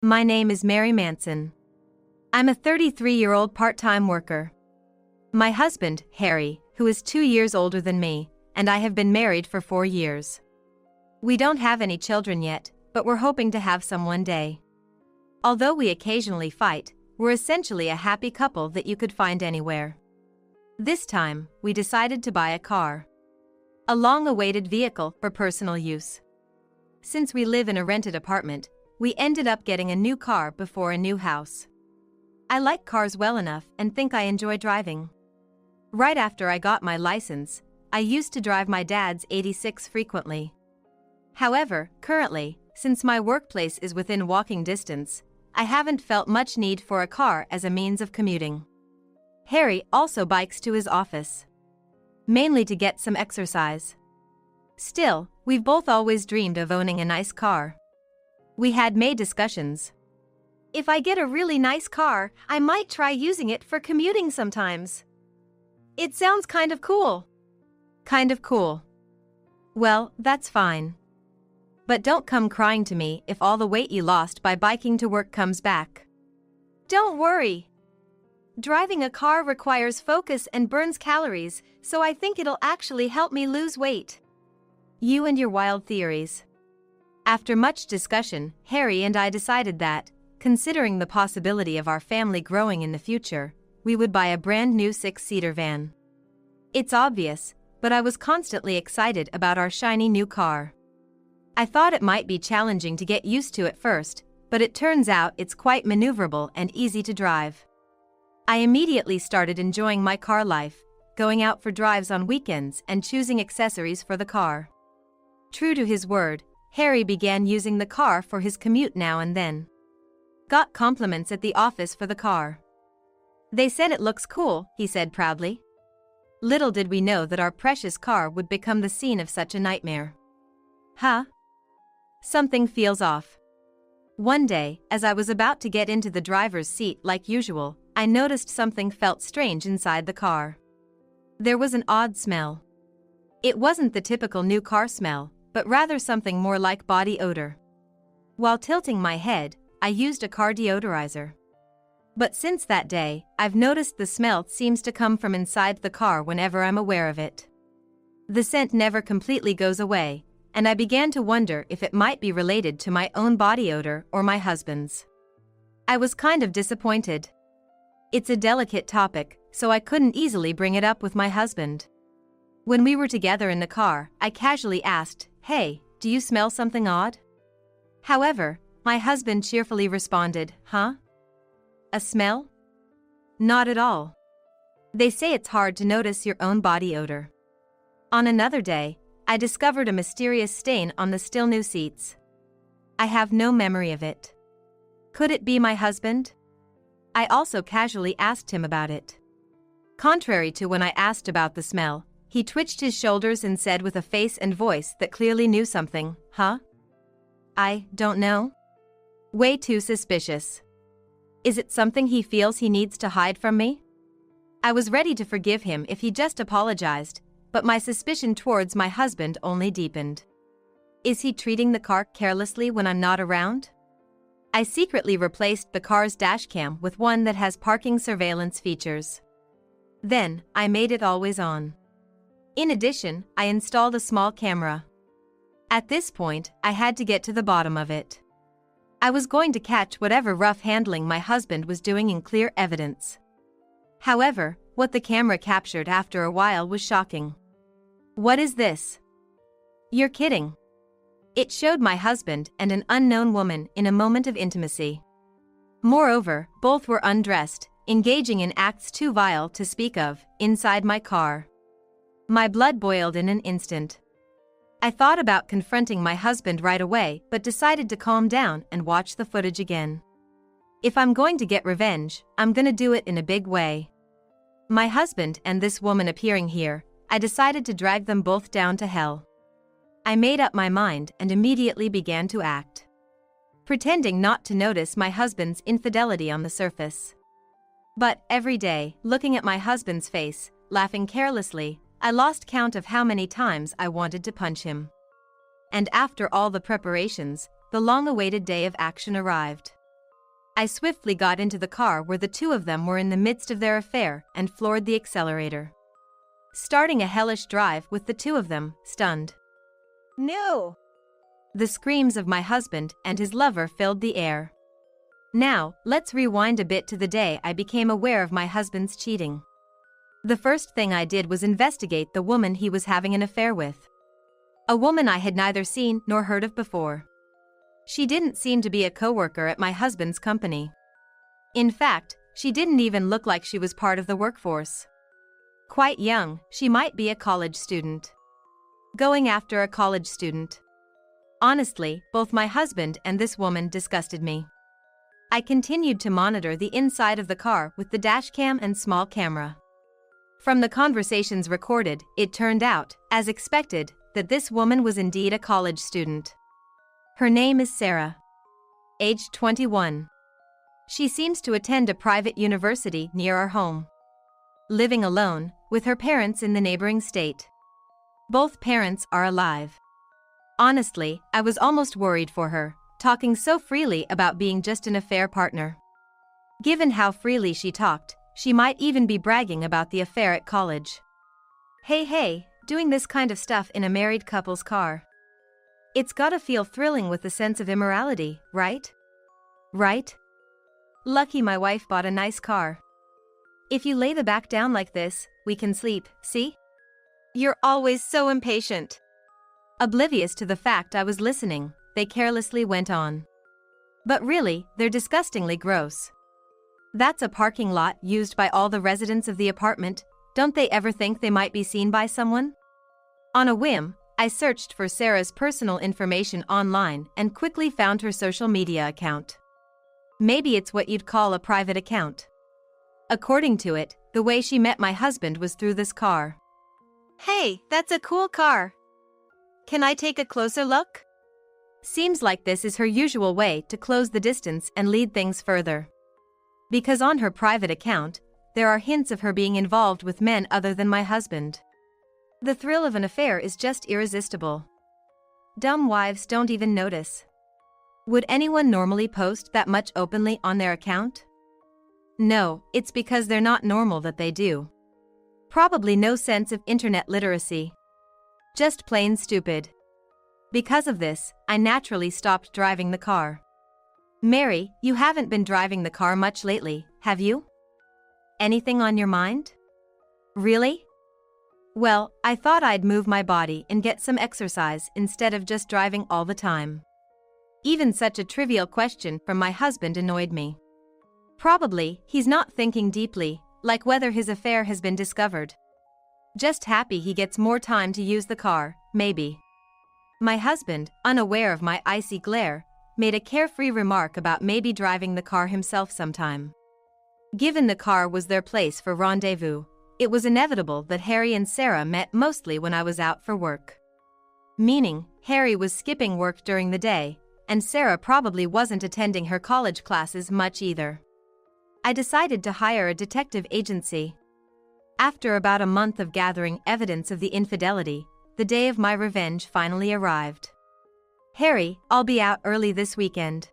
My name is Mary Manson. I'm a 33-year-old part-time worker. My husband, Harry, who is 2 years older than me, and I have been married for 4 years. We don't have any children yet, but we're hoping to have some one day. Although we occasionally fight, we're essentially a happy couple that you could find anywhere. This time, we decided to buy a car. A long-awaited vehicle for personal use. Since we live in a rented apartment, we ended up getting a new car before a new house. I like cars well enough and think I enjoy driving. Right after I got my license, I used to drive my dad's 86 frequently. However, currently, since my workplace is within walking distance, I haven't felt much need for a car as a means of commuting. Harry also bikes to his office, mainly to get some exercise. Still, we've both always dreamed of owning a nice car. We had made discussions. If I get a really nice car, I might try using it for commuting sometimes. It sounds kind of cool. Kind of cool. Well, that's fine. But don't come crying to me if all the weight you lost by biking to work comes back. Don't worry. Driving a car requires focus and burns calories, so I think it'll actually help me lose weight. You and your wild theories. After much discussion, Harry and I decided that, considering the possibility of our family growing in the future, we would buy a brand new 6-seater van. It's obvious, but I was constantly excited about our shiny new car. I thought it might be challenging to get used to at first, but it turns out it's quite maneuverable and easy to drive. I immediately started enjoying my car life, going out for drives on weekends and choosing accessories for the car. True to his word, Harry began using the car for his commute now and then. Got compliments at the office for the car. They said it looks cool, he said proudly. Little did we know that our precious car would become the scene of such a nightmare. Huh? Something feels off. One day, as I was about to get into the driver's seat like usual, I noticed something felt strange inside the car. There was an odd smell. It wasn't the typical new car smell, but rather something more like body odor. While tilting my head, I used a car deodorizer. But since that day, I've noticed the smell seems to come from inside the car whenever I'm aware of it. The scent never completely goes away, and I began to wonder if it might be related to my own body odor or my husband's. I was kind of disappointed. It's a delicate topic, so I couldn't easily bring it up with my husband. When we were together in the car, I casually asked, "Hey, do you smell something odd?" However, my husband cheerfully responded, "Huh? A smell? Not at all." They say it's hard to notice your own body odor. On another day, I discovered a mysterious stain on the still new seats. I have no memory of it. Could it be my husband? I also casually asked him about it. Contrary to when I asked about the smell, he twitched his shoulders and said with a face and voice that clearly knew something, "Huh? I don't know." Way too suspicious. Is it something he feels he needs to hide from me? I was ready to forgive him if he just apologized, but my suspicion towards my husband only deepened. Is he treating the car carelessly when I'm not around? I secretly replaced the car's dashcam with one that has parking surveillance features. Then, I made it always on. In addition, I installed a small camera. At this point, I had to get to the bottom of it. I was going to catch whatever rough handling my husband was doing in clear evidence. However, what the camera captured after a while was shocking. What is this? You're kidding. It showed my husband and an unknown woman in a moment of intimacy. Moreover, both were undressed, engaging in acts too vile to speak of, inside my car. My blood boiled in an instant. I thought about confronting my husband right away but decided to calm down and watch the footage again. If I'm going to get revenge, I'm gonna do it in a big way. My husband and this woman appearing here, I decided to drag them both down to hell. I made up my mind and immediately began to act, pretending not to notice my husband's infidelity on the surface. But every day, looking at my husband's face, laughing carelessly, I lost count of how many times I wanted to punch him. And after all the preparations, the long-awaited day of action arrived. I swiftly got into the car where the two of them were in the midst of their affair and floored the accelerator, starting a hellish drive with the two of them, stunned. No! The screams of my husband and his lover filled the air. Now, let's rewind a bit to the day I became aware of my husband's cheating. The first thing I did was investigate the woman he was having an affair with. A woman I had neither seen nor heard of before. She didn't seem to be a coworker at my husband's company. In fact, she didn't even look like she was part of the workforce. Quite young, she might be a college student. Going after a college student. Honestly, both my husband and this woman disgusted me. I continued to monitor the inside of the car with the dashcam and small camera. From the conversations recorded, it turned out, as expected, that this woman was indeed a college student. Her name is Sarah. Aged 21. She seems to attend a private university near our home. Living alone, with her parents in the neighboring state. Both parents are alive. Honestly, I was almost worried for her, talking so freely about being just an affair partner. Given how freely she talked, she might even be bragging about the affair at college. Hey, doing this kind of stuff in a married couple's car. It's gotta feel thrilling with a sense of immorality, right? Right? Lucky my wife bought a nice car. If you lay the back down like this, we can sleep, see? You're always so impatient. Oblivious to the fact I was listening, they carelessly went on. But really, they're disgustingly gross. That's a parking lot used by all the residents of the apartment. Don't they ever think they might be seen by someone? On a whim, I searched for Sarah's personal information online and quickly found her social media account. Maybe it's what you'd call a private account. According to it, the way she met my husband was through this car. Hey, that's a cool car. Can I take a closer look? Seems like this is her usual way to close the distance and lead things further. Because on her private account, there are hints of her being involved with men other than my husband. The thrill of an affair is just irresistible. Dumb wives don't even notice. Would anyone normally post that much openly on their account? No, it's because they're not normal that they do. Probably no sense of internet literacy. Just plain stupid. Because of this, I naturally stopped driving the car. Mary, you haven't been driving the car much lately, have you? Anything on your mind? Really? Well, I thought I'd move my body and get some exercise instead of just driving all the time. Even such a trivial question from my husband annoyed me. Probably, he's not thinking deeply, like whether his affair has been discovered. Just happy he gets more time to use the car, maybe. My husband, unaware of my icy glare, made a carefree remark about maybe driving the car himself sometime. Given the car was their place for rendezvous, it was inevitable that Harry and Sarah met mostly when I was out for work. Meaning, Harry was skipping work during the day, and Sarah probably wasn't attending her college classes much either. I decided to hire a detective agency. After about a month of gathering evidence of the infidelity, the day of my revenge finally arrived. Harry, I'll be out early this weekend.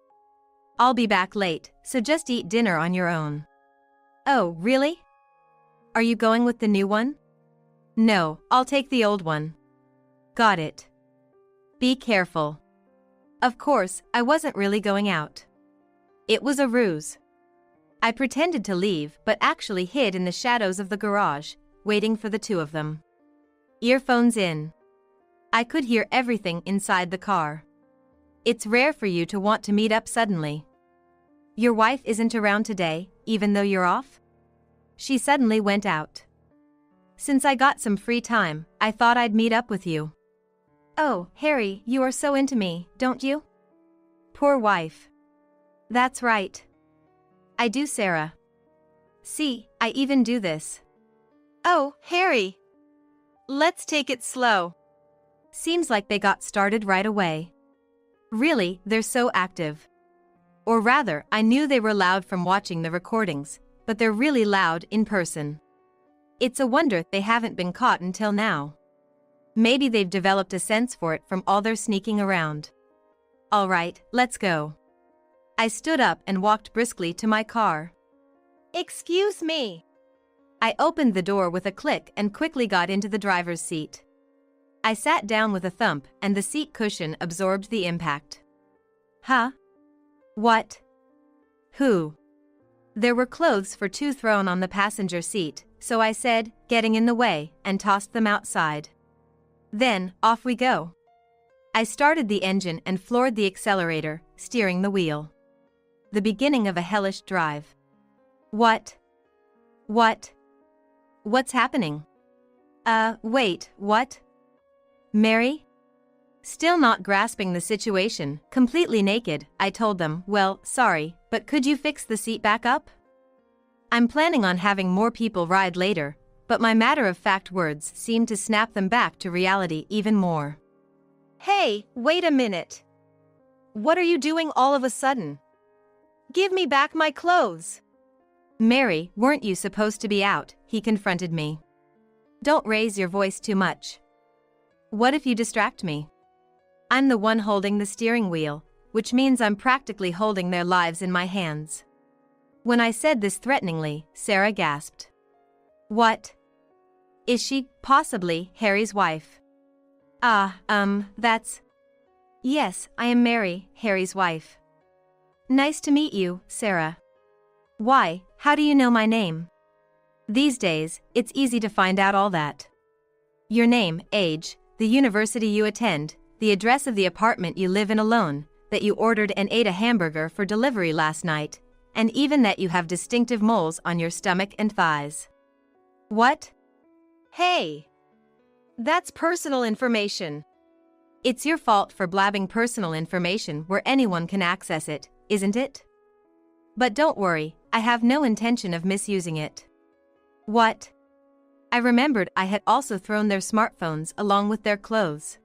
I'll be back late, so just eat dinner on your own. Oh, really? Are you going with the new one? No, I'll take the old one. Got it. Be careful. Of course, I wasn't really going out. It was a ruse. I pretended to leave but actually hid in the shadows of the garage, waiting for the two of them. Earphones in. I could hear everything inside the car. It's rare for you to want to meet up suddenly. Your wife isn't around today, even though you're off? She suddenly went out. Since I got some free time, I thought I'd meet up with you. Oh, Harry, you are so into me, don't you? Poor wife. That's right. I do, Sarah. See, I even do this. Oh, Harry. Let's take it slow. Seems like they got started right away. Really, they're so active. Or rather, I knew they were loud from watching the recordings, but they're really loud in person. It's a wonder they haven't been caught until now. Maybe they've developed a sense for it from all their sneaking around. All right, let's go. I stood up and walked briskly to my car. "Excuse me." I opened the door with a click and quickly got into the driver's seat. I sat down with a thump and the seat cushion absorbed the impact. Huh? What? Who? There were clothes for two thrown on the passenger seat, so I said, getting in the way, and tossed them outside. Then, off we go. I started the engine and floored the accelerator, steering the wheel. The beginning of a hellish drive. What? What's happening? Wait, what? Mary? Still not grasping the situation, completely naked, I told them, "Well, sorry, but could you fix the seat back up? I'm planning on having more people ride later," but my matter-of-fact words seemed to snap them back to reality even more. "Hey, wait a minute. What are you doing all of a sudden? Give me back my clothes." "Mary, weren't you supposed to be out?" he confronted me. "Don't raise your voice too much. What if you distract me? I'm the one holding the steering wheel, which means I'm practically holding their lives in my hands." When I said this threateningly, Sarah gasped. "What? Is she, possibly, Harry's wife?" That's... "Yes, I am Mary, Harry's wife." "Nice to meet you, Sarah." "Why, how do you know my name?" "These days, it's easy to find out all that. Your name, age, the university you attend, the address of the apartment you live in alone, that you ordered and ate a hamburger for delivery last night, and even that you have distinctive moles on your stomach and thighs." "What? Hey! That's personal information." "It's your fault for blabbing personal information where anyone can access it, isn't it? But don't worry, I have no intention of misusing it." "What?" I remembered I had also thrown their smartphones along with their clothes.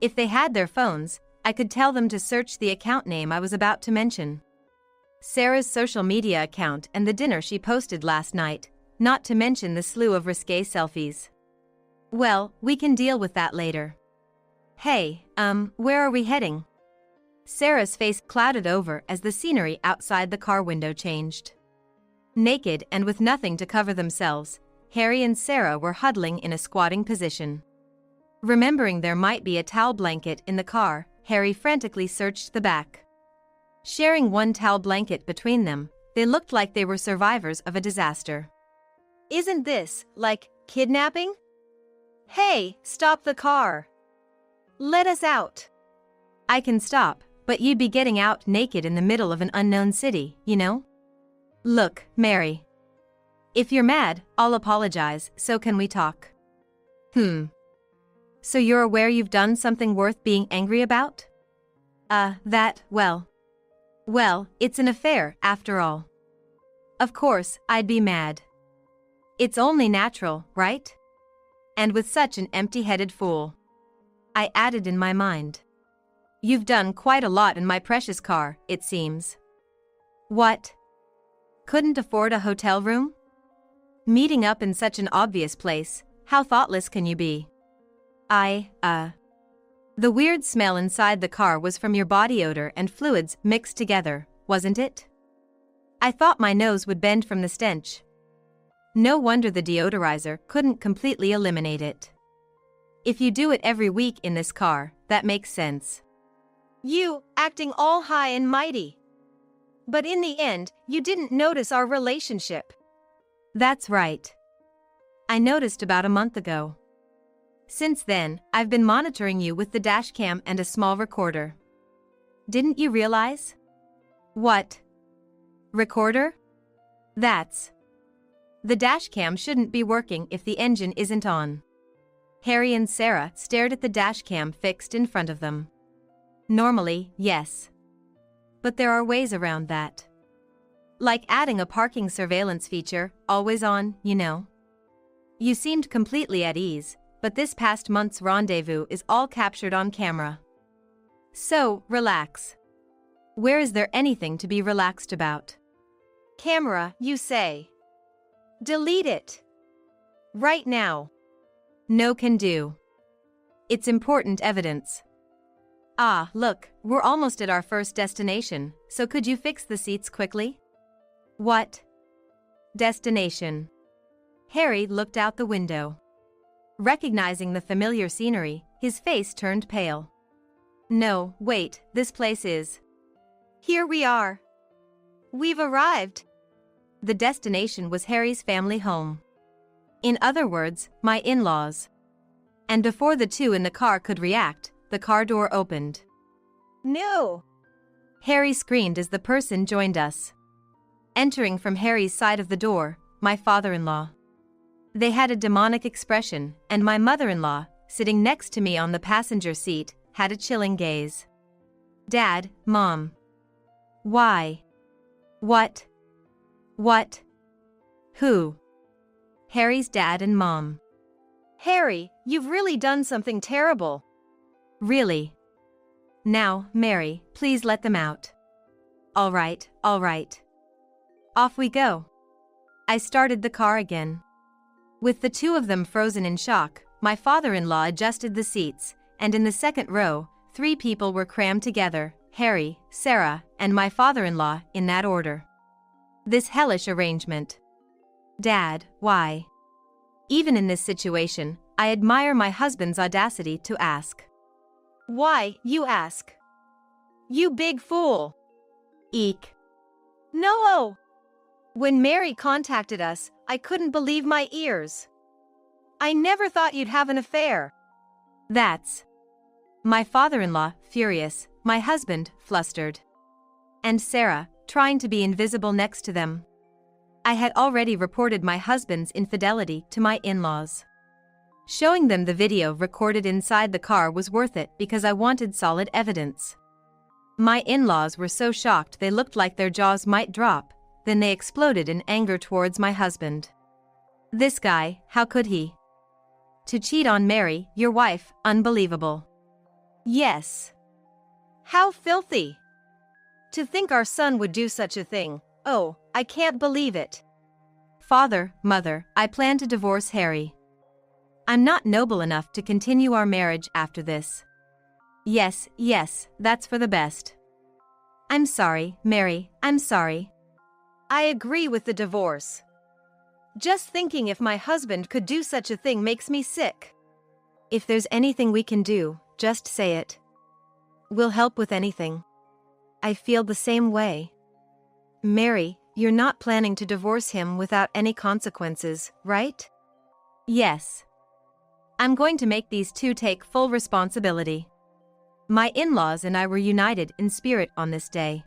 If they had their phones, I could tell them to search the account name I was about to mention. Sarah's social media account and the dinner she posted last night, not to mention the slew of risque selfies. "Well, we can deal with that later." "Hey, where are we heading?" Sarah's face clouded over as the scenery outside the car window changed. Naked and with nothing to cover themselves, Harry and Sarah were huddling in a squatting position. Remembering there might be a towel blanket in the car, Harry frantically searched the back. Sharing one towel blanket between them, they looked like they were survivors of a disaster. "Isn't this, like, kidnapping? Hey, stop the car. Let us out." "I can stop, but you'd be getting out naked in the middle of an unknown city, you know? Look, Mary. If you're mad, I'll apologize, so can we talk?" So you're aware you've done something worth being angry about?" Well, it's an affair, after all. Of course, I'd be mad. It's only natural, right? And with such an empty-headed fool. I added in my mind. You've done quite a lot in my precious car, it seems. What? Couldn't afford a hotel room? Meeting up in such an obvious place, how thoughtless can you be? The weird smell inside the car was from your body odor and fluids mixed together, wasn't it? I thought my nose would bend from the stench. No wonder the deodorizer couldn't completely eliminate it. If you do it every week in this car, that makes sense. You, acting all high and mighty. But in the end, you didn't notice our relationship. That's right. I noticed about a month ago. Since then, I've been monitoring you with the dashcam and a small recorder. Didn't you realize? What? Recorder? That's. The dashcam shouldn't be working if the engine isn't on. Harry and Sarah stared at the dashcam fixed in front of them. Normally, yes. But there are ways around that. Like adding a parking surveillance feature, always on, you know. You seemed completely at ease, but this past month's rendezvous is all captured on camera. So, relax. Where is there anything to be relaxed about? Camera, you say. Delete it. Right now. No can do. It's important evidence. Ah, look, we're almost at our first destination, so could you fix the seats quickly? What? Destination. Harry looked out the window. Recognizing the familiar scenery, his face turned pale. No, wait, this place is. Here we are. We've arrived. The destination was Harry's family home. In other words, my in-laws. And before the two in the car could react, the car door opened. No! Harry screamed as the person joined us. Entering from Harry's side of the door, my father-in-law. They had a demonic expression, and my mother-in-law, sitting next to me on the passenger seat, had a chilling gaze. Dad, Mom. Why? What? What? Who? Harry's dad and mom. Harry, you've really done something terrible. Really? Now, Mary, please let them out. All right, all right. Off we go. I started the car again. With the two of them frozen in shock, my father-in-law adjusted the seats, and in the second row, 3 people were crammed together, Harry, Sarah, and my father-in-law, in that order. This hellish arrangement. Dad, why? Even in this situation, I admire my husband's audacity to ask. Why, you ask? You big fool. Eek. No! When Mary contacted us, I couldn't believe my ears. I never thought you'd have an affair. That's. My father-in-law, furious, my husband, flustered. And Sarah, trying to be invisible next to them. I had already reported my husband's infidelity to my in-laws. Showing them the video recorded inside the car was worth it because I wanted solid evidence. My in-laws were so shocked they looked like their jaws might drop, then they exploded in anger towards my husband. This guy, how could he? To cheat on Mary, your wife, unbelievable. Yes. How filthy. To think our son would do such a thing, oh, I can't believe it. Father, mother, I plan to divorce Harry. I'm not noble enough to continue our marriage after this. Yes, yes, that's for the best. I'm sorry, Mary, I'm sorry. I agree with the divorce. Just thinking if my husband could do such a thing makes me sick. If there's anything we can do, just say it. We'll help with anything. I feel the same way. Mary, you're not planning to divorce him without any consequences, right? Yes. I'm going to make these two take full responsibility. My in-laws and I were united in spirit on this day.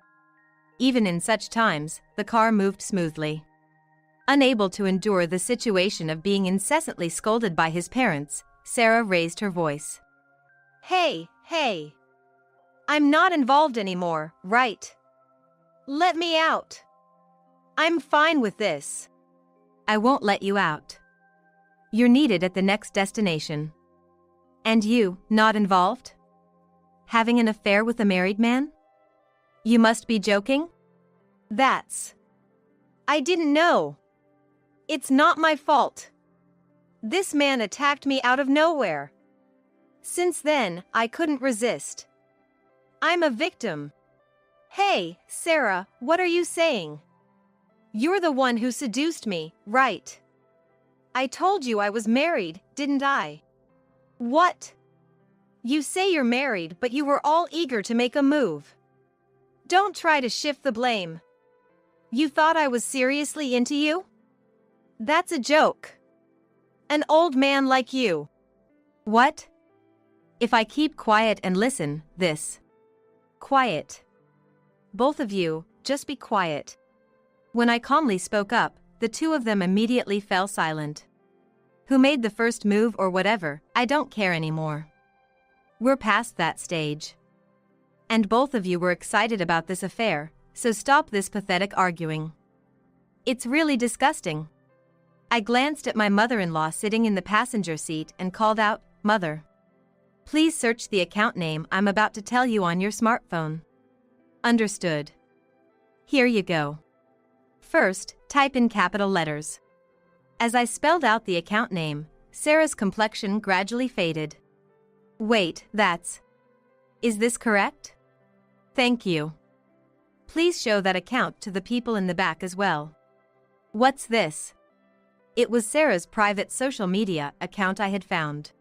Even in such times, the car moved smoothly. Unable to endure the situation of being incessantly scolded by his parents, Sarah raised her voice. Hey, hey. I'm not involved anymore, right? Let me out. I'm fine with this. I won't let you out. You're needed at the next destination. And you, not involved? Having an affair with a married man? You must be joking? That's. I didn't know. It's not my fault. This man attacked me out of nowhere. Since then, I couldn't resist. I'm a victim. Hey, Sarah, what are you saying? You're the one who seduced me, right? I told you I was married, didn't I? What? You say you're married, but you were all eager to make a move. Don't try to shift the blame. You thought I was seriously into you? That's a joke. An old man like you. What? If I keep quiet and listen, this. Quiet. Both of you, just be quiet. When I calmly spoke up, the two of them immediately fell silent. Who made the first move or whatever, I don't care anymore. We're past that stage. And both of you were excited about this affair, so stop this pathetic arguing. It's really disgusting. I glanced at my mother-in-law sitting in the passenger seat and called out, Mother. Please search the account name I'm about to tell you on your smartphone. Understood. Here you go. First, type in capital letters. As I spelled out the account name, Sarah's complexion gradually faded. Wait, that's... Is this correct? Thank you. Please show that account to the people in the back as well. What's this? It was Sarah's private social media account I had found.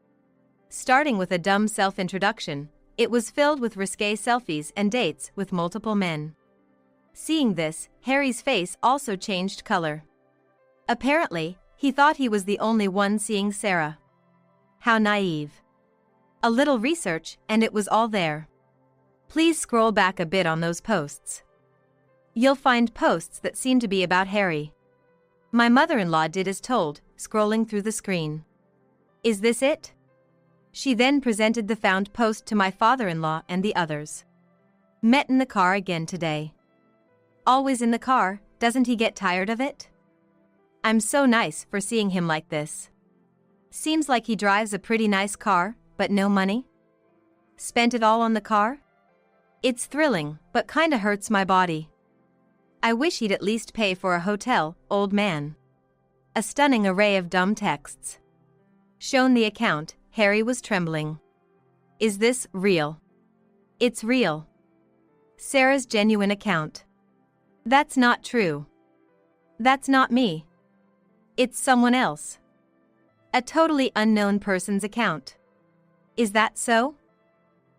Starting with a dumb self-introduction, it was filled with risque selfies and dates with multiple men. Seeing this, Harry's face also changed color. Apparently, he thought he was the only one seeing Sarah. How naive. A little research, and it was all there. Please scroll back a bit on those posts. You'll find posts that seem to be about Harry. My mother-in-law did as told, scrolling through the screen. Is this it? She then presented the found post to my father-in-law and the others. Met in the car again today. Always in the car, doesn't he get tired of it? I'm so nice for seeing him like this. Seems like he drives a pretty nice car, but no money? Spent it all on the car? It's thrilling, but kinda hurts my body. I wish he'd at least pay for a hotel, old man. A stunning array of dumb texts. Shown the account, Harry was trembling. Is this real? It's real. Sarah's genuine account. That's not true. That's not me. It's someone else. A totally unknown person's account. Is that so?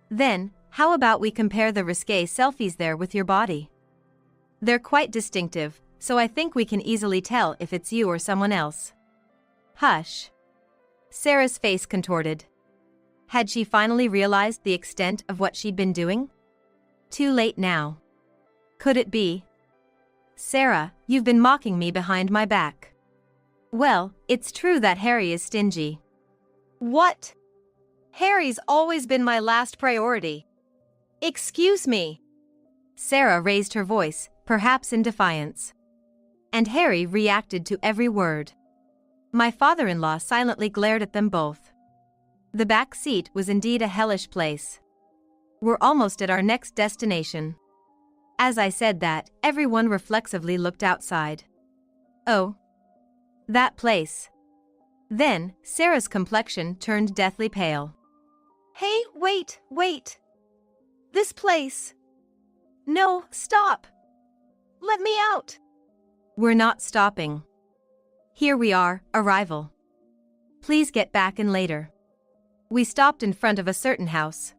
Then, how about we compare the risque selfies there with your body? They're quite distinctive, so I think we can easily tell if it's you or someone else. Hush. Sarah's face contorted. Had she finally realized the extent of what she'd been doing? Too late now. Could it be? Sarah, you've been mocking me behind my back. Well, it's true that Harry is stingy. What? Harry's always been my last priority. Excuse me. Sarah raised her voice, perhaps in defiance. And Harry reacted to every word. My father-in-law silently glared at them both. The back seat was indeed a hellish place. We're almost at our next destination. As I said that, everyone reflexively looked outside. Oh. That place. Then, Sarah's complexion turned deathly pale. Hey, wait. This place. No, stop. Let me out. We're not stopping. Here we are, arrival. Please get back in later. We stopped in front of a certain house.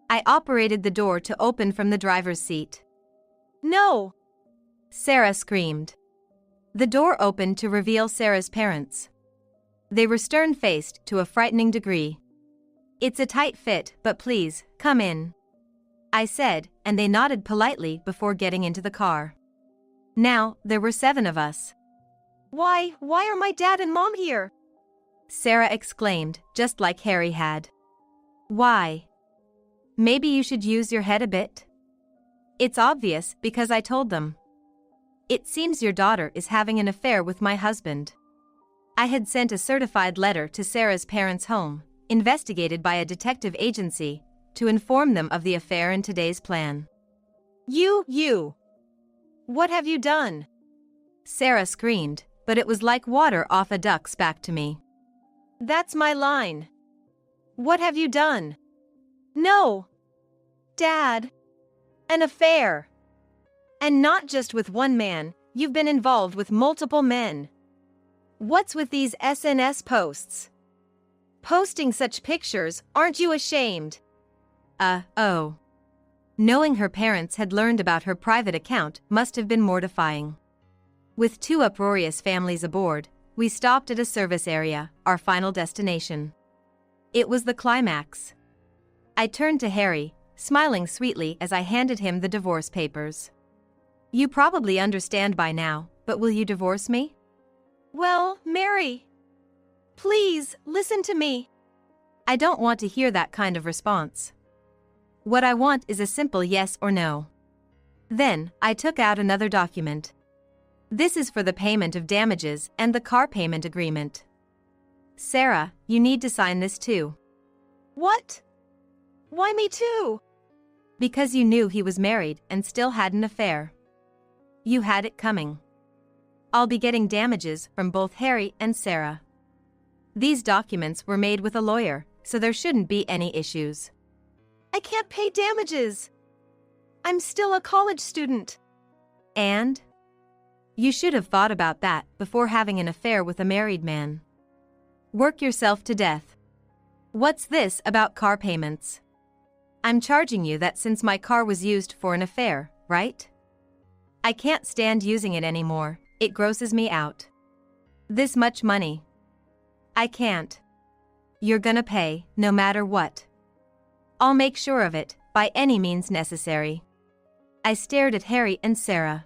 I operated the door to open from the driver's seat. No! Sarah screamed. The door opened to reveal Sarah's parents. They were stern-faced to a frightening degree. It's a tight fit, but please, come in. I said, and they nodded politely before getting into the car. Now, there were 7 of us. Why are my dad and mom here? Sarah exclaimed, just like Harry had. Why? Maybe you should use your head a bit. It's obvious because I told them. It seems your daughter is having an affair with my husband. I had sent a certified letter to Sarah's parents' home, investigated by a detective agency, to inform them of the affair and today's plan. You! What have you done? Sarah screamed, but it was like water off a duck's back to me. That's my line. What have you done? No! Dad! An affair! And not just with one man, you've been involved with multiple men. What's with these SNS posts? Posting such pictures, aren't you ashamed? Oh. Knowing her parents had learned about her private account must have been mortifying. With 2 uproarious families aboard, we stopped at a service area, our final destination. It was the climax. I turned to Harry, smiling sweetly as I handed him the divorce papers. You probably understand by now, but will you divorce me? Well, Mary. Please, listen to me. I don't want to hear that kind of response. What I want is a simple yes or no. Then, I took out another document. This is for the payment of damages and the car payment agreement. Sarah, you need to sign this too. What? Why me too? Because you knew he was married and still had an affair. You had it coming. I'll be getting damages from both Harry and Sarah. These documents were made with a lawyer, so there shouldn't be any issues. I can't pay damages. I'm still a college student. And? You should have thought about that before having an affair with a married man. Work yourself to death. What's this about car payments? I'm charging you that since my car was used for an affair, right? I can't stand using it anymore, it grosses me out. This much money. I can't. You're gonna pay, no matter what. I'll make sure of it, by any means necessary. I stared at Harry and Sarah.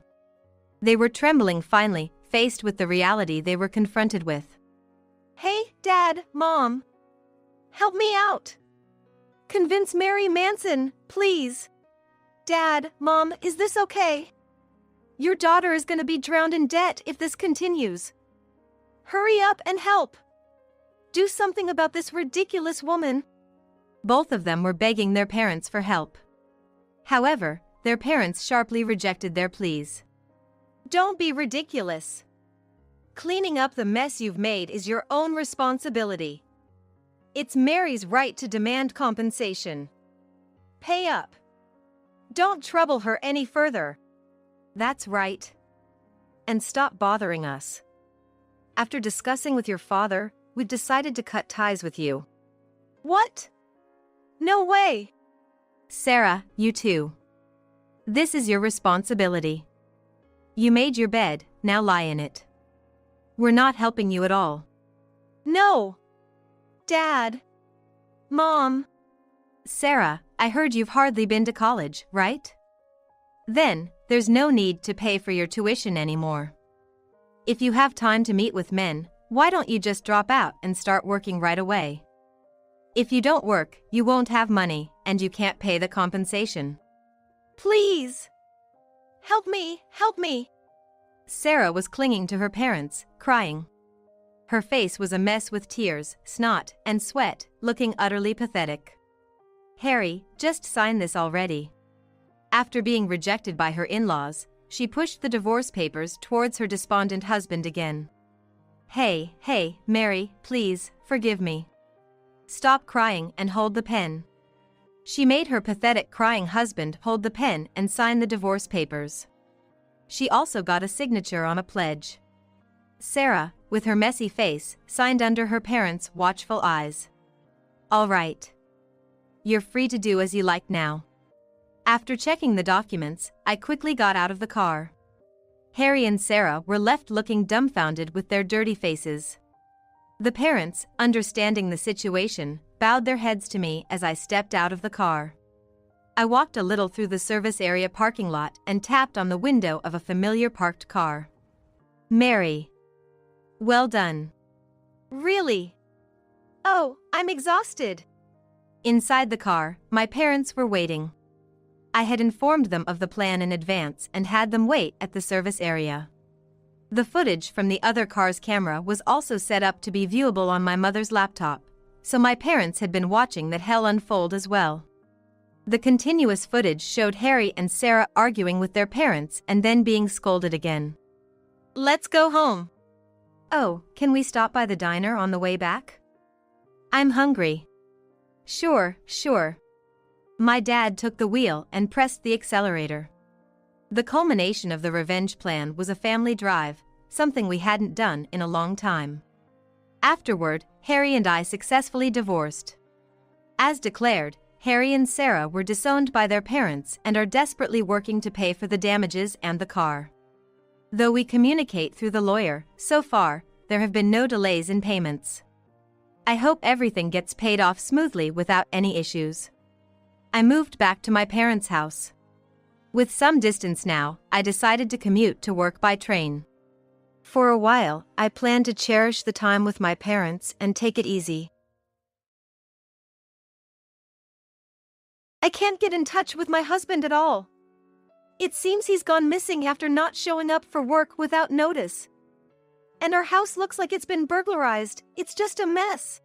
They were trembling finally, faced with the reality they were confronted with. Hey, Dad, Mom. Help me out. Convince Mary Manson, please. Dad, Mom, is this okay? Your daughter is gonna be drowned in debt if this continues. Hurry up and help. Do something about this ridiculous woman. Both of them were begging their parents for help. However, their parents sharply rejected their pleas. Don't be ridiculous. Cleaning up the mess you've made is your own responsibility. It's Mary's right to demand compensation. Pay up. Don't trouble her any further. That's right. And stop bothering us. After discussing with your father, we've decided to cut ties with you. What? No way. Sarah, you too. This is your responsibility. You made your bed, now lie in it. We're not helping you at all. No. Dad. Mom. Sarah, I heard you've hardly been to college, right? Then, there's no need to pay for your tuition anymore. If you have time to meet with men, why don't you just drop out and start working right away? If you don't work, you won't have money, and you can't pay the compensation. Please! Help me, help me! Sarah was clinging to her parents, crying. Her face was a mess with tears, snot, and sweat, looking utterly pathetic. Harry, just sign this already. After being rejected by her in-laws, she pushed the divorce papers towards her despondent husband again. Hey, Mary, please, forgive me. Stop crying and hold the pen. She made her pathetic crying husband hold the pen and sign the divorce papers. She also got a signature on a pledge. Sarah, with her messy face, signed under her parents' watchful eyes. All right. You're free to do as you like now. After checking the documents, I quickly got out of the car. Harry and Sarah were left looking dumbfounded with their dirty faces. The parents, understanding the situation, bowed their heads to me as I stepped out of the car. I walked a little through the service area parking lot and tapped on the window of a familiar parked car. Mary. Well done. Really? Oh, I'm exhausted. Inside the car, my parents were waiting. I had informed them of the plan in advance and had them wait at the service area. The footage from the other car's camera was also set up to be viewable on my mother's laptop, so my parents had been watching that hell unfold as well. The continuous footage showed Harry and Sarah arguing with their parents and then being scolded again. Let's go home. Oh, can we stop by the diner on the way back? I'm hungry. Sure. My dad took the wheel and pressed the accelerator. The culmination of the revenge plan was a family drive, something we hadn't done in a long time. Afterward, Harry and I successfully divorced. As declared, Harry and Sarah were disowned by their parents and are desperately working to pay for the damages and the car. Though we communicate through the lawyer, so far, there have been no delays in payments. I hope everything gets paid off smoothly without any issues. I moved back to my parents' house. With some distance now, I decided to commute to work by train. For a while, I planned to cherish the time with my parents and take it easy. I can't get in touch with my husband at all. It seems he's gone missing after not showing up for work without notice. And our house looks like it's been burglarized. It's just a mess.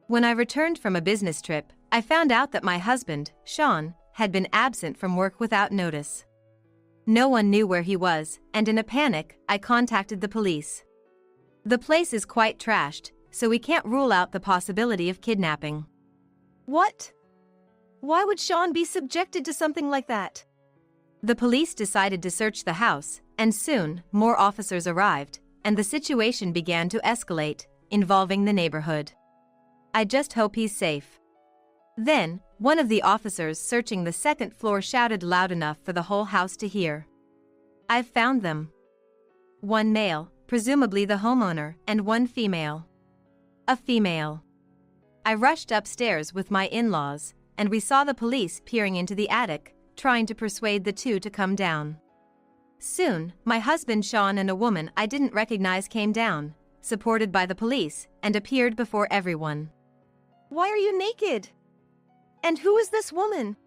When I returned from a business trip, I found out that my husband, Sean, had been absent from work without notice. No one knew where he was, and in a panic, I contacted the police. The place is quite trashed, so we can't rule out the possibility of kidnapping. What? Why would Sean be subjected to something like that? The police decided to search the house, and soon, more officers arrived, and the situation began to escalate, involving the neighborhood. I just hope he's safe. Then, one of the officers searching the second floor shouted loud enough for the whole house to hear. I've found them. One male, presumably the homeowner, and one female. A female. I rushed upstairs with my in-laws, and we saw the police peering into the attic, trying to persuade the two to come down. Soon, my husband Sean and a woman I didn't recognize came down, supported by the police, and appeared before everyone. Why are you naked? And who is this woman?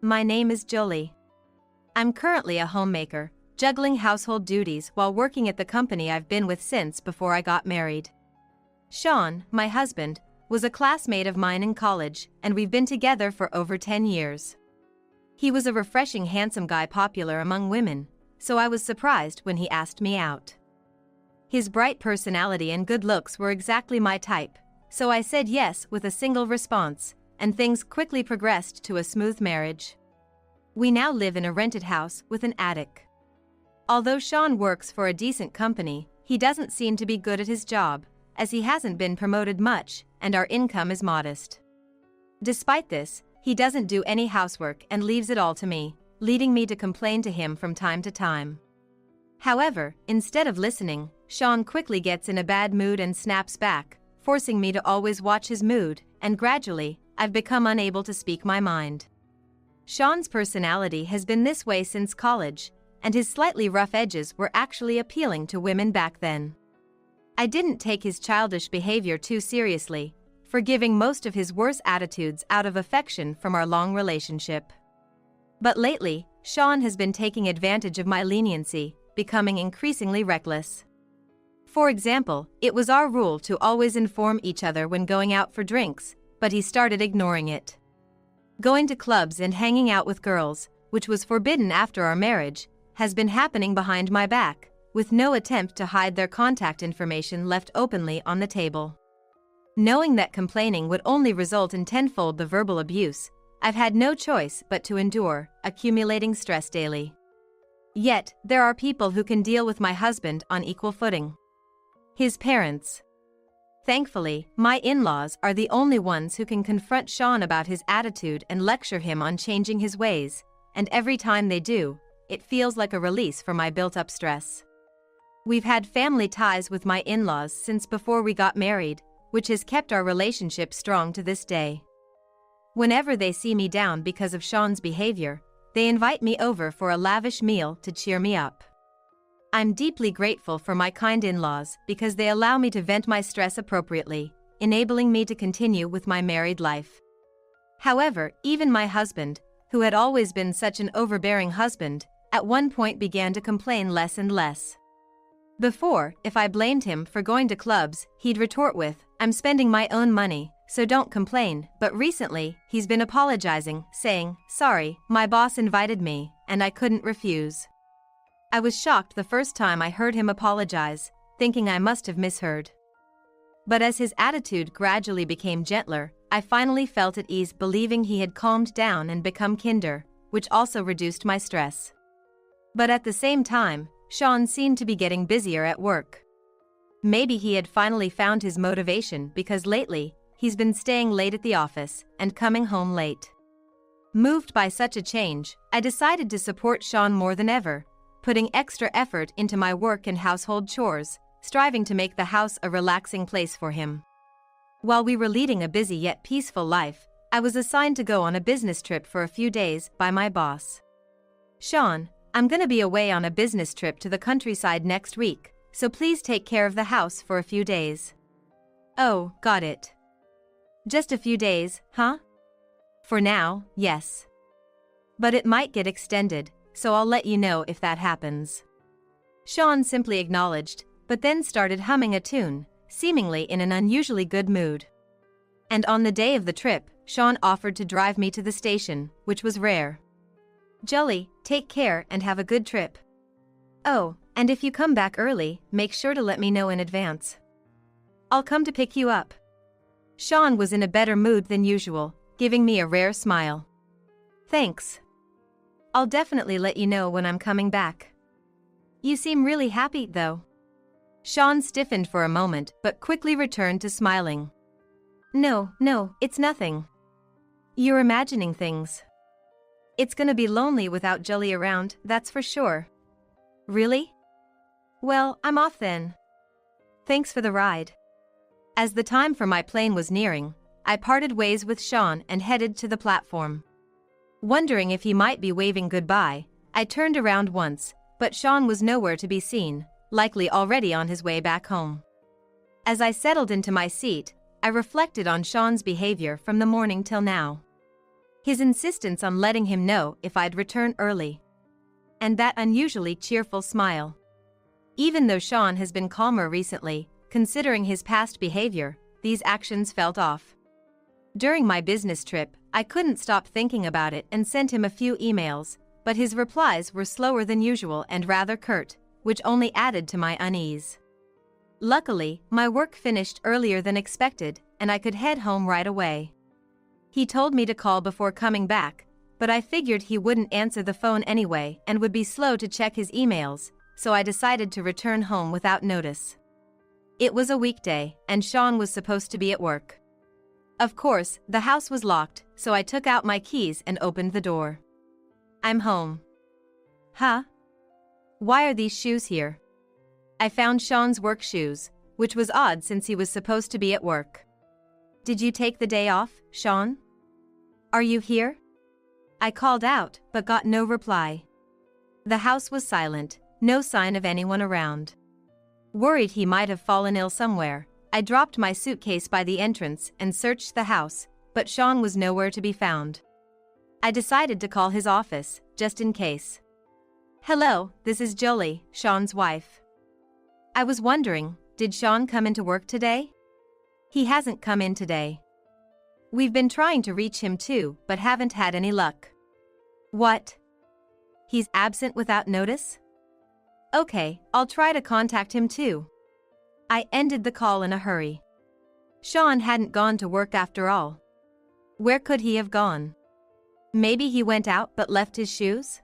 My name is Jolie. I'm currently a homemaker, juggling household duties while working at the company I've been with since before I got married. Sean, my husband, was a classmate of mine in college, and we've been together for over 10 years. He was a refreshing, handsome guy popular among women, so I was surprised when he asked me out. His bright personality and good looks were exactly my type, so I said yes with a single response, and things quickly progressed to a smooth marriage. We now live in a rented house with an attic. Although Sean works for a decent company, he doesn't seem to be good at his job, as he hasn't been promoted much, and our income is modest. Despite this, he doesn't do any housework and leaves it all to me, leading me to complain to him from time to time. However, instead of listening, Sean quickly gets in a bad mood and snaps back, forcing me to always watch his mood, and gradually, I've become unable to speak my mind. Sean's personality has been this way since college, and his slightly rough edges were actually appealing to women back then. I didn't take his childish behavior too seriously, forgiving most of his worse attitudes out of affection from our long relationship. But lately, Sean has been taking advantage of my leniency, becoming increasingly reckless. For example, it was our rule to always inform each other when going out for drinks, but he started ignoring it. Going to clubs and hanging out with girls, which was forbidden after our marriage, has been happening behind my back, with no attempt to hide their contact information left openly on the table. Knowing that complaining would only result in tenfold the verbal abuse, I've had no choice but to endure, accumulating stress daily. Yet, there are people who can deal with my husband on equal footing. His parents. Thankfully, my in-laws are the only ones who can confront Sean about his attitude and lecture him on changing his ways, and every time they do, it feels like a release for my built-up stress. We've had family ties with my in-laws since before we got married, which has kept our relationship strong to this day. Whenever they see me down because of Sean's behavior, they invite me over for a lavish meal to cheer me up. I'm deeply grateful for my kind in-laws because they allow me to vent my stress appropriately, enabling me to continue with my married life. However, even my husband, who had always been such an overbearing husband, at one point began to complain less and less. Before, if I blamed him for going to clubs, he'd retort with, "I'm spending my own money, so don't complain," but recently, he's been apologizing, saying, "Sorry, my boss invited me, and I couldn't refuse." I was shocked the first time I heard him apologize, thinking I must have misheard. But as his attitude gradually became gentler, I finally felt at ease believing he had calmed down and become kinder, which also reduced my stress. But at the same time, Sean seemed to be getting busier at work. Maybe he had finally found his motivation because lately, he's been staying late at the office and coming home late. Moved by such a change, I decided to support Sean more than ever, putting extra effort into my work and household chores, striving to make the house a relaxing place for him. While we were leading a busy yet peaceful life, I was assigned to go on a business trip for a few days by my boss. "Sean, I'm gonna be away on a business trip to the countryside next week, so please take care of the house for a few days." "Oh, got it. Just a few days, huh?" "For now, yes. But it might get extended, so I'll let you know if that happens." Sean simply acknowledged, but then started humming a tune, seemingly in an unusually good mood. And on the day of the trip, Sean offered to drive me to the station, which was rare. "Jolie, take care and have a good trip. Oh, and if you come back early, make sure to let me know in advance. I'll come to pick you up." Sean was in a better mood than usual, giving me a rare smile. Thanks. I'll definitely let you know when I'm coming back. You seem really happy, though. Sean stiffened for a moment but quickly returned to smiling. No, it's nothing. You're imagining things. It's gonna be lonely without Jolie around, that's for sure. Really? Well, I'm off then. Thanks for the ride. As the time for my plane was nearing, I parted ways with Sean and headed to the platform. Wondering if he might be waving goodbye, I turned around once, but Sean was nowhere to be seen, likely already on his way back home. As I settled into my seat, I reflected on Sean's behavior from the morning till now. His insistence on letting him know if I'd return early. And that unusually cheerful smile. Even though Sean has been calmer recently, considering his past behavior, these actions felt off. During my business trip, I couldn't stop thinking about it and sent him a few emails, but his replies were slower than usual and rather curt, which only added to my unease. Luckily, my work finished earlier than expected, and I could head home right away. He told me to call before coming back, but I figured he wouldn't answer the phone anyway and would be slow to check his emails, so I decided to return home without notice. It was a weekday, and Sean was supposed to be at work. Of course, the house was locked, so I took out my keys and opened the door. I'm home. Huh? Why are these shoes here? I found Sean's work shoes, which was odd since he was supposed to be at work. Did you take the day off, Sean? Are you here? I called out, but got no reply. The house was silent, no sign of anyone around. Worried he might have fallen ill somewhere, I dropped my suitcase by the entrance and searched the house, but Sean was nowhere to be found. I decided to call his office, just in case. Hello, this is Jolie, Sean's wife. I was wondering, did Sean come into work today? He hasn't come in today. We've been trying to reach him too, but haven't had any luck. What? He's absent without notice? Okay, I'll try to contact him too. I ended the call in a hurry. Sean hadn't gone to work after all. Where could he have gone? Maybe he went out but left his shoes?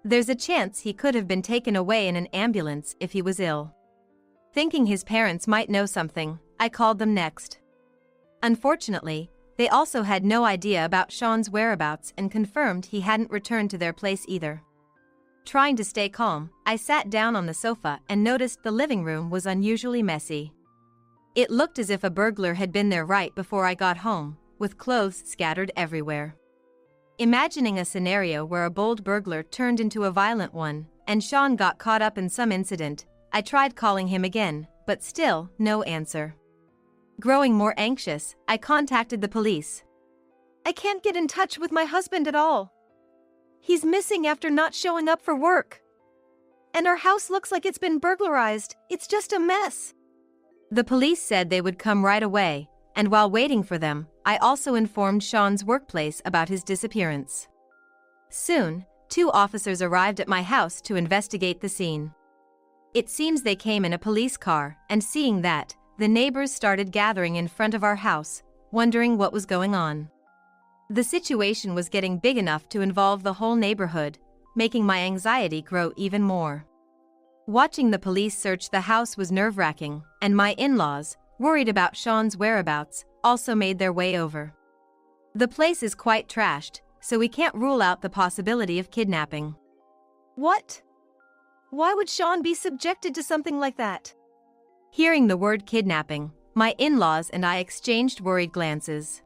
There's a chance he could have been taken away in an ambulance if he was ill. Thinking his parents might know something, I called them next. Unfortunately, they also had no idea about Sean's whereabouts and confirmed he hadn't returned to their place either. Trying to stay calm, I sat down on the sofa and noticed the living room was unusually messy. It looked as if a burglar had been there right before I got home, with clothes scattered everywhere. Imagining a scenario where a bold burglar turned into a violent one, and Sean got caught up in some incident, I tried calling him again, but still, no answer. Growing more anxious, I contacted the police. I can't get in touch with my husband at all. He's missing after not showing up for work. And our house looks like it's been burglarized, it's just a mess. The police said they would come right away, and while waiting for them, I also informed Sean's workplace about his disappearance. Soon, 2 officers arrived at my house to investigate the scene. It seems they came in a police car, and seeing that, the neighbors started gathering in front of our house, wondering what was going on. The situation was getting big enough to involve the whole neighborhood, making my anxiety grow even more. Watching the police search the house was nerve-wracking, and my in-laws, worried about Sean's whereabouts, also made their way over. The place is quite trashed, so we can't rule out the possibility of kidnapping. What? Why would Sean be subjected to something like that? Hearing the word kidnapping, my in-laws and I exchanged worried glances.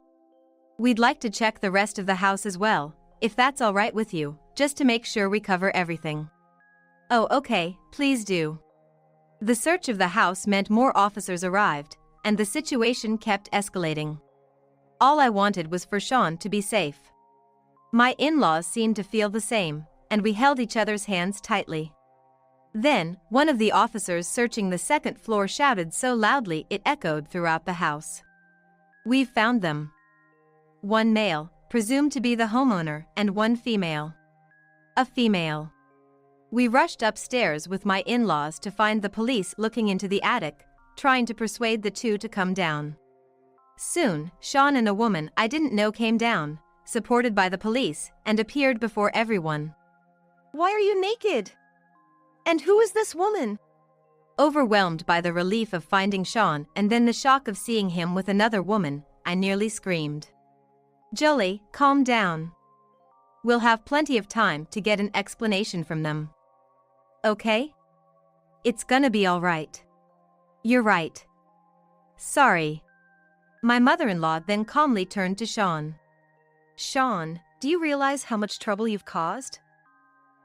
We'd like to check the rest of the house as well, if that's all right with you, just to make sure we cover everything. Oh, okay, please do. The search of the house meant more officers arrived, and the situation kept escalating. All I wanted was for Sean to be safe. My in-laws seemed to feel the same, and we held each other's hands tightly. Then, one of the officers searching the second floor shouted so loudly it echoed throughout the house. We've found them. 1 male, presumed to be the homeowner, and 1 female. A female. We rushed upstairs with my in-laws to find the police looking into the attic, trying to persuade the 2 to come down. Soon, Sean and a woman I didn't know came down, supported by the police, and appeared before everyone. Why are you naked? And who is this woman? Overwhelmed by the relief of finding Sean and then the shock of seeing him with another woman, I nearly screamed. Jolie, calm down. We'll have plenty of time to get an explanation from them. Okay? It's gonna be all right. You're right. Sorry. My mother-in-law then calmly turned to Sean. Sean, do you realize how much trouble you've caused?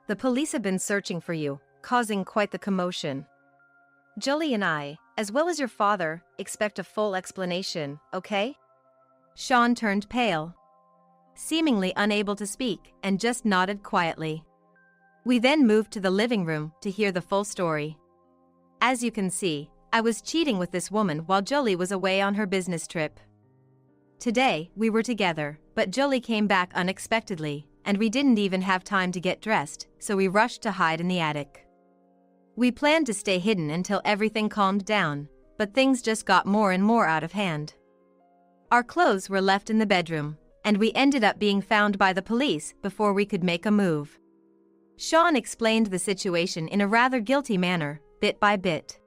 The police have been searching for you, causing quite the commotion. Jolie and I, as well as your father, expect a full explanation, okay? Sean turned pale, seemingly unable to speak, and just nodded quietly. We then moved to the living room to hear the full story. As you can see, I was cheating with this woman while Jolie was away on her business trip. Today, we were together, but Jolie came back unexpectedly, and we didn't even have time to get dressed, so we rushed to hide in the attic. We planned to stay hidden until everything calmed down, but things just got more and more out of hand. Our clothes were left in the bedroom, and we ended up being found by the police before we could make a move. Sean explained the situation in a rather guilty manner, bit by bit.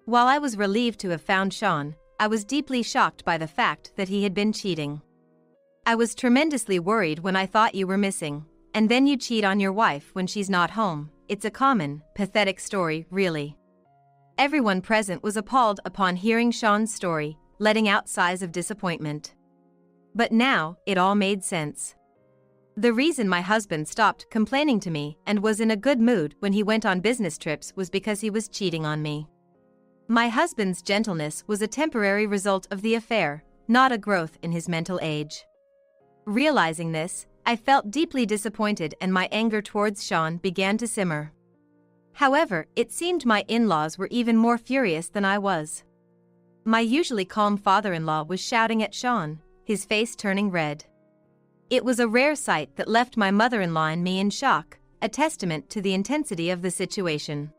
While I was relieved to have found Sean, I was deeply shocked by the fact that he had been cheating. I was tremendously worried when I thought you were missing, and then you cheat on your wife when she's not home. It's a common, pathetic story, really. Everyone present was appalled upon hearing Sean's story, letting out sighs of disappointment. But now, it all made sense. The reason my husband stopped complaining to me and was in a good mood when he went on business trips was because he was cheating on me. My husband's gentleness was a temporary result of the affair, not a growth in his mental age. Realizing this, I felt deeply disappointed and my anger towards Sean began to simmer. However, it seemed my in-laws were even more furious than I was. My usually calm father-in-law was shouting at Sean, his face turning red. It was a rare sight that left my mother-in-law and me in shock, a testament to the intensity of the situation.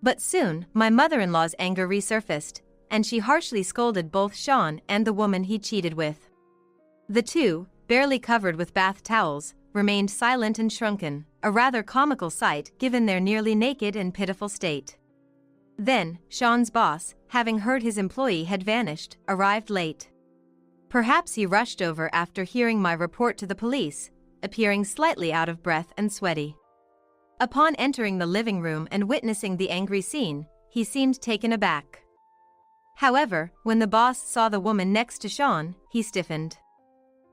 But soon, my mother-in-law's anger resurfaced, and she harshly scolded both Sean and the woman he cheated with. The two, barely covered with bath towels, remained silent and shrunken, a rather comical sight given their nearly naked and pitiful state. Then, Sean's boss, having heard his employee had vanished, arrived late. Perhaps he rushed over after hearing my report to the police, appearing slightly out of breath and sweaty. Upon entering the living room and witnessing the angry scene, he seemed taken aback. However, when the boss saw the woman next to Sean, he stiffened.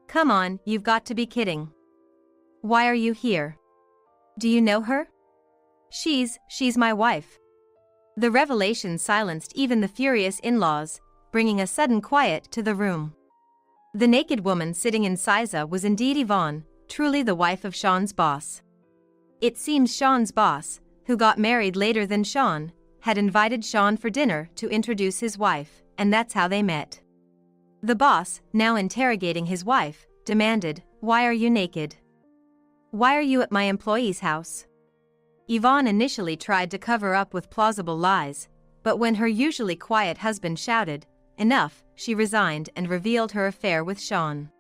"Come on, you've got to be kidding. Why are you here? Do you know her? She's my wife." The revelation silenced even the furious in-laws, bringing a sudden quiet to the room. The naked woman sitting in Siza was indeed Yvonne, truly the wife of Sean's boss. It seems Sean's boss, who got married later than Sean, had invited Sean for dinner to introduce his wife, and that's how they met. The boss, now interrogating his wife, demanded, "Why are you naked? Why are you at my employee's house?" Yvonne initially tried to cover up with plausible lies, but when her usually quiet husband shouted, "Enough," she resigned and revealed her affair with Sean.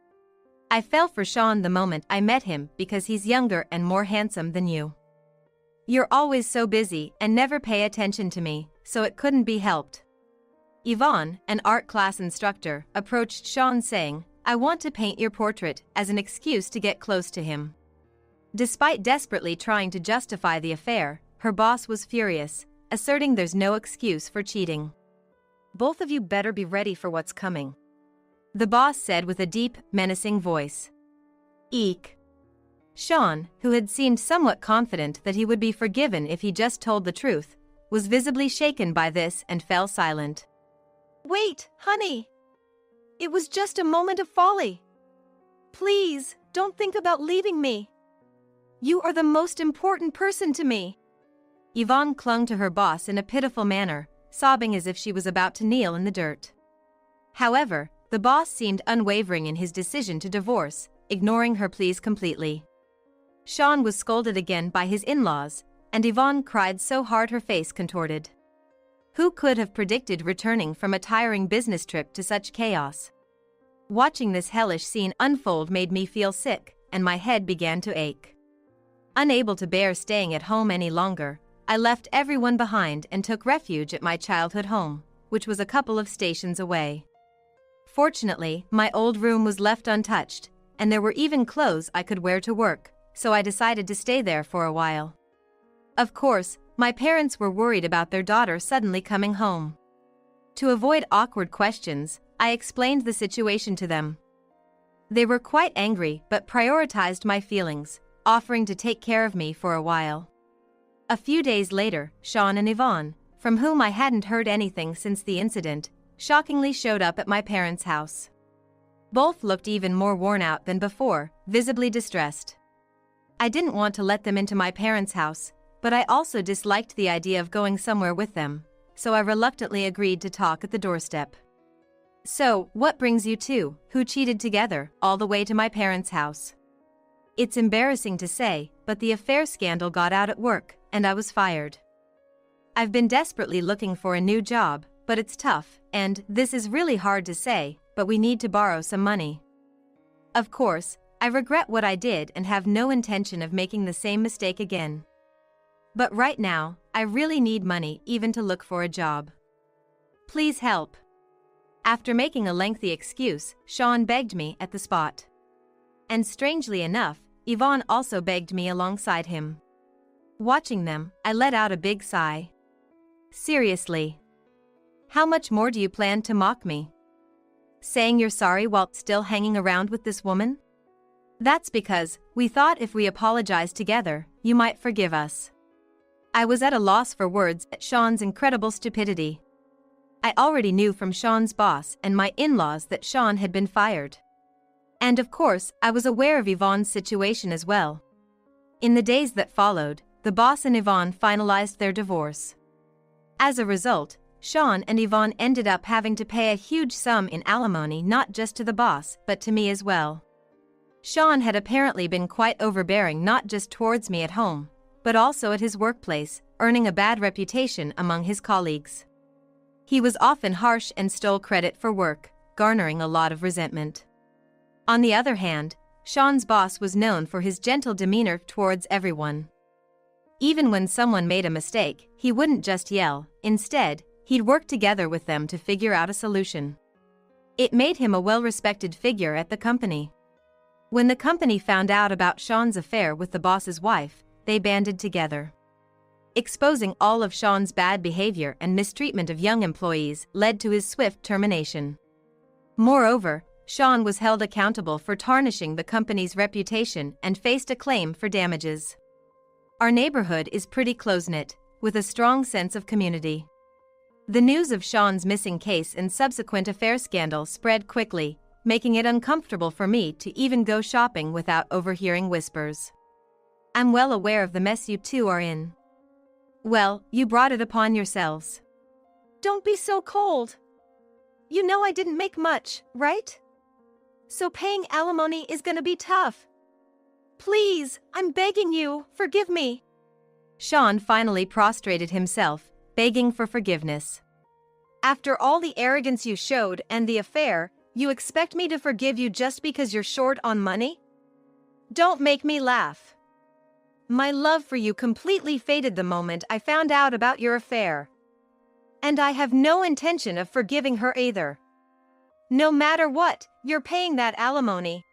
"I fell for Sean the moment I met him because he's younger and more handsome than you. You're always so busy and never pay attention to me, so it couldn't be helped." Yvonne, an art class instructor, approached Sean saying, "I want to paint your portrait," as an excuse to get close to him. Despite desperately trying to justify the affair, her boss was furious, asserting there's no excuse for cheating. "Both of you better be ready for what's coming," the boss said with a deep, menacing voice. Eek. Sean, who had seemed somewhat confident that he would be forgiven if he just told the truth, was visibly shaken by this and fell silent. "Wait, honey. It was just a moment of folly. Please, don't think about leaving me. You are the most important person to me." Yvonne clung to her boss in a pitiful manner, sobbing as if she was about to kneel in the dirt. However, the boss seemed unwavering in his decision to divorce, ignoring her pleas completely. Sean was scolded again by his in-laws, and Yvonne cried so hard her face contorted. Who could have predicted returning from a tiring business trip to such chaos? Watching this hellish scene unfold made me feel sick, and my head began to ache. Unable to bear staying at home any longer, I left everyone behind and took refuge at my childhood home, which was a couple of stations away. Fortunately, my old room was left untouched, and there were even clothes I could wear to work, so I decided to stay there for a while. Of course, my parents were worried about their daughter suddenly coming home. To avoid awkward questions, I explained the situation to them. They were quite angry but prioritized my feelings, offering to take care of me for a while. A few days later, Sean and Yvonne, from whom I hadn't heard anything since the incident, shockingly showed up at my parents' house. Both looked even more worn out than before, visibly distressed. I didn't want to let them into my parents' house, but I also disliked the idea of going somewhere with them, so I reluctantly agreed to talk at the doorstep. "So, what brings you two, who cheated together, all the way to my parents' house?" It's embarrassing to say, but the affair scandal got out at work, and I was fired. I've been desperately looking for a new job, but it's tough, and this is really hard to say, but we need to borrow some money. Of course, I regret what I did and have no intention of making the same mistake again. But right now, I really need money even to look for a job. Please help. After making a lengthy excuse, Sean begged me at the spot. And strangely enough, Yvonne also begged me alongside him. Watching them, I let out a big sigh. Seriously. How much more do you plan to mock me? Saying you're sorry while still hanging around with this woman? That's because we thought if we apologized together, you might forgive us. I was at a loss for words at Sean's incredible stupidity. I already knew from Sean's boss and my in-laws that Sean had been fired. And of course, I was aware of Yvonne's situation as well. In the days that followed, the boss and Yvonne finalized their divorce. As a result, Sean and Yvonne ended up having to pay a huge sum in alimony not just to the boss but to me as well. Sean had apparently been quite overbearing not just towards me at home, but also at his workplace, earning a bad reputation among his colleagues. He was often harsh and stole credit for work, garnering a lot of resentment. On the other hand, Sean's boss was known for his gentle demeanor towards everyone. Even when someone made a mistake, he wouldn't just yell. Instead, he'd work together with them to figure out a solution. It made him a well-respected figure at the company. When the company found out about Sean's affair with the boss's wife, they banded together. Exposing all of Sean's bad behavior and mistreatment of young employees led to his swift termination. Moreover, Sean was held accountable for tarnishing the company's reputation and faced a claim for damages. Our neighborhood is pretty close-knit, with a strong sense of community. The news of Sean's missing case and subsequent affair scandal spread quickly, making it uncomfortable for me to even go shopping without overhearing whispers. I'm well aware of the mess you two are in. Well, you brought it upon yourselves. Don't be so cold. You know I didn't make much, right? So paying alimony is gonna be tough. Please, I'm begging you, forgive me. Sean finally prostrated himself, begging for forgiveness. After all the arrogance you showed and the affair, you expect me to forgive you just because you're short on money? Don't make me laugh. My love for you completely faded the moment I found out about your affair. And I have no intention of forgiving her either. No matter what, you're paying that alimony.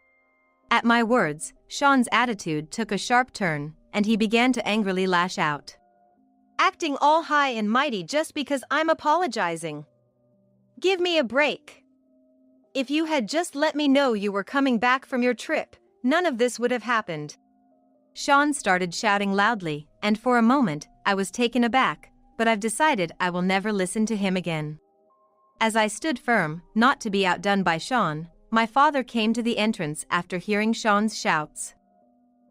At my words, Sean's attitude took a sharp turn, and he began to angrily lash out. Acting all high and mighty just because I'm apologizing. Give me a break. If you had just let me know you were coming back from your trip, none of this would have happened. Sean started shouting loudly, and for a moment, I was taken aback, but I've decided I will never listen to him again. As I stood firm, not to be outdone by Sean, my father came to the entrance after hearing Sean's shouts.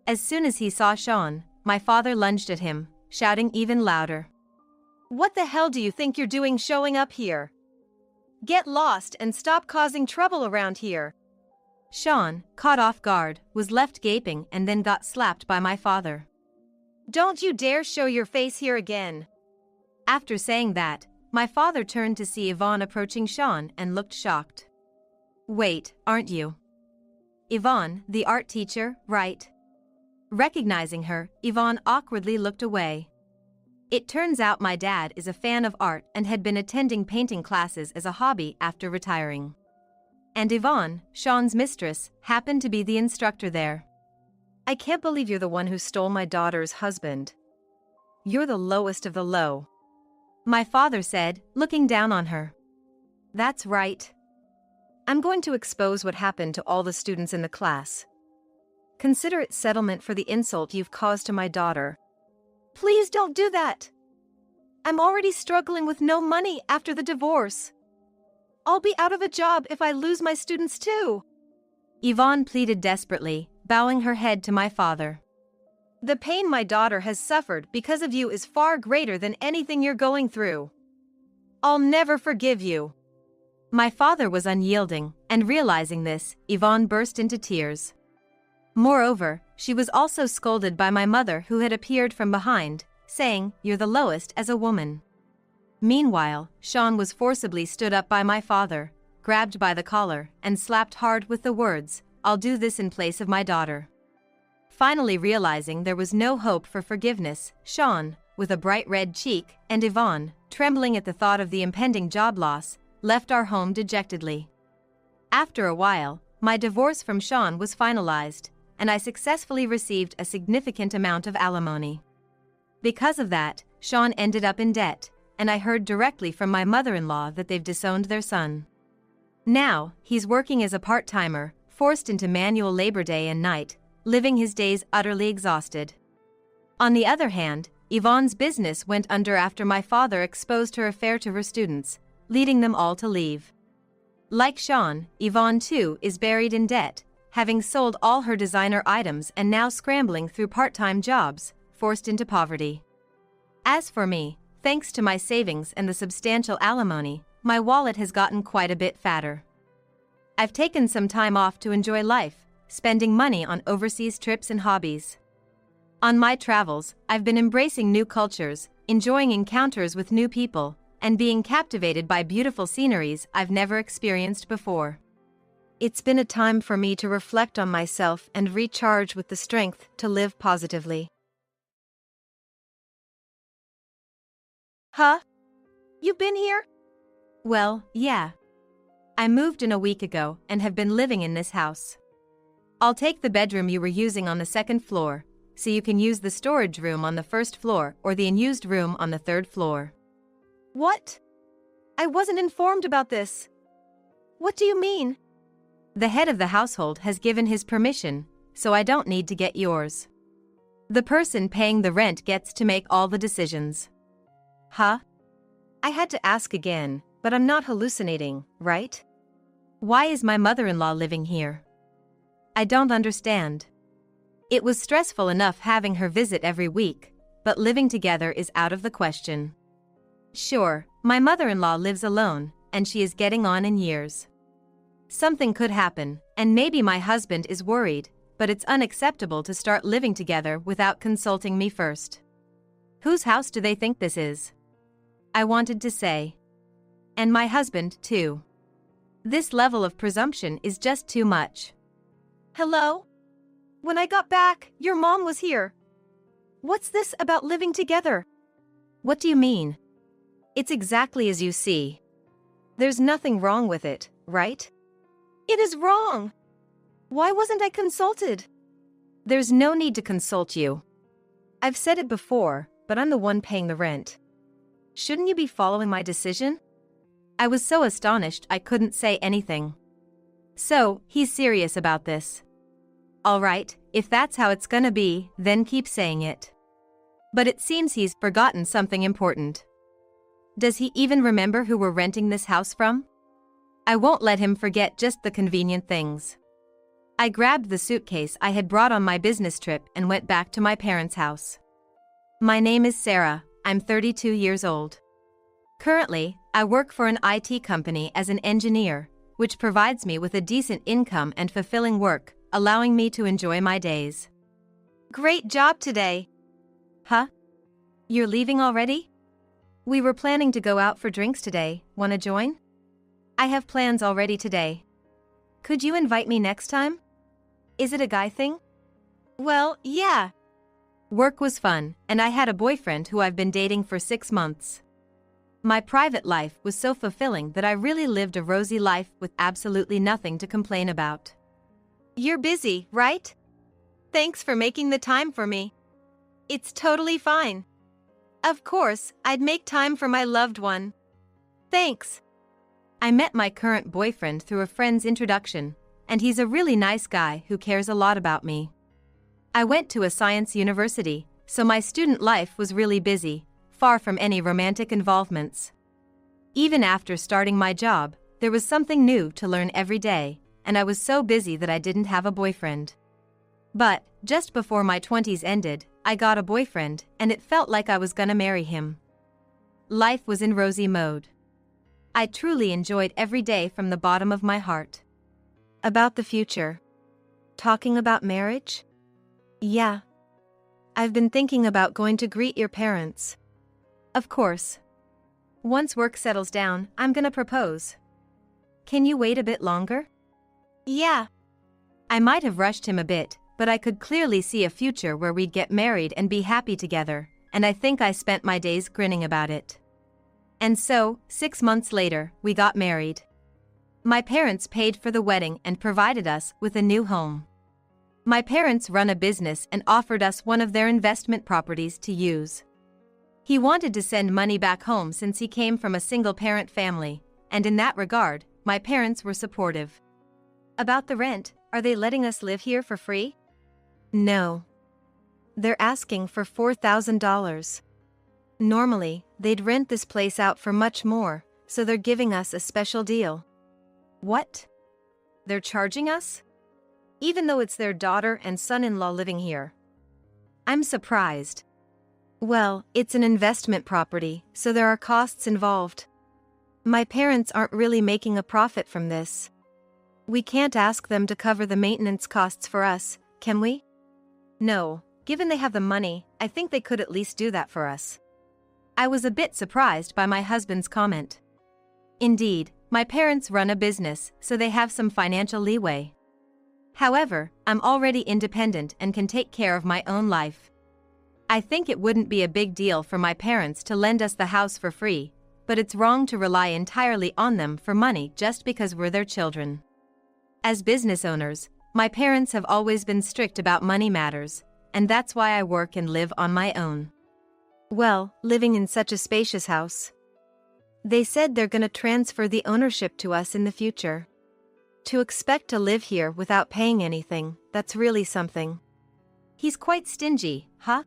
As soon as he saw Sean, my father lunged at him, shouting even louder. What the hell do you think you're doing showing up here? Get lost and stop causing trouble around here. Sean, caught off guard, was left gaping and then got slapped by my father. Don't you dare show your face here again. After saying that, my father turned to see Yvonne approaching Sean and looked shocked. Wait, aren't you? Yvonne, the art teacher, right? Recognizing her, Yvonne awkwardly looked away. It turns out my dad is a fan of art and had been attending painting classes as a hobby after retiring. And Yvonne, Sean's mistress, happened to be the instructor there. I can't believe you're the one who stole my daughter's husband. You're the lowest of the low. My father said, looking down on her. That's right. I'm going to expose what happened to all the students in the class. Consider it settlement for the insult you've caused to my daughter. Please don't do that. I'm already struggling with no money after the divorce. I'll be out of a job if I lose my students too. Yvonne pleaded desperately, bowing her head to my father. The pain my daughter has suffered because of you is far greater than anything you're going through. I'll never forgive you. My father was unyielding, and realizing this, Yvonne burst into tears. Moreover, she was also scolded by my mother, who had appeared from behind, saying, "You're the lowest as a woman." Meanwhile, Sean was forcibly stood up by my father, grabbed by the collar, and slapped hard with the words, "I'll do this in place of my daughter." Finally realizing there was no hope for forgiveness, Sean, with a bright red cheek, and Yvonne, trembling at the thought of the impending job loss, left our home dejectedly. After a while, my divorce from Sean was finalized, and I successfully received a significant amount of alimony. Because of that, Sean ended up in debt, and I heard directly from my mother-in-law that they've disowned their son. Now, he's working as a part-timer, forced into manual labor day and night, living his days utterly exhausted. On the other hand, Yvonne's business went under after my father exposed her affair to her students, leading them all to leave. Like Sean, Yvonne too is buried in debt, having sold all her designer items and now scrambling through part-time jobs, forced into poverty. As for me, thanks to my savings and the substantial alimony, my wallet has gotten quite a bit fatter. I've taken some time off to enjoy life, spending money on overseas trips and hobbies. On my travels, I've been embracing new cultures, enjoying encounters with new people, and being captivated by beautiful sceneries I've never experienced before. It's been a time for me to reflect on myself and recharge with the strength to live positively. Huh? You've been here? Well, yeah. I moved in a week ago and have been living in this house. I'll take the bedroom you were using on the second floor, so you can use the storage room on the first floor or the unused room on the third floor. What? I wasn't informed about this. What do you mean? The head of the household has given his permission, so I don't need to get yours. The person paying the rent gets to make all the decisions. Huh? I had to ask again, but I'm not hallucinating, right? Why is my mother-in-law living here? I don't understand. It was stressful enough having her visit every week, but living together is out of the question. Sure, my mother-in-law lives alone, and she is getting on in years. Something could happen, and maybe my husband is worried, but it's unacceptable to start living together without consulting me first. Whose house do they think this is? I wanted to say. And my husband, too. This level of presumption is just too much. Hello? When I got back, your mom was here. What's this about living together? What do you mean? It's exactly as you see. There's nothing wrong with it, right? It is wrong. Why wasn't I consulted? There's no need to consult you. I've said it before, but I'm the one paying the rent. Shouldn't you be following my decision? I was so astonished I couldn't say anything. So, he's serious about this. All right, if that's how it's gonna be, then keep saying it. But it seems he's forgotten something important. Does he even remember who we're renting this house from? I won't let him forget just the convenient things. I grabbed the suitcase I had brought on my business trip and went back to my parents' house. My name is Sarah, I'm 32 years old. Currently, I work for an IT company as an engineer, which provides me with a decent income and fulfilling work, allowing me to enjoy my days. Great job today. Huh? You're leaving already? We were planning to go out for drinks today, wanna join? I have plans already today. Could you invite me next time? Is it a guy thing? Well, yeah. Work was fun, and I had a boyfriend who I've been dating for 6 months. My private life was so fulfilling that I really lived a rosy life with absolutely nothing to complain about. You're busy, right? Thanks for making the time for me. It's totally fine. Of course, I'd make time for my loved one. Thanks. I met my current boyfriend through a friend's introduction, and he's a really nice guy who cares a lot about me. I went to a science university, so my student life was really busy, far from any romantic involvements. Even after starting my job, there was something new to learn every day, and I was so busy that I didn't have a boyfriend. But, just before my 20s ended, I got a boyfriend, and it felt like I was gonna marry him. Life was in rosy mode. I truly enjoyed every day from the bottom of my heart. About the future. Talking about marriage? Yeah. I've been thinking about going to greet your parents. Of course. Once work settles down, I'm gonna propose. Can you wait a bit longer? Yeah. I might have rushed him a bit, but I could clearly see a future where we'd get married and be happy together, and I think I spent my days grinning about it. And so, 6 months later, we got married. My parents paid for the wedding and provided us with a new home. My parents run a business and offered us one of their investment properties to use. He wanted to send money back home since he came from a single-parent family, and in that regard, my parents were supportive. About the rent, are they letting us live here for free? No. They're asking for $4,000. Normally, they'd rent this place out for much more, so they're giving us a special deal. What? They're charging us? Even though it's their daughter and son-in-law living here. I'm surprised. Well, it's an investment property, so there are costs involved. My parents aren't really making a profit from this. We can't ask them to cover the maintenance costs for us, can we? No, given they have the money, I think they could at least do that for us. I was a bit surprised by my husband's comment. Indeed, my parents run a business, so they have some financial leeway. However, I'm already independent and can take care of my own life. I think it wouldn't be a big deal for my parents to lend us the house for free, but it's wrong to rely entirely on them for money just because we're their children. As business owners, my parents have always been strict about money matters, and that's why I work and live on my own. Well, living in such a spacious house. They said they're gonna transfer the ownership to us in the future. To expect to live here without paying anything, that's really something. He's quite stingy, huh?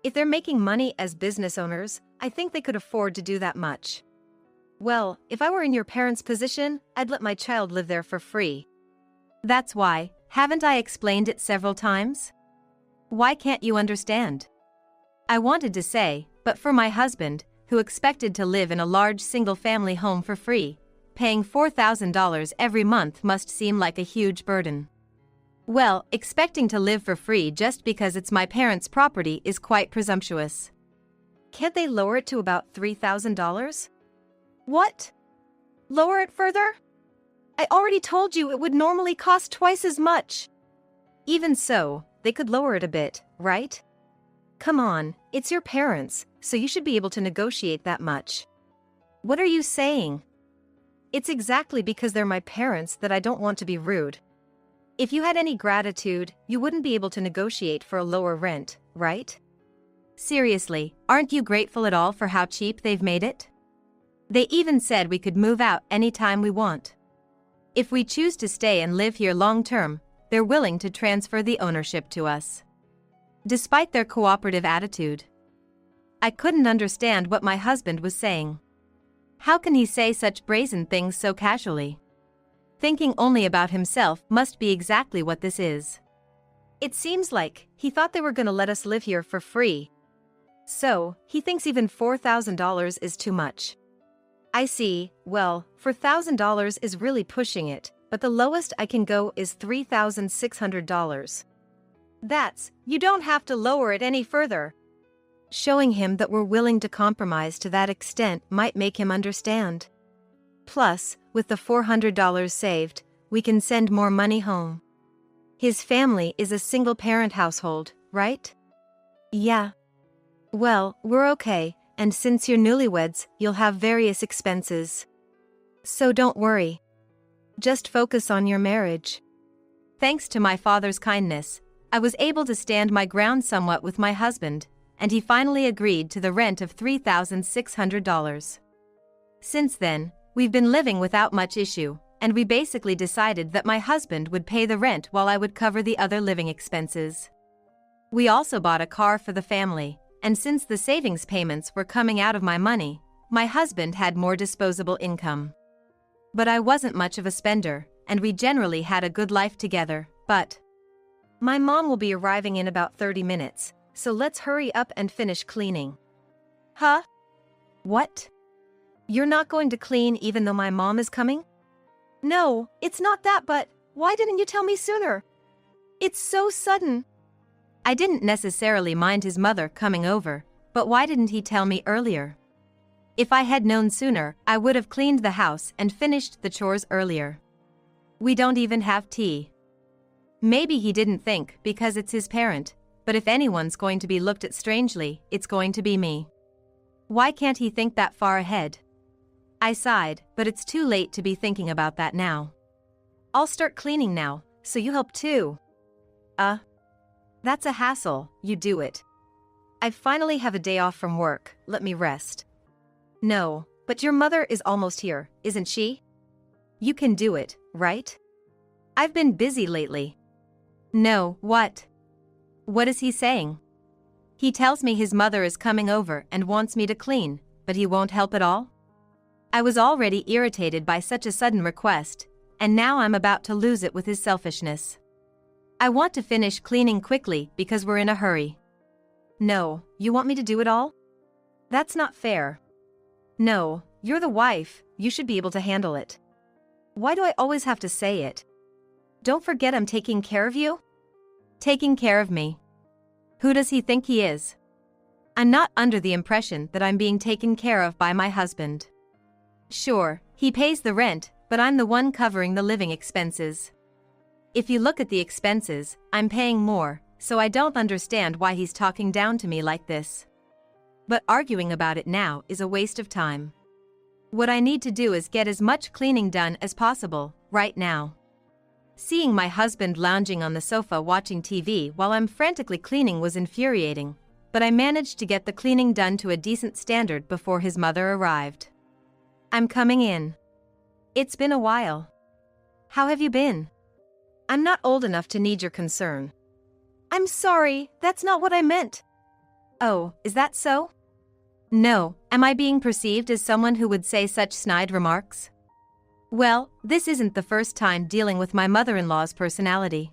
If they're making money as business owners, I think they could afford to do that much. Well, if I were in your parents' position, I'd let my child live there for free. That's why, haven't I explained it several times? Why can't you understand? I wanted to say, but for my husband, who expected to live in a large single-family home for free, paying $4,000 every month must seem like a huge burden. Well, expecting to live for free just because it's my parents' property is quite presumptuous. Can't they lower it to about $3,000? What? Lower it further? I already told you it would normally cost twice as much. Even so, they could lower it a bit, right? Come on, it's your parents, so you should be able to negotiate that much. What are you saying? It's exactly because they're my parents that I don't want to be rude. If you had any gratitude, you wouldn't be able to negotiate for a lower rent, right? Seriously, aren't you grateful at all for how cheap they've made it? They even said we could move out anytime we want. If we choose to stay and live here long-term, they're willing to transfer the ownership to us. Despite their cooperative attitude, I couldn't understand what my husband was saying. How can he say such brazen things so casually? Thinking only about himself must be exactly what this is. It seems like he thought they were gonna let us live here for free. So, he thinks even $4,000 is too much. I see, well, $4,000 is really pushing it, but the lowest I can go is $3,600. You don't have to lower it any further. Showing him that we're willing to compromise to that extent might make him understand. Plus, with the $400 saved, we can send more money home. His family is a single-parent household, right? Yeah. Well, we're okay, and since you're newlyweds, you'll have various expenses. So don't worry. Just focus on your marriage. Thanks to my father's kindness, I was able to stand my ground somewhat with my husband, and he finally agreed to the rent of $3,600. Since then, we've been living without much issue, and we basically decided that my husband would pay the rent while I would cover the other living expenses. We also bought a car for the family, and since the savings payments were coming out of my money, my husband had more disposable income. But I wasn't much of a spender, and we generally had a good life together, but my mom will be arriving in about 30 minutes, so let's hurry up and finish cleaning. Huh? What? You're not going to clean even though my mom is coming? No, it's not that, but why didn't you tell me sooner? It's so sudden. I didn't necessarily mind his mother coming over, but why didn't he tell me earlier? If I had known sooner, I would have cleaned the house and finished the chores earlier. We don't even have tea. Maybe he didn't think because it's his parent, but if anyone's going to be looked at strangely, it's going to be me. Why can't he think that far ahead? I sighed, but it's too late to be thinking about that now. I'll start cleaning now, so you help too. That's a hassle, you do it. I finally have a day off from work, let me rest. No, but your mother is almost here, isn't she? You can do it, right? I've been busy lately. No, what? What is he saying? He tells me his mother is coming over and wants me to clean, but he won't help at all? I was already irritated by such a sudden request, and now I'm about to lose it with his selfishness. I want to finish cleaning quickly because we're in a hurry. No, you want me to do it all? That's not fair. No, you're the wife, you should be able to handle it. Why do I always have to say it? Don't forget I'm taking care of you? Taking care of me? Who does he think he is? I'm not under the impression that I'm being taken care of by my husband. Sure, he pays the rent, but I'm the one covering the living expenses. If you look at the expenses, I'm paying more, so I don't understand why he's talking down to me like this. But arguing about it now is a waste of time. What I need to do is get as much cleaning done as possible, right now. Seeing my husband lounging on the sofa watching TV while I'm frantically cleaning was infuriating, but I managed to get the cleaning done to a decent standard before his mother arrived. I'm coming in. It's been a while. How have you been? I'm not old enough to need your concern. I'm sorry, that's not what I meant. Oh, is that so? No, am I being perceived as someone who would say such snide remarks? Well, this isn't the first time dealing with my mother-in-law's personality.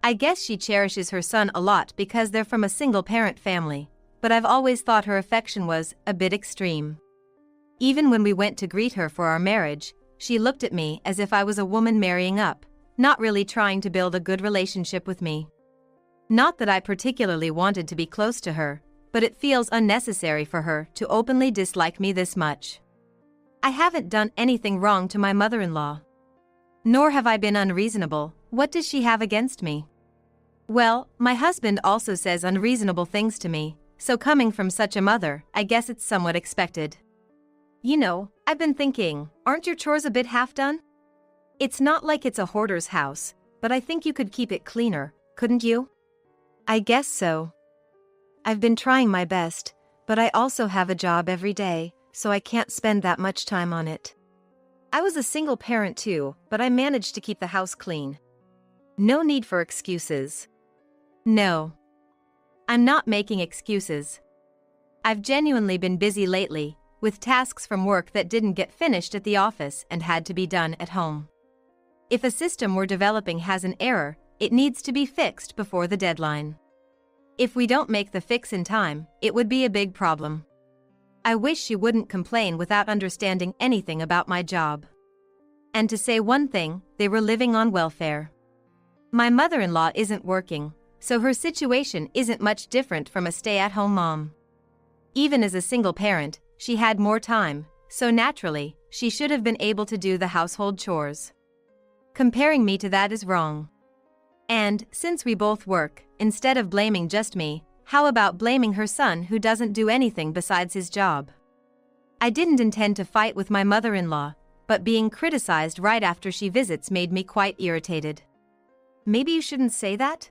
I guess she cherishes her son a lot because they're from a single-parent family, but I've always thought her affection was a bit extreme. Even when we went to greet her for our marriage, she looked at me as if I was a woman marrying up, not really trying to build a good relationship with me. Not that I particularly wanted to be close to her, but it feels unnecessary for her to openly dislike me this much. I haven't done anything wrong to my mother-in-law. Nor have I been unreasonable. What does she have against me? Well, my husband also says unreasonable things to me, so coming from such a mother, I guess it's somewhat expected. You know, I've been thinking, aren't your chores a bit half done? It's not like it's a hoarder's house, but I think you could keep it cleaner, couldn't you? I guess so. I've been trying my best, but I also have a job every day, so I can't spend that much time on it. I was a single parent too, but I managed to keep the house clean. No need for excuses. No. I'm not making excuses. I've genuinely been busy lately, with tasks from work that didn't get finished at the office and had to be done at home. If a system we're developing has an error, it needs to be fixed before the deadline. If we don't make the fix in time, it would be a big problem. I wish she wouldn't complain without understanding anything about my job. And to say one thing, they were living on welfare. My mother-in-law isn't working, so her situation isn't much different from a stay-at-home mom. Even as a single parent, she had more time, so naturally, she should have been able to do the household chores. Comparing me to that is wrong. And, since we both work, instead of blaming just me, how about blaming her son who doesn't do anything besides his job? I didn't intend to fight with my mother-in-law, but being criticized right after she visits made me quite irritated. Maybe you shouldn't say that?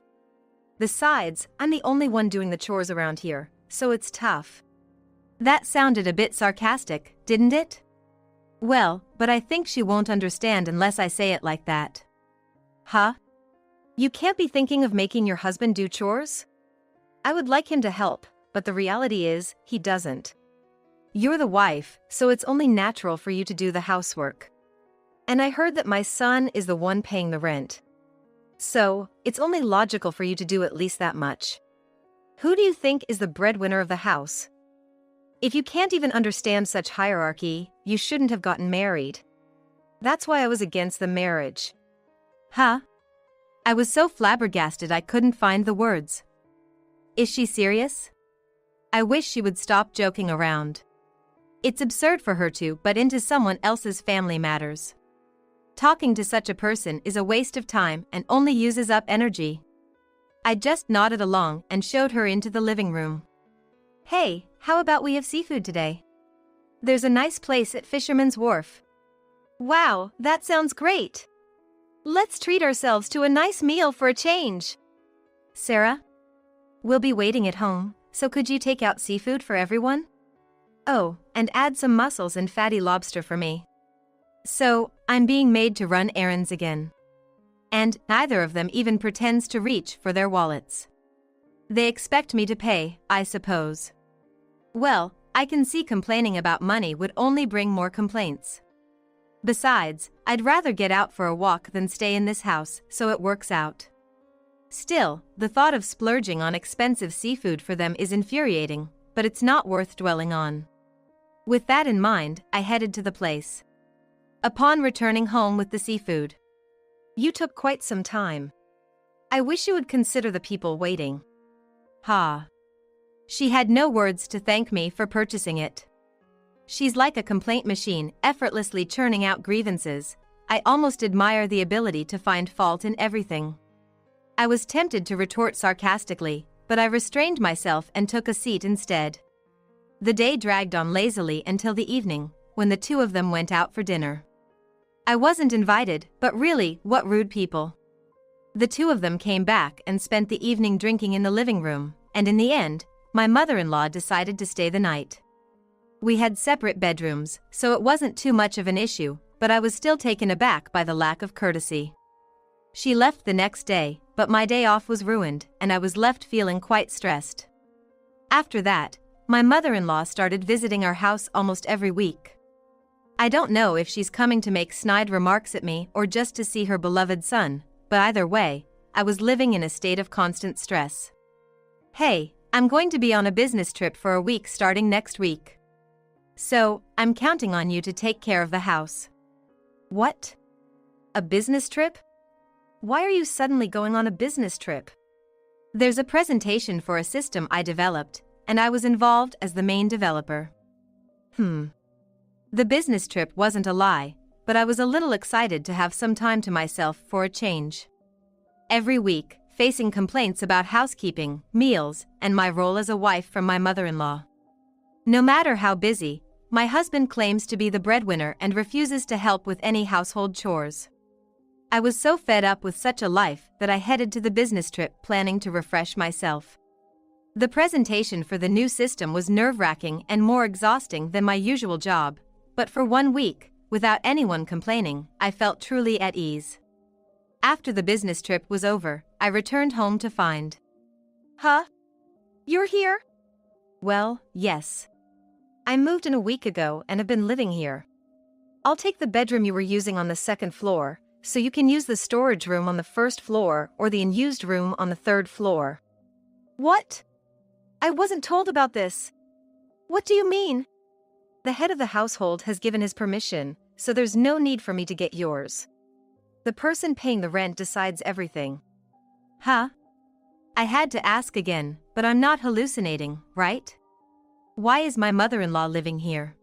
Besides, I'm the only one doing the chores around here, so it's tough. That sounded a bit sarcastic, didn't it? Well, but I think she won't understand unless I say it like that. Huh? You can't be thinking of making your husband do chores? I would like him to help, but the reality is, he doesn't. You're the wife, so it's only natural for you to do the housework. And I heard that my son is the one paying the rent. So, it's only logical for you to do at least that much. Who do you think is the breadwinner of the house? If you can't even understand such hierarchy, you shouldn't have gotten married. That's why I was against the marriage. Huh? I was so flabbergasted I couldn't find the words. Is she serious? I wish she would stop joking around. It's absurd for her to butt into someone else's family matters. Talking to such a person is a waste of time and only uses up energy. I just nodded along and showed her into the living room. Hey, how about we have seafood today? There's a nice place at Fisherman's Wharf. Wow, that sounds great. Let's treat ourselves to a nice meal for a change. Sarah? We'll be waiting at home, so could you take out seafood for everyone? Oh, and add some mussels and fatty lobster for me. So, I'm being made to run errands again. And neither of them even pretends to reach for their wallets. They expect me to pay, I suppose. Well, I can see complaining about money would only bring more complaints. Besides, I'd rather get out for a walk than stay in this house, so it works out. Still, the thought of splurging on expensive seafood for them is infuriating, but it's not worth dwelling on. With that in mind, I headed to the place. Upon returning home with the seafood. You took quite some time. I wish you would consider the people waiting. Ha. She had no words to thank me for purchasing it. She's like a complaint machine, effortlessly churning out grievances. I almost admire the ability to find fault in everything. I was tempted to retort sarcastically, but I restrained myself and took a seat instead. The day dragged on lazily until the evening, when the two of them went out for dinner. I wasn't invited, but really, what rude people. The two of them came back and spent the evening drinking in the living room, and in the end, my mother-in-law decided to stay the night. We had separate bedrooms, so it wasn't too much of an issue, but I was still taken aback by the lack of courtesy. She left the next day, but my day off was ruined, and I was left feeling quite stressed. After that, my mother-in-law started visiting our house almost every week. I don't know if she's coming to make snide remarks at me or just to see her beloved son, but either way, I was living in a state of constant stress. Hey, I'm going to be on a business trip for a week starting next week. So, I'm counting on you to take care of the house. What? A business trip? Why are you suddenly going on a business trip? There's a presentation for a system I developed, and I was involved as the main developer. The business trip wasn't a lie, but I was a little excited to have some time to myself for a change. Every week, facing complaints about housekeeping, meals, and my role as a wife from my mother-in-law. No matter how busy, my husband claims to be the breadwinner and refuses to help with any household chores. I was so fed up with such a life that I headed to the business trip planning to refresh myself. The presentation for the new system was nerve-wracking and more exhausting than my usual job, but for 1 week, without anyone complaining, I felt truly at ease. After the business trip was over, I returned home to find. Huh? You're here? Well, yes. I moved in a week ago and have been living here. I'll take the bedroom you were using on the second floor, so you can use the storage room on the first floor or the unused room on the third floor. What? I wasn't told about this. What do you mean? The head of the household has given his permission, so there's no need for me to get yours. The person paying the rent decides everything. Huh? I had to ask again, but I'm not hallucinating, right? Why is my mother-in-law living here?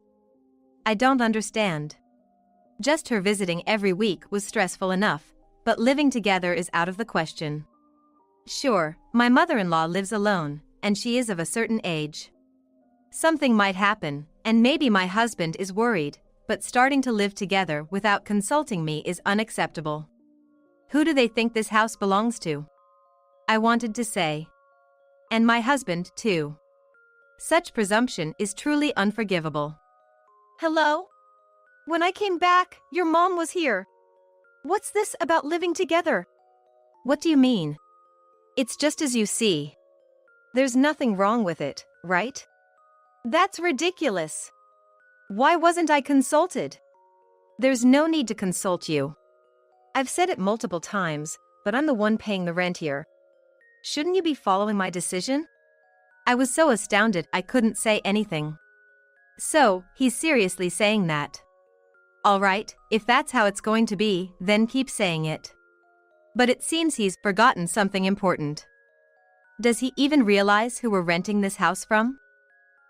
I don't understand. Just her visiting every week was stressful enough, but living together is out of the question. Sure, my mother-in-law lives alone, and she is of a certain age. Something might happen, and maybe my husband is worried, but starting to live together without consulting me is unacceptable. Who do they think this house belongs to? I wanted to say. And my husband, too. Such presumption is truly unforgivable. Hello? When I came back, your mom was here. What's this about living together? What do you mean? It's just as you see. There's nothing wrong with it, right? That's ridiculous. Why wasn't I consulted? There's no need to consult you. I've said it multiple times, but I'm the one paying the rent here. Shouldn't you be following my decision? I was so astounded I couldn't say anything. So, he's seriously saying that. All right, if that's how it's going to be, then keep saying it. But it seems he's forgotten something important. Does he even realize who we're renting this house from?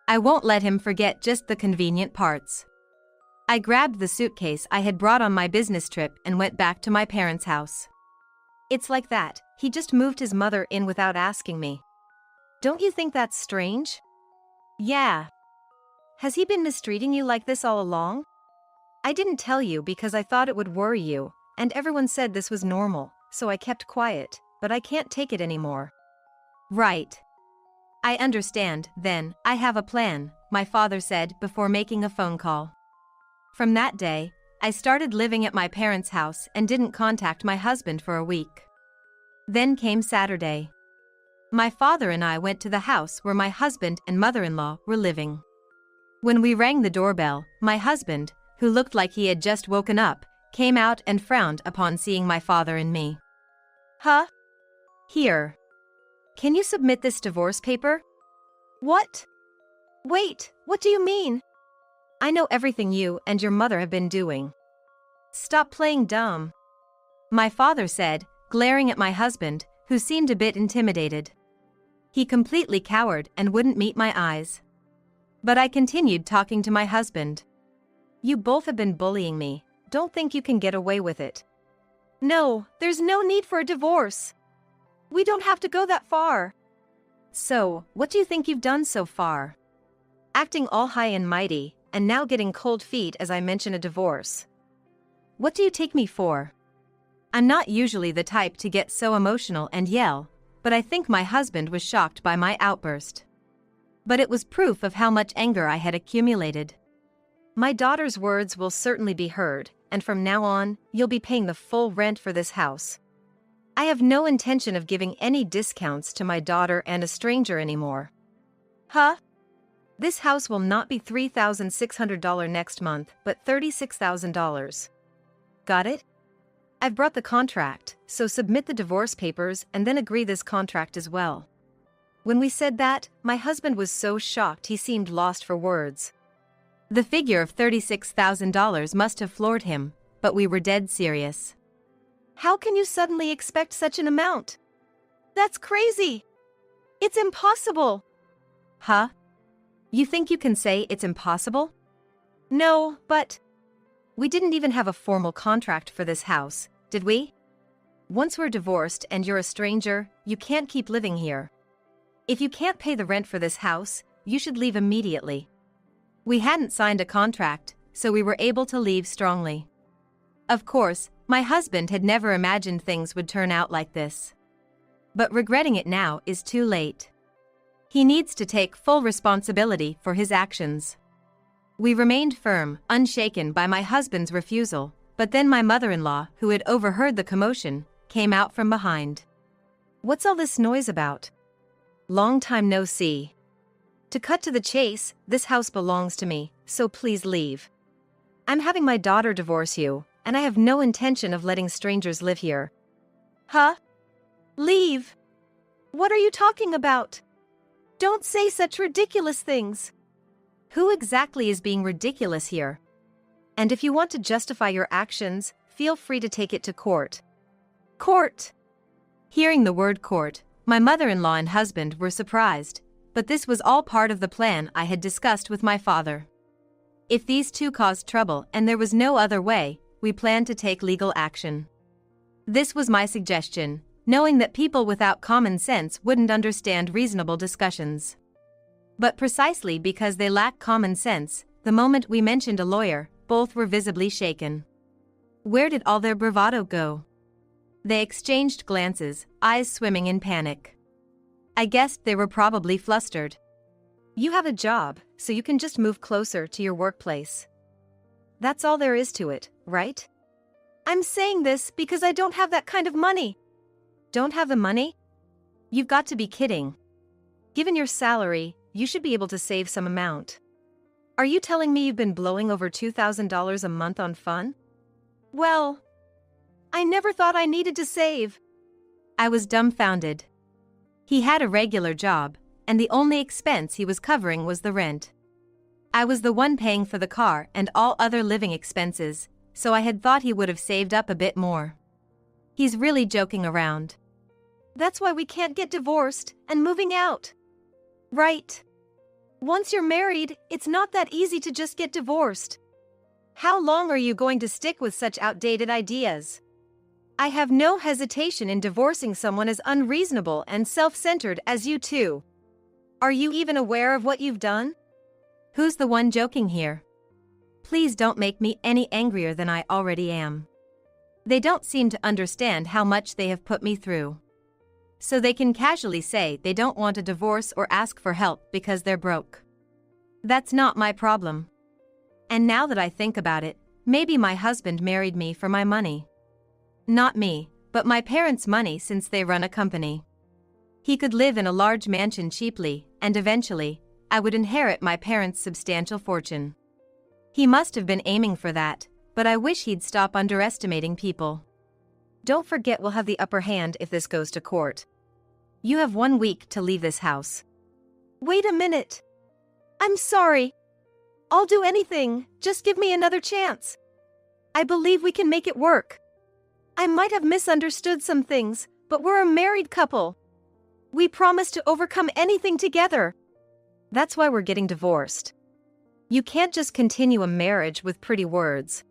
I won't let him forget just the convenient parts. I grabbed the suitcase I had brought on my business trip and went back to my parents' house. It's like that, he just moved his mother in without asking me. Don't you think that's strange? Yeah. Has he been mistreating you like this all along? I didn't tell you because I thought it would worry you, and everyone said this was normal, so I kept quiet, but I can't take it anymore. Right. I understand, then, I have a plan, my father said before making a phone call. From that day, I started living at my parents' house and didn't contact my husband for a week. Then came Saturday. My father and I went to the house where my husband and mother-in-law were living. When we rang the doorbell, my husband, who looked like he had just woken up, came out and frowned upon seeing my father and me. Huh? Here. Can you submit this divorce paper? What? Wait, what do you mean? I know everything you and your mother have been doing. Stop playing dumb. My father said, glaring at my husband, who seemed a bit intimidated. He completely cowered and wouldn't meet my eyes. But I continued talking to my husband. You both have been bullying me. Don't think you can get away with it. No, there's no need for a divorce. We don't have to go that far. So, what do you think you've done so far? Acting all high and mighty, and now getting cold feet as I mention a divorce. What do you take me for? I'm not usually the type to get so emotional and yell, but I think my husband was shocked by my outburst. But it was proof of how much anger I had accumulated. My daughter's words will certainly be heard, and from now on, you'll be paying the full rent for this house. I have no intention of giving any discounts to my daughter and a stranger anymore. Huh? This house will not be $3,600 next month, but $36,000. Got it? I've brought the contract, so submit the divorce papers and then agree this contract as well. When we said that, my husband was so shocked he seemed lost for words. The figure of $36,000 must have floored him, but we were dead serious. How can you suddenly expect such an amount? That's crazy. It's impossible. Huh? You think you can say it's impossible? No, but... We didn't even have a formal contract for this house, did we? Once we're divorced and you're a stranger, you can't keep living here. If you can't pay the rent for this house, you should leave immediately. We hadn't signed a contract, so we were able to leave strongly. Of course, my husband had never imagined things would turn out like this. But regretting it now is too late. He needs to take full responsibility for his actions. We remained firm, unshaken by my husband's refusal, but then my mother-in-law, who had overheard the commotion, came out from behind. What's all this noise about? Long time no see. To cut to the chase, this house belongs to me, so please leave. I'm having my daughter divorce you, and I have no intention of letting strangers live here. Huh? Leave? What are you talking about? Don't say such ridiculous things. Who exactly is being ridiculous here? And if you want to justify your actions, feel free to take it to court. Court? Hearing the word court, my mother-in-law and husband were surprised, but this was all part of the plan I had discussed with my father. If these two caused trouble and there was no other way, we planned to take legal action. This was my suggestion, knowing that people without common sense wouldn't understand reasonable discussions. But precisely because they lack common sense, the moment we mentioned a lawyer, both were visibly shaken. Where did all their bravado go? They exchanged glances, eyes swimming in panic. I guessed they were probably flustered. You have a job, so you can just move closer to your workplace. That's all there is to it, right? I'm saying this because I don't have that kind of money. Don't have the money? You've got to be kidding. Given your salary, you should be able to save some amount. Are you telling me you've been blowing over $2,000 a month on fun? Well, I never thought I needed to save. I was dumbfounded. He had a regular job, and the only expense he was covering was the rent. I was the one paying for the car and all other living expenses, so I had thought he would have saved up a bit more. He's really joking around. That's why we can't get divorced and moving out. Right. Once you're married, it's not that easy to just get divorced. How long are you going to stick with such outdated ideas? I have no hesitation in divorcing someone as unreasonable and self-centered as you two. Are you even aware of what you've done? Who's the one joking here? Please don't make me any angrier than I already am. They don't seem to understand how much they have put me through. So they can casually say they don't want a divorce or ask for help because they're broke. That's not my problem. And now that I think about it, maybe my husband married me for my money. Not me, but my parents' money since they run a company. He could live in a large mansion cheaply, and eventually, I would inherit my parents' substantial fortune. He must have been aiming for that, but I wish he'd stop underestimating people. Don't forget we'll have the upper hand if this goes to court. You have 1 week to leave this house. Wait a minute. I'm sorry. I'll do anything, just give me another chance. I believe we can make it work. I might have misunderstood some things, but we're a married couple. We promise to overcome anything together. That's why we're getting divorced. You can't just continue a marriage with pretty words.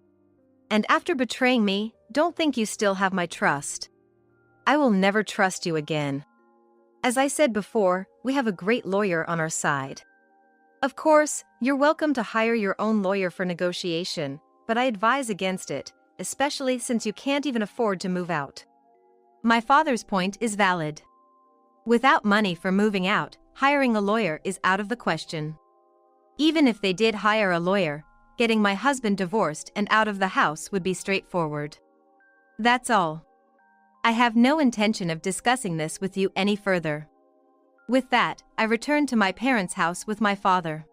And after betraying me, don't think you still have my trust. I will never trust you again. As I said before, we have a great lawyer on our side. Of course, you're welcome to hire your own lawyer for negotiation, but I advise against it, especially since you can't even afford to move out. My father's point is valid. Without money for moving out, hiring a lawyer is out of the question. Even if they did hire a lawyer, getting my husband divorced and out of the house would be straightforward. That's all. I have no intention of discussing this with you any further. With that, I returned to my parents' house with my father.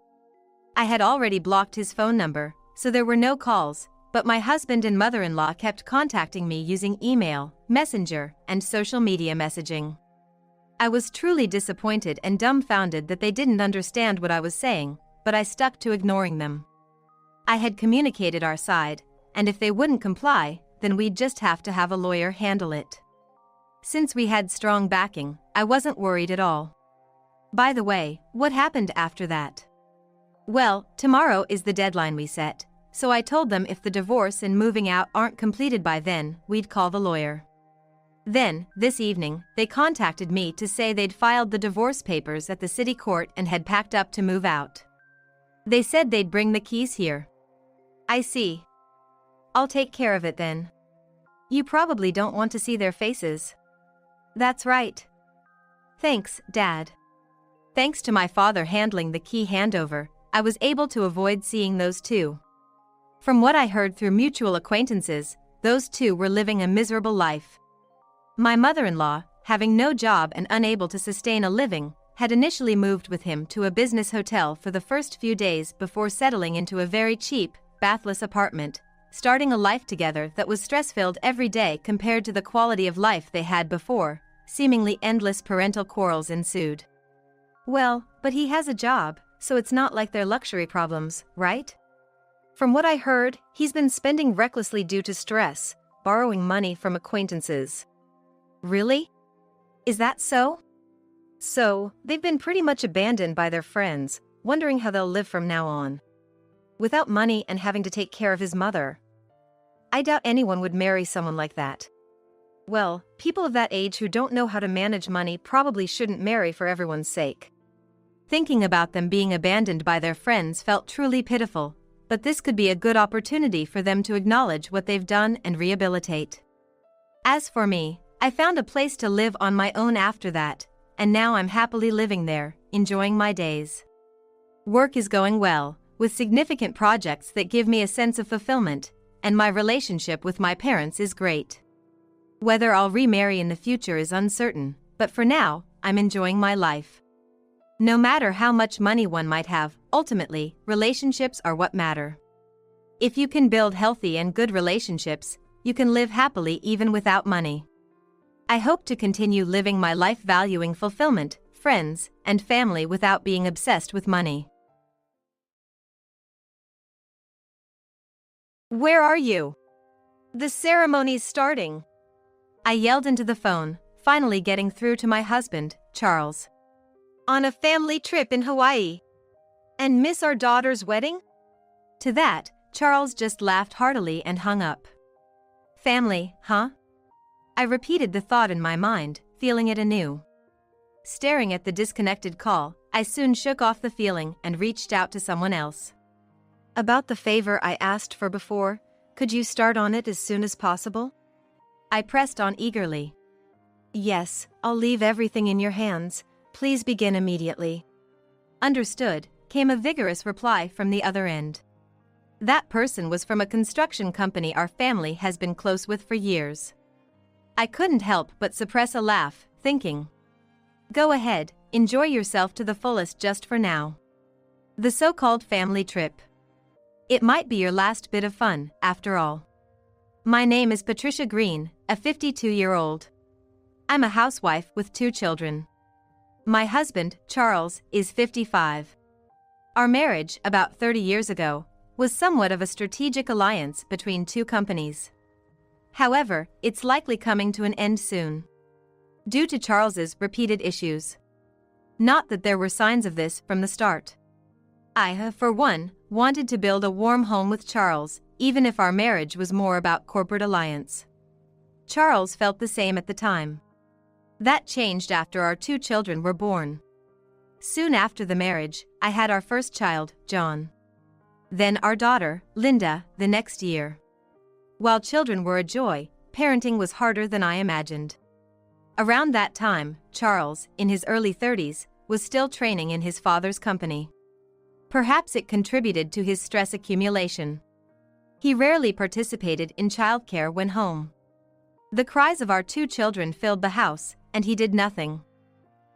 I had already blocked his phone number, so there were no calls, but my husband and mother-in-law kept contacting me using email, messenger, and social media messaging. I was truly disappointed and dumbfounded that they didn't understand what I was saying, but I stuck to ignoring them. I had communicated our side, and if they wouldn't comply, then we'd just have to have a lawyer handle it. Since we had strong backing, I wasn't worried at all. By the way, what happened after that? Well, tomorrow is the deadline we set, so I told them if the divorce and moving out aren't completed by then, we'd call the lawyer. Then, this evening, they contacted me to say they'd filed the divorce papers at the city court and had packed up to move out. They said they'd bring the keys here. I see. I'll take care of it then. You probably don't want to see their faces. That's right. Thanks, Dad. Thanks to my father handling the key handover, I was able to avoid seeing those two. From what I heard through mutual acquaintances, those two were living a miserable life. My mother-in-law, having no job and unable to sustain a living, had initially moved with him to a business hotel for the first few days before settling into a very cheap, bathless apartment, starting a life together that was stress-filled every day compared to the quality of life they had before. Seemingly endless parental quarrels ensued. Well, but he has a job, so it's not like they're luxury problems, right? From what I heard, he's been spending recklessly due to stress, borrowing money from acquaintances. Really? Is that so? So, they've been pretty much abandoned by their friends, wondering how they'll live from now on. Without money and having to take care of his mother. I doubt anyone would marry someone like that. Well, people of that age who don't know how to manage money probably shouldn't marry for everyone's sake. Thinking about them being abandoned by their friends felt truly pitiful, but this could be a good opportunity for them to acknowledge what they've done and rehabilitate. As for me, I found a place to live on my own after that, and now I'm happily living there, enjoying my days. Work is going well, with significant projects that give me a sense of fulfillment, and my relationship with my parents is great. Whether I'll remarry in the future is uncertain, but for now, I'm enjoying my life. No matter how much money one might have, ultimately, relationships are what matter. If you can build healthy and good relationships, you can live happily even without money. I hope to continue living my life valuing fulfillment, friends, and family without being obsessed with money. Where are you? The ceremony's starting. I yelled into the phone, finally getting through to my husband, Charles. On a family trip in Hawaii. And miss our daughter's wedding? To that, Charles just laughed heartily and hung up. Family, huh? I repeated the thought in my mind, feeling it anew. Staring at the disconnected call, I soon shook off the feeling and reached out to someone else. About the favor I asked for before, could you start on it as soon as possible? I pressed on eagerly. Yes, I'll leave everything in your hands. Please begin immediately. Understood, came a vigorous reply from the other end. That person was from a construction company our family has been close with for years. I couldn't help but suppress a laugh, thinking, go ahead, enjoy yourself to the fullest just for now. The so-called family trip. It might be your last bit of fun, after all. My name is Patricia Green, a 52-year-old. I'm a housewife with 2 children. My husband, Charles, is 55. Our marriage, about 30 years ago, was somewhat of a strategic alliance between 2 companies. However, it's likely coming to an end soon. Due to Charles's repeated issues. Not that there were signs of this from the start. I, for one, wanted to build a warm home with Charles, even if our marriage was more about corporate alliance. Charles felt the same at the time. That changed after our 2 children were born. Soon after the marriage, I had our first child, John. Then our daughter, Linda, the next year. While children were a joy, parenting was harder than I imagined. Around that time, Charles, in his early 30s, was still training in his father's company. Perhaps it contributed to his stress accumulation. He rarely participated in childcare when home. The cries of our 2 children filled the house, and he did nothing.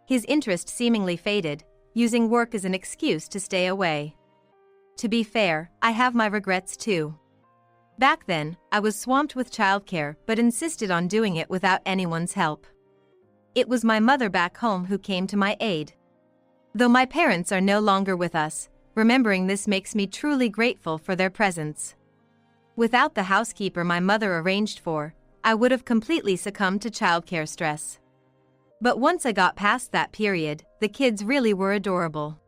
His interest seemingly faded, using work as an excuse to stay away. To be fair, I have my regrets too. Back then, I was swamped with childcare but insisted on doing it without anyone's help. It was my mother back home who came to my aid. Though my parents are no longer with us, remembering this makes me truly grateful for their presence. Without the housekeeper my mother arranged for, I would have completely succumbed to childcare stress. But once I got past that period, the kids really were adorable.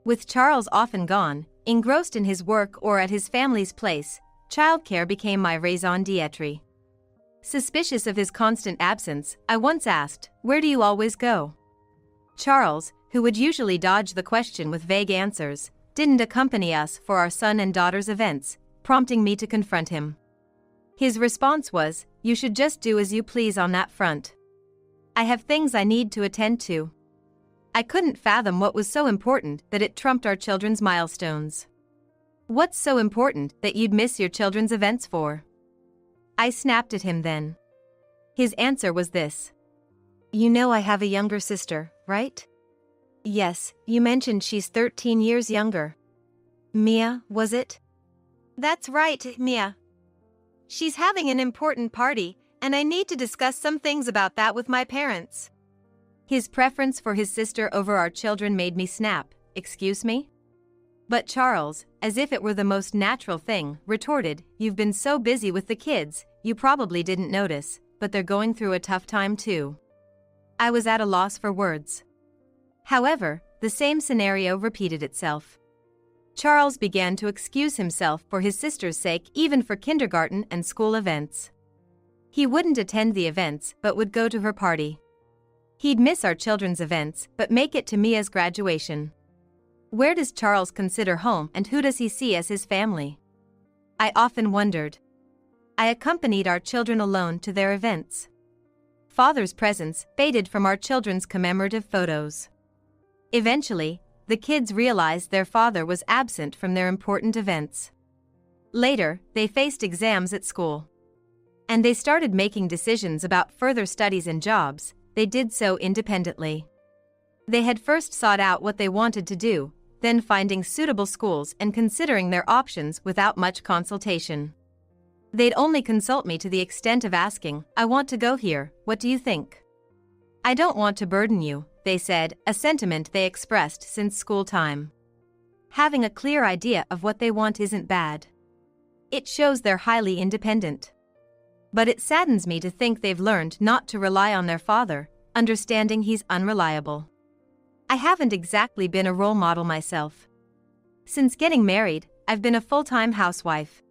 With Charles often gone, engrossed in his work or at his family's place, childcare became my raison d'etre. Suspicious of his constant absence, I once asked, "Where do you always go?" Charles, who would usually dodge the question with vague answers, didn't accompany us for our son and daughter's events, prompting me to confront him. His response was, "You should just do as you please on that front. I have things I need to attend to." I couldn't fathom what was so important that it trumped our children's milestones. "What's so important that you'd miss your children's events for?" I snapped at him then. His answer was this. "You know I have a younger sister, right?" "Yes, you mentioned she's 13 years younger." "Mia, was it?" "That's right, Mia. She's having an important party, and I need to discuss some things about that with my parents." His preference for his sister over our children made me snap. "Excuse me?" But Charles, as if it were the most natural thing, retorted, "You've been so busy with the kids, you probably didn't notice, but they're going through a tough time too." I was at a loss for words. However, the same scenario repeated itself. Charles began to excuse himself for his sister's sake even for kindergarten and school events. He wouldn't attend the events but would go to her party. He'd miss our children's events but make it to Mia's graduation. Where does Charles consider home and who does he see as his family? I often wondered. I accompanied our children alone to their events. Father's presence faded from our children's commemorative photos. Eventually, the kids realized their father was absent from their important events. Later, they faced exams at school. And they started making decisions about further studies and jobs. They did so independently. They had first sought out what they wanted to do, then finding suitable schools and considering their options without much consultation. They'd only consult me to the extent of asking, "I want to go here, what do you think?" "I don't want to burden you," they said, a sentiment they expressed since school time. Having a clear idea of what they want isn't bad. It shows they're highly independent. But it saddens me to think they've learned not to rely on their father, understanding he's unreliable. I haven't exactly been a role model myself. Since getting married, I've been a full-time housewife.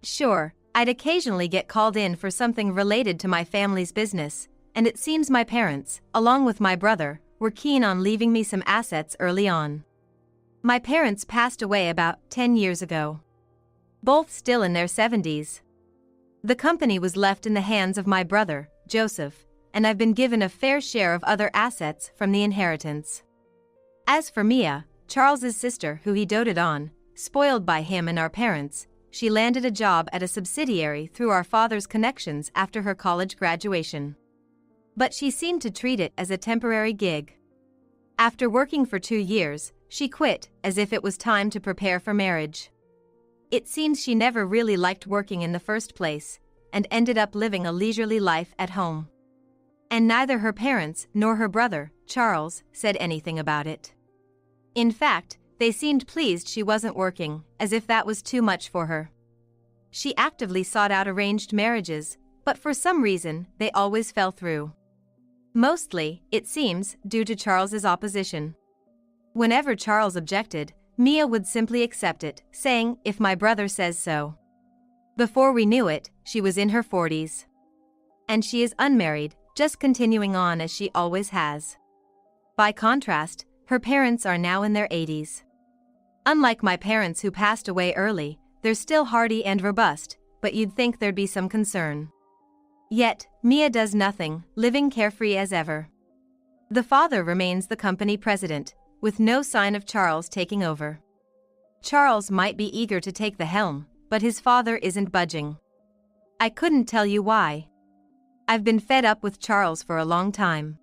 Sure, I'd occasionally get called in for something related to my family's business, and it seems my parents, along with my brother, were keen on leaving me some assets early on. My parents passed away about 10 years ago. Both still in their 70s. The company was left in the hands of my brother, Joseph, and I've been given a fair share of other assets from the inheritance. As for Mia, Charles's sister who he doted on, spoiled by him and our parents, she landed a job at a subsidiary through our father's connections after her college graduation. But she seemed to treat it as a temporary gig. After working for 2 years, she quit as if it was time to prepare for marriage. It seems she never really liked working in the first place, and ended up living a leisurely life at home. And neither her parents nor her brother, Charles, said anything about it. In fact, they seemed pleased she wasn't working, as if that was too much for her. She actively sought out arranged marriages, but for some reason, they always fell through. Mostly, it seems, due to Charles's opposition. Whenever Charles objected, Mia would simply accept it, saying, "If my brother says so." Before we knew it, she was in her 40s. And she is unmarried, just continuing on as she always has. By contrast, her parents are now in their 80s. Unlike my parents who passed away early, they're still hardy and robust, but you'd think there'd be some concern. Yet, Mia does nothing, living carefree as ever. The father remains the company president, with no sign of Charles taking over. Charles might be eager to take the helm, but his father isn't budging. I couldn't tell you why. I've been fed up with Charles for a long time.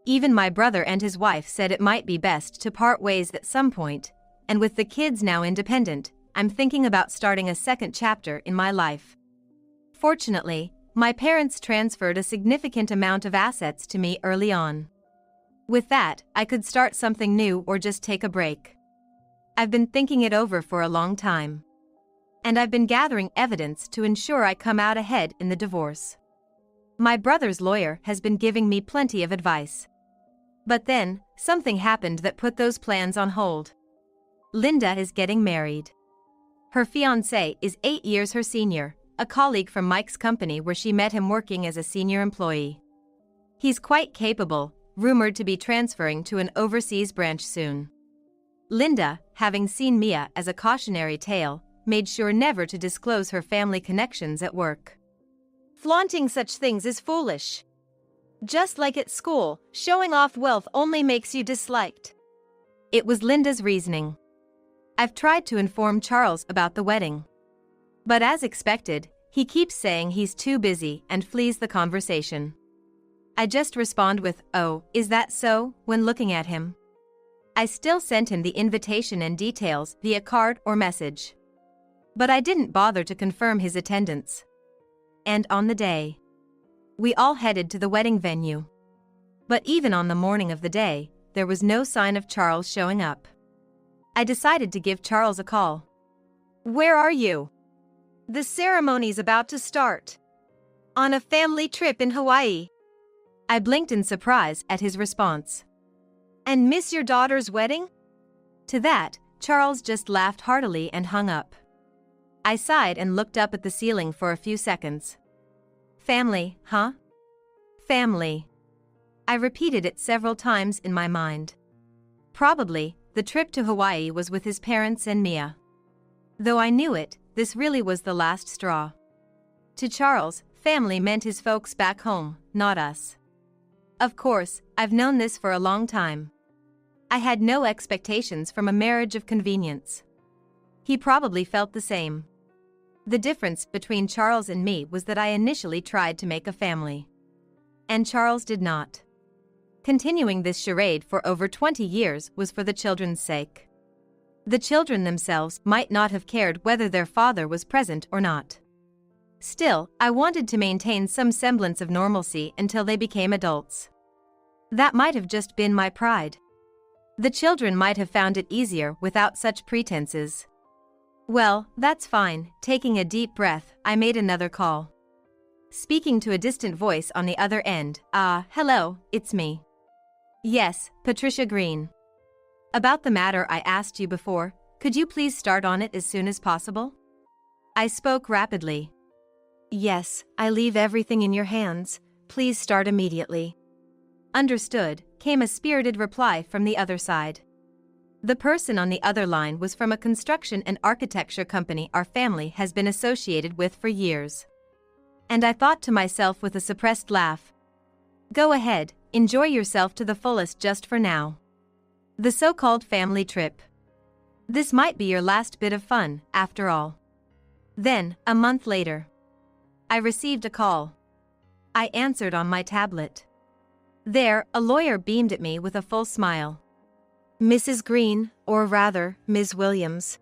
Even my brother and his wife said it might be best to part ways at some point, and with the kids now independent, I'm thinking about starting a second chapter in my life. Fortunately, my parents transferred a significant amount of assets to me early on. With that, I could start something new or just take a break. I've been thinking it over for a long time. And I've been gathering evidence to ensure I come out ahead in the divorce. My brother's lawyer has been giving me plenty of advice. But then, something happened that put those plans on hold. Linda is getting married. Her fiancé is 8 years her senior, a colleague from Mike's company where she met him working as a senior employee. He's quite capable, rumored to be transferring to an overseas branch soon. Linda, having seen Mia as a cautionary tale, made sure never to disclose her family connections at work. Flaunting such things is foolish. Just like at school, showing off wealth only makes you disliked. It was Linda's reasoning. I've tried to inform Charles about the wedding. But as expected, he keeps saying he's too busy and flees the conversation. I just respond with, "Oh, is that so?" when looking at him. I still sent him the invitation and details via card or message. But I didn't bother to confirm his attendance. And on the day, we all headed to the wedding venue. But even on the morning of the day, there was no sign of Charles showing up. I decided to give Charles a call. "Where are you?" "The ceremony's about to start. On a family trip in Hawaii." I blinked in surprise at his response. "And miss your daughter's wedding?" To that, Charles just laughed heartily and hung up. I sighed and looked up at the ceiling for a few seconds. Family, huh? Family. I repeated it several times in my mind. Probably, the trip to Hawaii was with his parents and Mia. Though I knew it, this really was the last straw. To Charles, family meant his folks back home, not us. Of course, I've known this for a long time. I had no expectations from a marriage of convenience. He probably felt the same. The difference between Charles and me was that I initially tried to make a family. And Charles did not. Continuing this charade for over 20 years was for the children's sake. The children themselves might not have cared whether their father was present or not. Still, I wanted to maintain some semblance of normalcy until they became adults. That might have just been my pride. The children might have found it easier without such pretenses. Well, that's fine. Taking a deep breath, I made another call. Speaking to a distant voice on the other end, hello, it's me. Yes, Patricia Green. About the matter I asked you before, could you please start on it as soon as possible? I spoke rapidly. Yes, I leave everything in your hands. Please start immediately. Understood, came a spirited reply from the other side. The person on the other line was from a construction and architecture company our family has been associated with for years. And I thought to myself with a suppressed laugh, go ahead, enjoy yourself to the fullest just for now. The so-called family trip. This might be your last bit of fun, after all. Then, a month later, I received a call. I answered on my tablet. There, a lawyer beamed at me with a full smile. Mrs. Green, or rather, Ms. Williams,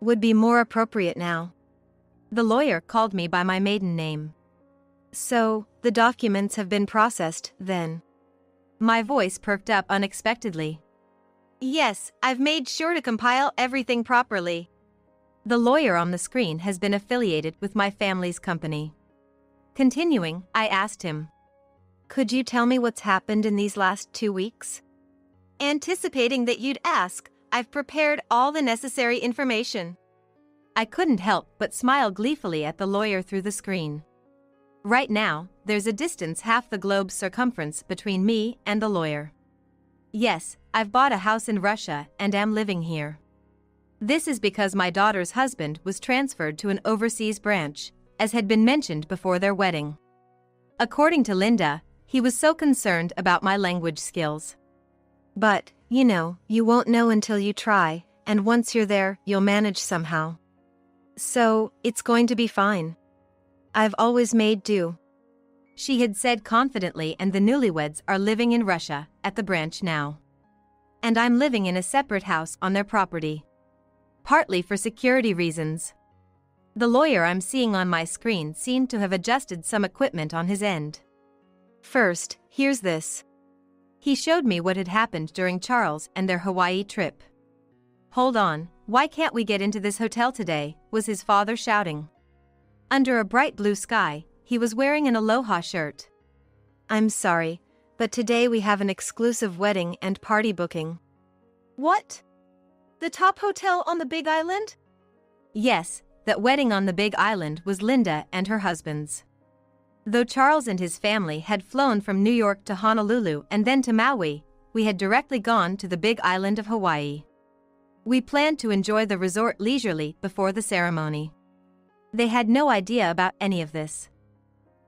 would be more appropriate now. The lawyer called me by my maiden name. So, the documents have been processed, then? My voice perked up unexpectedly. Yes, I've made sure to compile everything properly. The lawyer on the screen has been affiliated with my family's company. Continuing, I asked him, could you tell me what's happened in these last 2 weeks? Anticipating that you'd ask, I've prepared all the necessary information. I couldn't help but smile gleefully at the lawyer through the screen. Right now, there's a distance half the globe's circumference between me and the lawyer. Yes, I've bought a house in Russia and am living here. This is because my daughter's husband was transferred to an overseas branch, as had been mentioned before their wedding. According to Linda, he was so concerned about my language skills. But, you won't know until you try, and once you're there, you'll manage somehow. So, it's going to be fine. I've always made do. She had said confidently, and the newlyweds are living in Russia, at the branch now. And I'm living in a separate house on their property. Partly for security reasons. The lawyer I'm seeing on my screen seemed to have adjusted some equipment on his end. First, here's this. He showed me what had happened during Charles and their Hawaii trip. Hold on, why can't we get into this hotel today, was his father shouting. Under a bright blue sky, he was wearing an aloha shirt. I'm sorry, but today we have an exclusive wedding and party booking. What? The top hotel on the Big Island? Yes, that wedding on the Big Island was Linda and her husband's. Though Charles and his family had flown from New York to Honolulu and then to Maui, we had directly gone to the Big Island of Hawaii. We planned to enjoy the resort leisurely before the ceremony. They had no idea about any of this.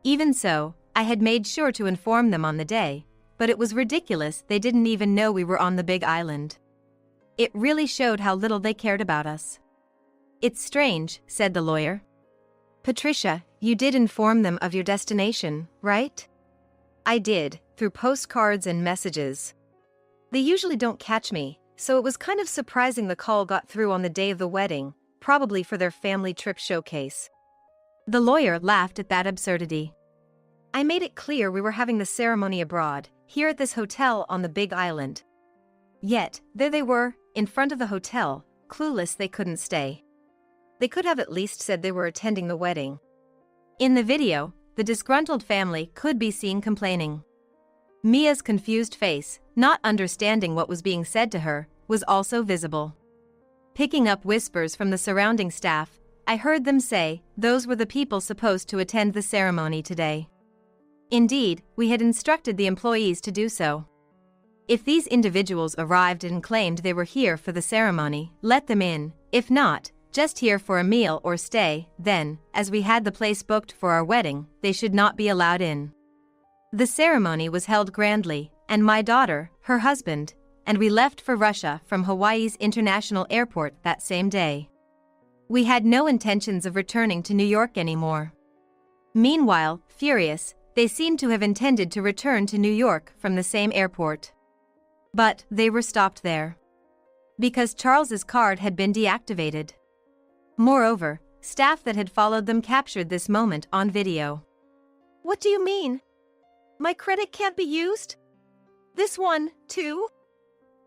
Even so, I had made sure to inform them on the day, but it was ridiculous they didn't even know we were on the Big Island. It really showed how little they cared about us. It's strange, said the lawyer. Patricia, you did inform them of your destination, right? I did, through postcards and messages. They usually don't catch me, so it was kind of surprising the call got through on the day of the wedding, probably for their family trip showcase. The lawyer laughed at that absurdity. I made it clear we were having the ceremony abroad, here at this hotel on the Big Island. Yet, there they were, in front of the hotel, clueless they couldn't stay. They could have at least said they were attending the wedding. In the video, the disgruntled family could be seen complaining. Mia's confused face, not understanding what was being said to her, was also visible. Picking up whispers from the surrounding staff, I heard them say those were the people supposed to attend the ceremony today. Indeed, we had instructed the employees to do so. If these individuals arrived and claimed they were here for the ceremony, let them in. If not, just here for a meal or stay, then, as we had the place booked for our wedding, they should not be allowed in. The ceremony was held grandly, and my daughter, her husband, and we left for Russia from Hawaii's international airport that same day. We had no intentions of returning to New York anymore. Meanwhile, furious, they seemed to have intended to return to New York from the same airport. But they were stopped there. Because Charles's card had been deactivated. Moreover, staff that had followed them captured this moment on video. What do you mean? My credit can't be used? This one, too?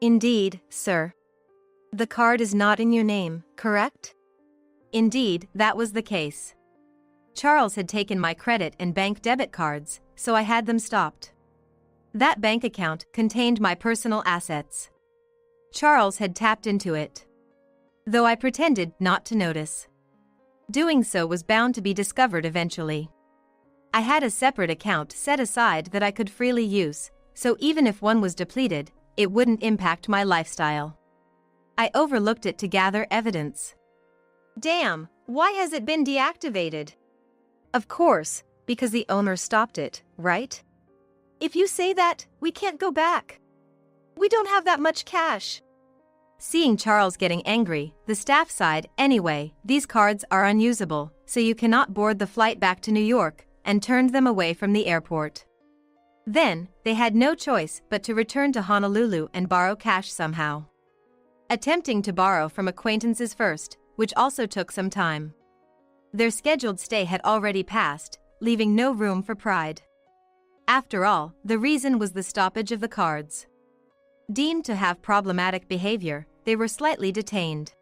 Indeed, sir. The card is not in your name, correct? Indeed, that was the case. Charles had taken my credit and bank debit cards, so I had them stopped. That bank account contained my personal assets. Charles had tapped into it. Though I pretended not to notice. Doing so was bound to be discovered eventually. I had a separate account set aside that I could freely use, so even if one was depleted, it wouldn't impact my lifestyle. I overlooked it to gather evidence. Damn, why has it been deactivated? Of course, because the owner stopped it, right? If you say that, we can't go back. We don't have that much cash. Seeing Charles getting angry, the staff sighed, anyway, these cards are unusable, so you cannot board the flight back to New York, and turned them away from the airport. Then, they had no choice but to return to Honolulu and borrow cash somehow. Attempting to borrow from acquaintances first, which also took some time. Their scheduled stay had already passed, leaving no room for pride. After all, the reason was the stoppage of the cards. Deemed to have problematic behavior, they were slightly detained.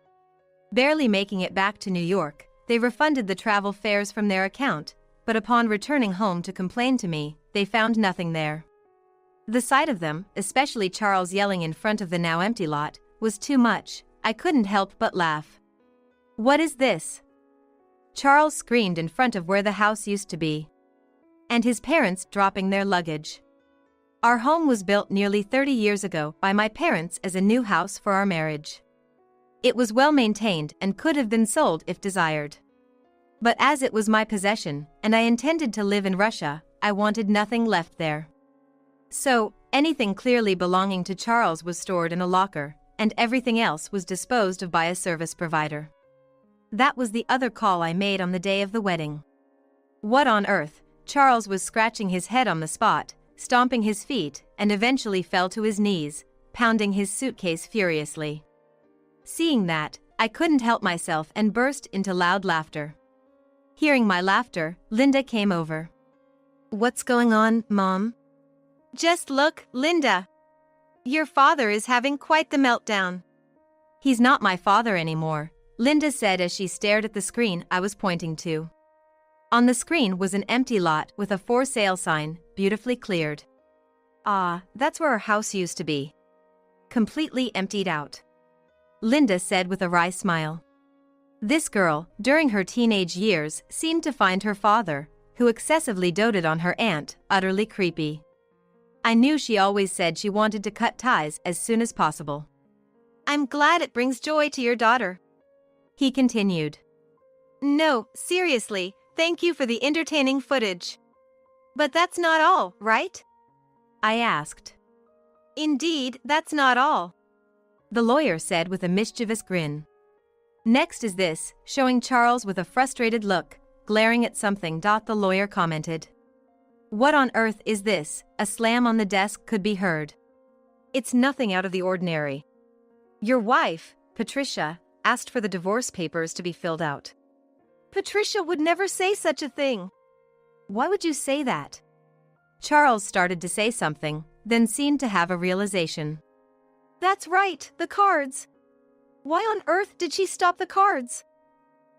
Barely making it back to New York, they refunded the travel fares from their account, but upon returning home to complain to me, they found nothing there. The sight of them, especially Charles yelling in front of the now empty lot, was too much. I couldn't help but laugh. What is this? Charles screamed in front of where the house used to be. And his parents dropping their luggage. Our home was built nearly 30 years ago by my parents as a new house for our marriage. It was well maintained and could have been sold if desired. But as it was my possession, and I intended to live in Russia, I wanted nothing left there. So, anything clearly belonging to Charles was stored in a locker, and everything else was disposed of by a service provider. That was the other call I made on the day of the wedding. What on earth? Charles was scratching his head on the spot, stomping his feet, and eventually fell to his knees, pounding his suitcase furiously. Seeing that, I couldn't help myself and burst into loud laughter. Hearing my laughter, Linda came over. What's going on, Mom? Just look, Linda. Your father is having quite the meltdown. He's not my father anymore, Linda said as she stared at the screen I was pointing to. On the screen was an empty lot with a for sale sign, beautifully cleared. Ah, that's where our house used to be. Completely emptied out. Linda said with a wry smile. This girl, during her teenage years, seemed to find her father, who excessively doted on her aunt, utterly creepy. I knew she always said she wanted to cut ties as soon as possible. I'm glad it brings joy to your daughter. He continued. No, seriously, thank you for the entertaining footage. But that's not all, right? I asked. Indeed, that's not all. The lawyer said with a mischievous grin. Next is this, showing Charles with a frustrated look, glaring at something. The lawyer commented. What on earth is this? A slam on the desk could be heard. It's nothing out of the ordinary. Your wife, Patricia, asked for the divorce papers to be filled out. Patricia would never say such a thing. Why would you say that? Charles started to say something, then seemed to have a realization. That's right, the cards. Why on earth did she stop the cards?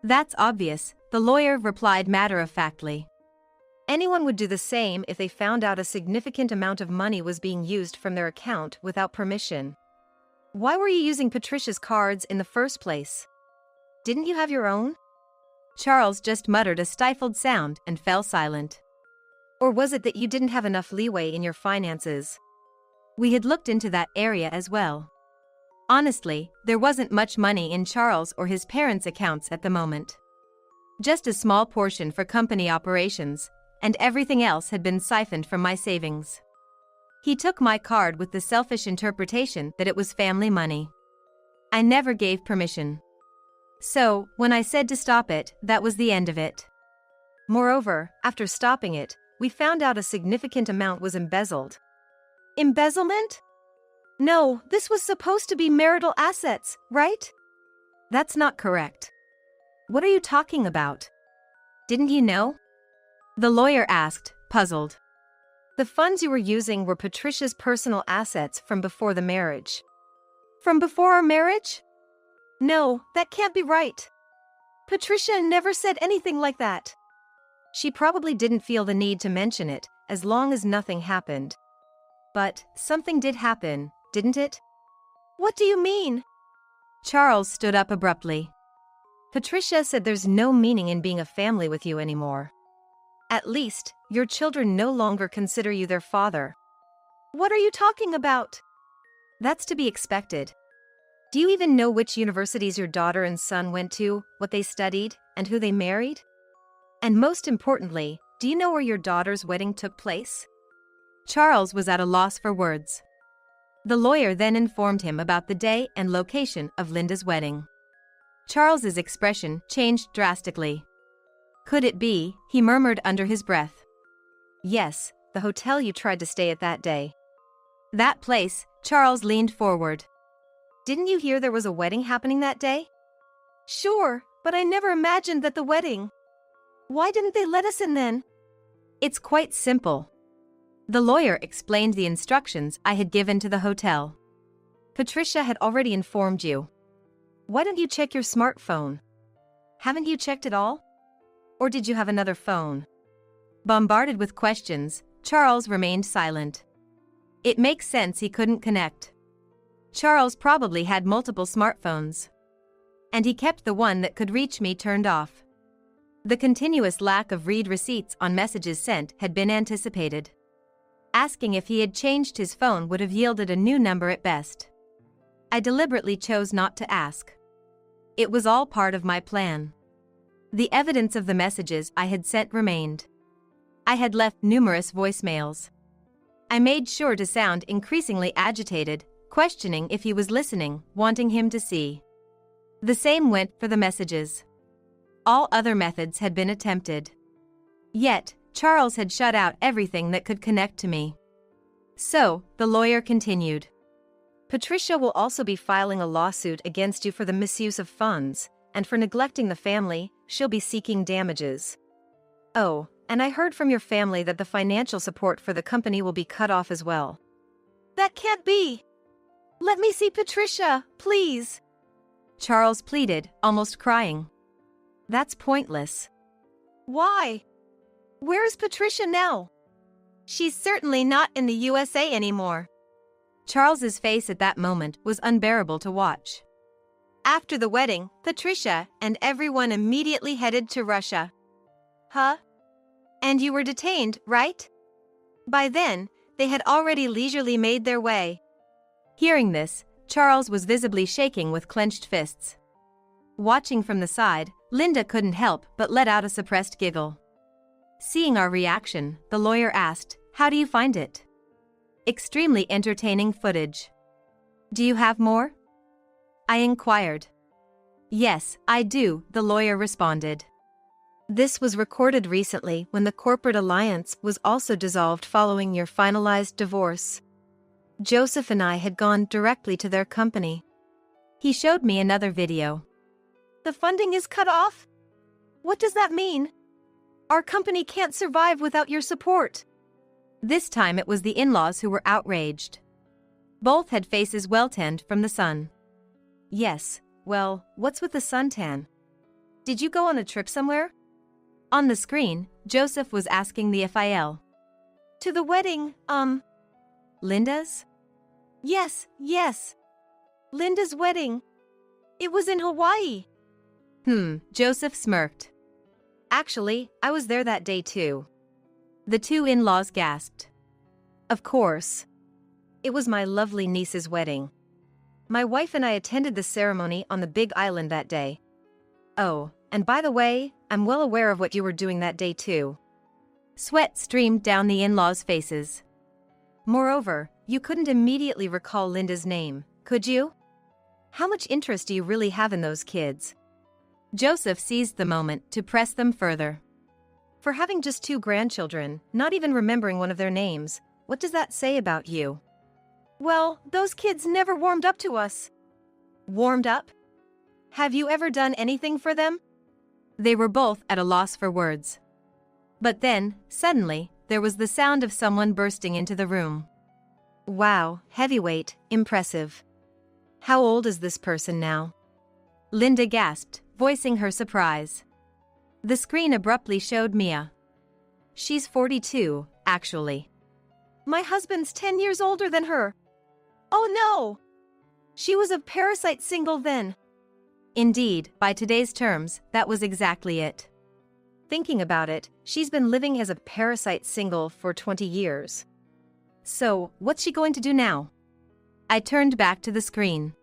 That's obvious, the lawyer replied matter-of-factly. Anyone would do the same if they found out a significant amount of money was being used from their account without permission. Why were you using Patricia's cards in the first place? Didn't you have your own? Charles just muttered a stifled sound and fell silent. Or was it that you didn't have enough leeway in your finances? We had looked into that area as well. Honestly, there wasn't much money in Charles or his parents' accounts at the moment. Just a small portion for company operations, and everything else had been siphoned from my savings. He took my card with the selfish interpretation that it was family money. I never gave permission. So, when I said to stop it, that was the end of it. Moreover, after stopping it, we found out a significant amount was embezzled. Embezzlement? No, this was supposed to be marital assets, right? That's not correct. What are you talking about? Didn't you know? The lawyer asked, puzzled. The funds you were using were Patricia's personal assets from before the marriage. From before our marriage? No, that can't be right. Patricia never said anything like that. She probably didn't feel the need to mention it, as long as nothing happened. But something did happen, didn't it? What do you mean? Charles stood up abruptly. Patricia said there's no meaning in being a family with you anymore. At least, your children no longer consider you their father. What are you talking about? That's to be expected. Do you even know which universities your daughter and son went to, what they studied, and who they married? And most importantly, do you know where your daughter's wedding took place? Charles was at a loss for words. The lawyer then informed him about the day and location of Linda's wedding. Charles's expression changed drastically. Could it be, he murmured under his breath. Yes, the hotel you tried to stay at that day. That place, Charles leaned forward. Didn't you hear there was a wedding happening that day? Sure, but I never imagined that the wedding. Why didn't they let us in then? It's quite simple. The lawyer explained the instructions I had given to the hotel. Patricia had already informed you. Why don't you check your smartphone? Haven't you checked it all? Or did you have another phone? Bombarded with questions, Charles remained silent. It makes sense he couldn't connect. Charles probably had multiple smartphones. And he kept the one that could reach me turned off. The continuous lack of read receipts on messages sent had been anticipated. Asking if he had changed his phone would have yielded a new number at best. I deliberately chose not to ask. It was all part of my plan. The evidence of the messages I had sent remained. I had left numerous voicemails. I made sure to sound increasingly agitated, questioning if he was listening, wanting him to see. The same went for the messages. All other methods had been attempted. Yet, Charles had shut out everything that could connect to me. So, the lawyer continued. Patricia will also be filing a lawsuit against you for the misuse of funds, and for neglecting the family, she'll be seeking damages. Oh, and I heard from your family that the financial support for the company will be cut off as well. That can't be! Let me see Patricia, please! Charles pleaded, almost crying. That's pointless. Why? Where is Patricia now? She's certainly not in the USA anymore. Charles's face at that moment was unbearable to watch. After the wedding, Patricia and everyone immediately headed to Russia. Huh? And you were detained, right? By then, they had already leisurely made their way. Hearing this, Charles was visibly shaking with clenched fists. Watching from the side, Linda couldn't help but let out a suppressed giggle. Seeing our reaction, the lawyer asked, "How do you find it?" "Extremely entertaining footage." "Do you have more?" I inquired. "Yes, I do," the lawyer responded. This was recorded recently when the corporate alliance was also dissolved following your finalized divorce. Joseph and I had gone directly to their company. He showed me another video. The funding is cut off? What does that mean? Our company can't survive without your support. This time it was the in-laws who were outraged. Both had faces well tanned from the sun. Yes, well, what's with the suntan? Did you go on a trip somewhere? On the screen, Joseph was asking the FIL. To the wedding, Linda's? Yes. Linda's wedding. It was in Hawaii. Joseph smirked. Actually, I was there that day too. The two in-laws gasped. Of course. It was my lovely niece's wedding. My wife and I attended the ceremony on the Big Island that day. Oh, and by the way, I'm well aware of what you were doing that day too. Sweat streamed down the in-laws' faces. Moreover, you couldn't immediately recall Linda's name, could you? How much interest do you really have in those kids? Joseph seized the moment to press them further. For having just 2 grandchildren, not even remembering one of their names, what does that say about you? Well, those kids never warmed up to us. Warmed up? Have you ever done anything for them? They were both at a loss for words. But then, suddenly, there was the sound of someone bursting into the room. Wow, heavyweight, impressive. How old is this person now? Linda gasped, voicing her surprise. The screen abruptly showed Mia. She's 42, actually. My husband's 10 years older than her. Oh no! She was a parasite single then. Indeed, by today's terms, that was exactly it. Thinking about it, she's been living as a parasite single for 20 years. So, what's she going to do now? I turned back to the screen.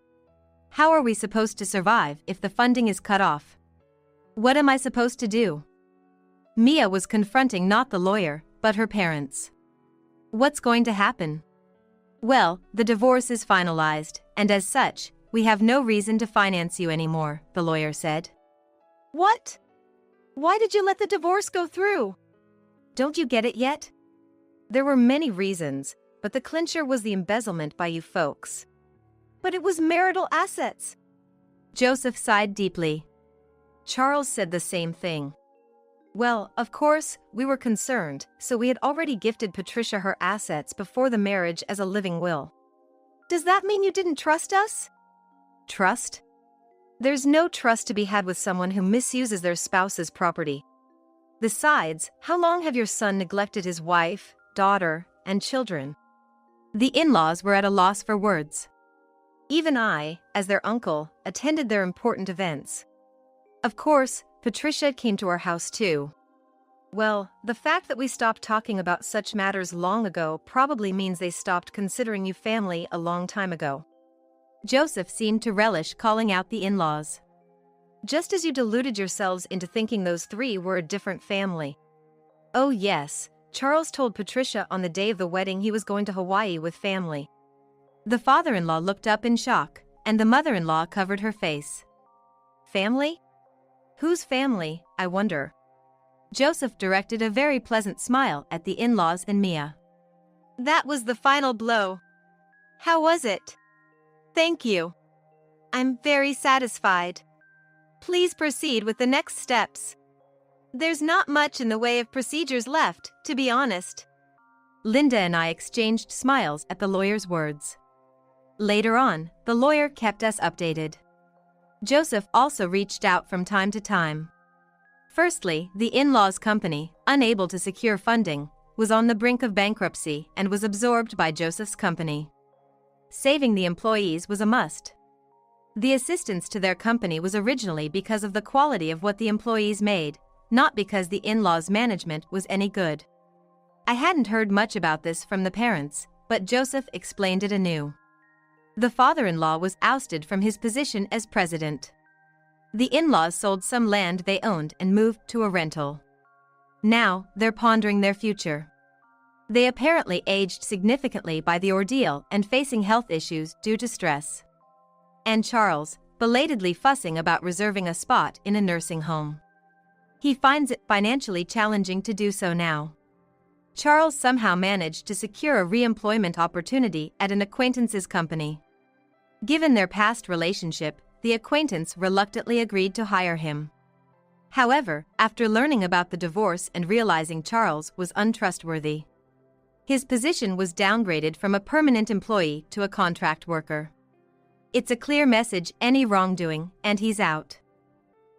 How are we supposed to survive if the funding is cut off? What am I supposed to do? Mia was confronting not the lawyer, but her parents. What's going to happen? Well, the divorce is finalized, and as such, we have no reason to finance you anymore, the lawyer said. What? Why did you let the divorce go through? Don't you get it yet? There were many reasons, but the clincher was the embezzlement by you folks. But it was marital assets. Joseph sighed deeply. Charles said the same thing. Well, of course, we were concerned, so we had already gifted Patricia her assets before the marriage as a living will. Does that mean you didn't trust us? Trust? There's no trust to be had with someone who misuses their spouse's property. Besides, how long have your son neglected his wife, daughter, and children? The in-laws were at a loss for words. Even I, as their uncle, attended their important events. Of course, Patricia came to our house too. Well, the fact that we stopped talking about such matters long ago probably means they stopped considering you family a long time ago. Joseph seemed to relish calling out the in-laws. Just as you deluded yourselves into thinking those 3 were a different family. Oh yes, Charles told Patricia on the day of the wedding he was going to Hawaii with family. The father-in-law looked up in shock, and the mother-in-law covered her face. Family? Whose family, I wonder? Joseph directed a very pleasant smile at the in-laws and Mia. That was the final blow. How was it? Thank you. I'm very satisfied. Please proceed with the next steps. There's not much in the way of procedures left, to be honest. Linda and I exchanged smiles at the lawyer's words. Later on, the lawyer kept us updated. Joseph also reached out from time to time. Firstly, the in-laws' company, unable to secure funding, was on the brink of bankruptcy and was absorbed by Joseph's company. Saving the employees was a must. The assistance to their company was originally because of the quality of what the employees made, not because the in-laws' management was any good. I hadn't heard much about this from the parents, but Joseph explained it anew. The father-in-law was ousted from his position as president. The in-laws sold some land they owned and moved to a rental. Now, they're pondering their future. They apparently aged significantly by the ordeal and facing health issues due to stress. And Charles, belatedly fussing about reserving a spot in a nursing home. He finds it financially challenging to do so now. Charles somehow managed to secure a re-employment opportunity at an acquaintance's company. Given their past relationship, the acquaintance reluctantly agreed to hire him. However, after learning about the divorce and realizing Charles was untrustworthy, his position was downgraded from a permanent employee to a contract worker. It's a clear message: any wrongdoing, and he's out.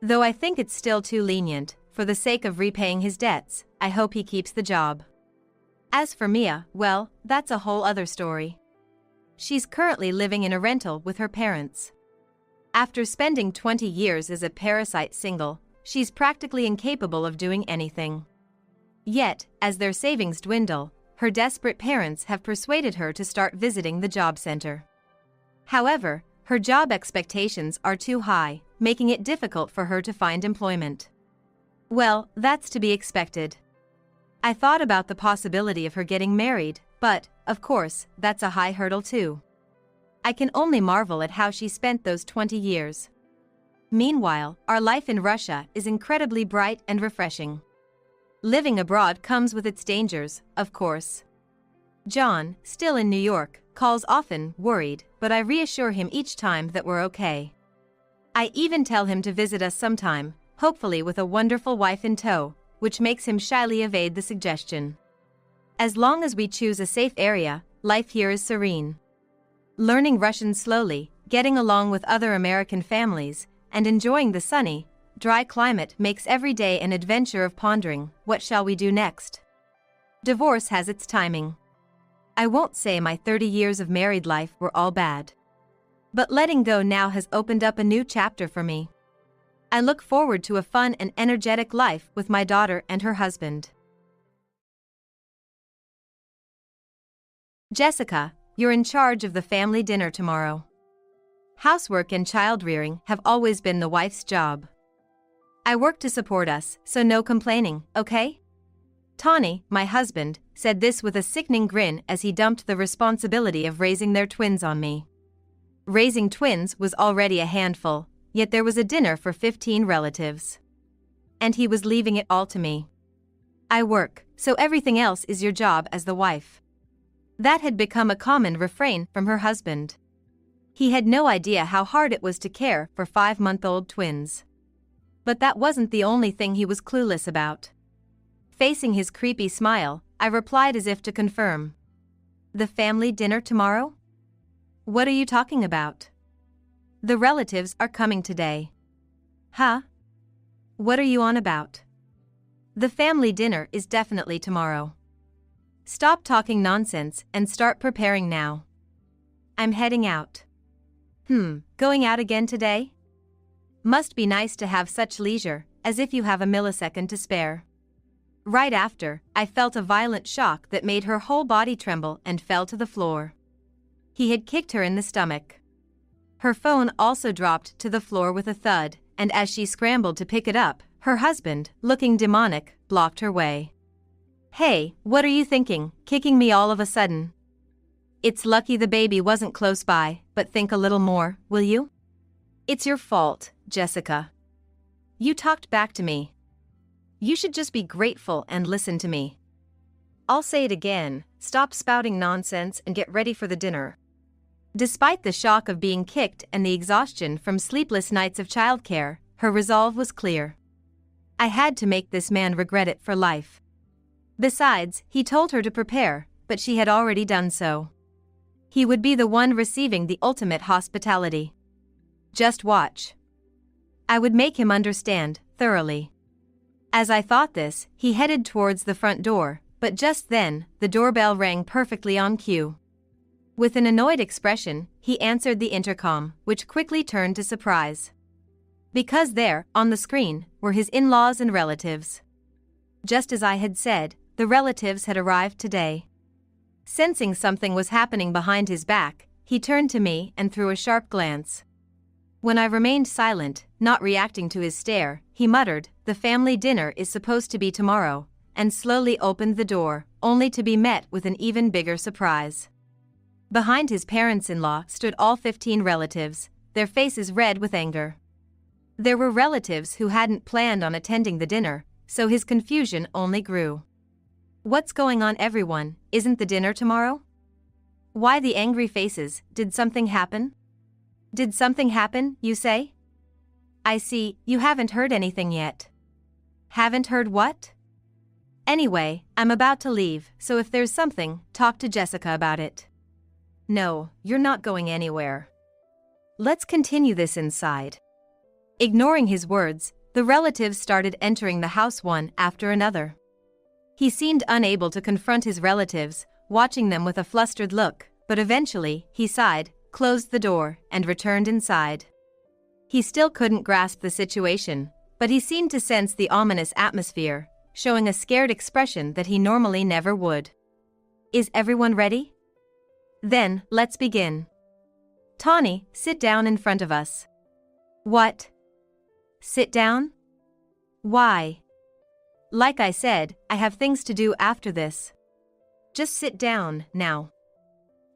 Though I think it's still too lenient, for the sake of repaying his debts, I hope he keeps the job. As for Mia, well, that's a whole other story. She's currently living in a rental with her parents. After spending 20 years as a parasite single, she's practically incapable of doing anything. Yet, as their savings dwindle, her desperate parents have persuaded her to start visiting the job center. However, her job expectations are too high, making it difficult for her to find employment. Well, that's to be expected. I thought about the possibility of her getting married, but, of course, that's a high hurdle too. I can only marvel at how she spent those 20 years. Meanwhile, our life in Russia is incredibly bright and refreshing. Living abroad comes with its dangers, of course. John, still in New York, calls often, worried, but I reassure him each time that we're okay. I even tell him to visit us sometime, hopefully with a wonderful wife in tow, which makes him shyly evade the suggestion. As long as we choose a safe area, life here is serene. Learning Russian slowly, getting along with other American families, and enjoying the sunny, dry climate makes every day an adventure of pondering, what shall we do next? Divorce has its timing. I won't say my 30 years of married life were all bad. But letting go now has opened up a new chapter for me. I look forward to a fun and energetic life with my daughter and her husband. Jessica, you're in charge of the family dinner tomorrow. Housework and child-rearing have always been the wife's job. I work to support us, so no complaining, okay? Tawny, my husband, said this with a sickening grin as he dumped the responsibility of raising their twins on me. Raising twins was already a handful, yet there was a dinner for 15 relatives. And he was leaving it all to me. I work, so everything else is your job as the wife. That had become a common refrain from her husband. He had no idea how hard it was to care for 5-month-old twins. But that wasn't the only thing he was clueless about. Facing his creepy smile, I replied as if to confirm. The family dinner tomorrow? What are you talking about? The relatives are coming today. Huh? What are you on about? The family dinner is definitely tomorrow. Stop talking nonsense and start preparing now. I'm heading out. Going out again today? Must be nice to have such leisure, as if you have a millisecond to spare. Right after, I felt a violent shock that made her whole body tremble and fell to the floor. He had kicked her in the stomach. Her phone also dropped to the floor with a thud, and as she scrambled to pick it up, her husband, looking demonic, blocked her way. Hey, what are you thinking, kicking me all of a sudden? It's lucky the baby wasn't close by, but think a little more, will you? It's your fault, Jessica. You talked back to me. You should just be grateful and listen to me. I'll say it again, stop spouting nonsense and get ready for the dinner. Despite the shock of being kicked and the exhaustion from sleepless nights of childcare, her resolve was clear. I had to make this man regret it for life. Besides, he told her to prepare, but she had already done so. He would be the one receiving the ultimate hospitality. Just watch. I would make him understand, thoroughly. As I thought this, he headed towards the front door, but just then, the doorbell rang perfectly on cue. With an annoyed expression, he answered the intercom, which quickly turned to surprise. Because there, on the screen, were his in-laws and relatives. Just as I had said, the relatives had arrived today. Sensing something was happening behind his back, he turned to me and threw a sharp glance. When I remained silent, not reacting to his stare, he muttered, "The family dinner is supposed to be tomorrow," and slowly opened the door, only to be met with an even bigger surprise. Behind his parents-in-law stood all 15 relatives, their faces red with anger. There were relatives who hadn't planned on attending the dinner, so his confusion only grew. What's going on, everyone? Isn't the dinner tomorrow? Why the angry faces? Did something happen? Did something happen, you say? I see, you haven't heard anything yet. Haven't heard what? Anyway, I'm about to leave, so if there's something, talk to Jessica about it. No, you're not going anywhere. Let's continue this inside. Ignoring his words, the relatives started entering the house one after another. He seemed unable to confront his relatives, watching them with a flustered look, but eventually, he sighed, closed the door, and returned inside. He still couldn't grasp the situation, but he seemed to sense the ominous atmosphere, showing a scared expression that he normally never would. Is everyone ready? Then, let's begin. Tawny, sit down in front of us. What? Sit down? Why? Like I said, I have things to do after this. Just sit down, now.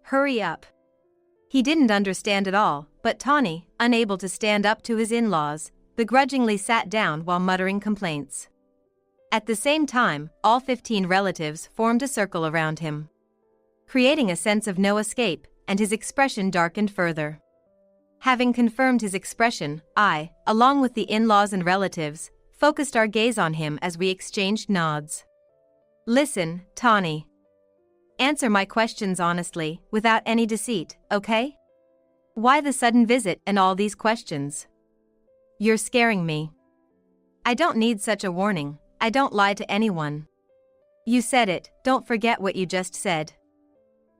Hurry up. He didn't understand at all, but Tawny, unable to stand up to his in-laws, begrudgingly sat down while muttering complaints. At the same time, all 15 relatives formed a circle around him, creating a sense of no escape, and his expression darkened further. Having confirmed his expression, I, along with the in-laws and relatives, focused our gaze on him as we exchanged nods. Listen, Tawny. Answer my questions honestly, without any deceit, okay? Why the sudden visit and all these questions? You're scaring me. I don't need such a warning. I don't lie to anyone. You said it, don't forget what you just said.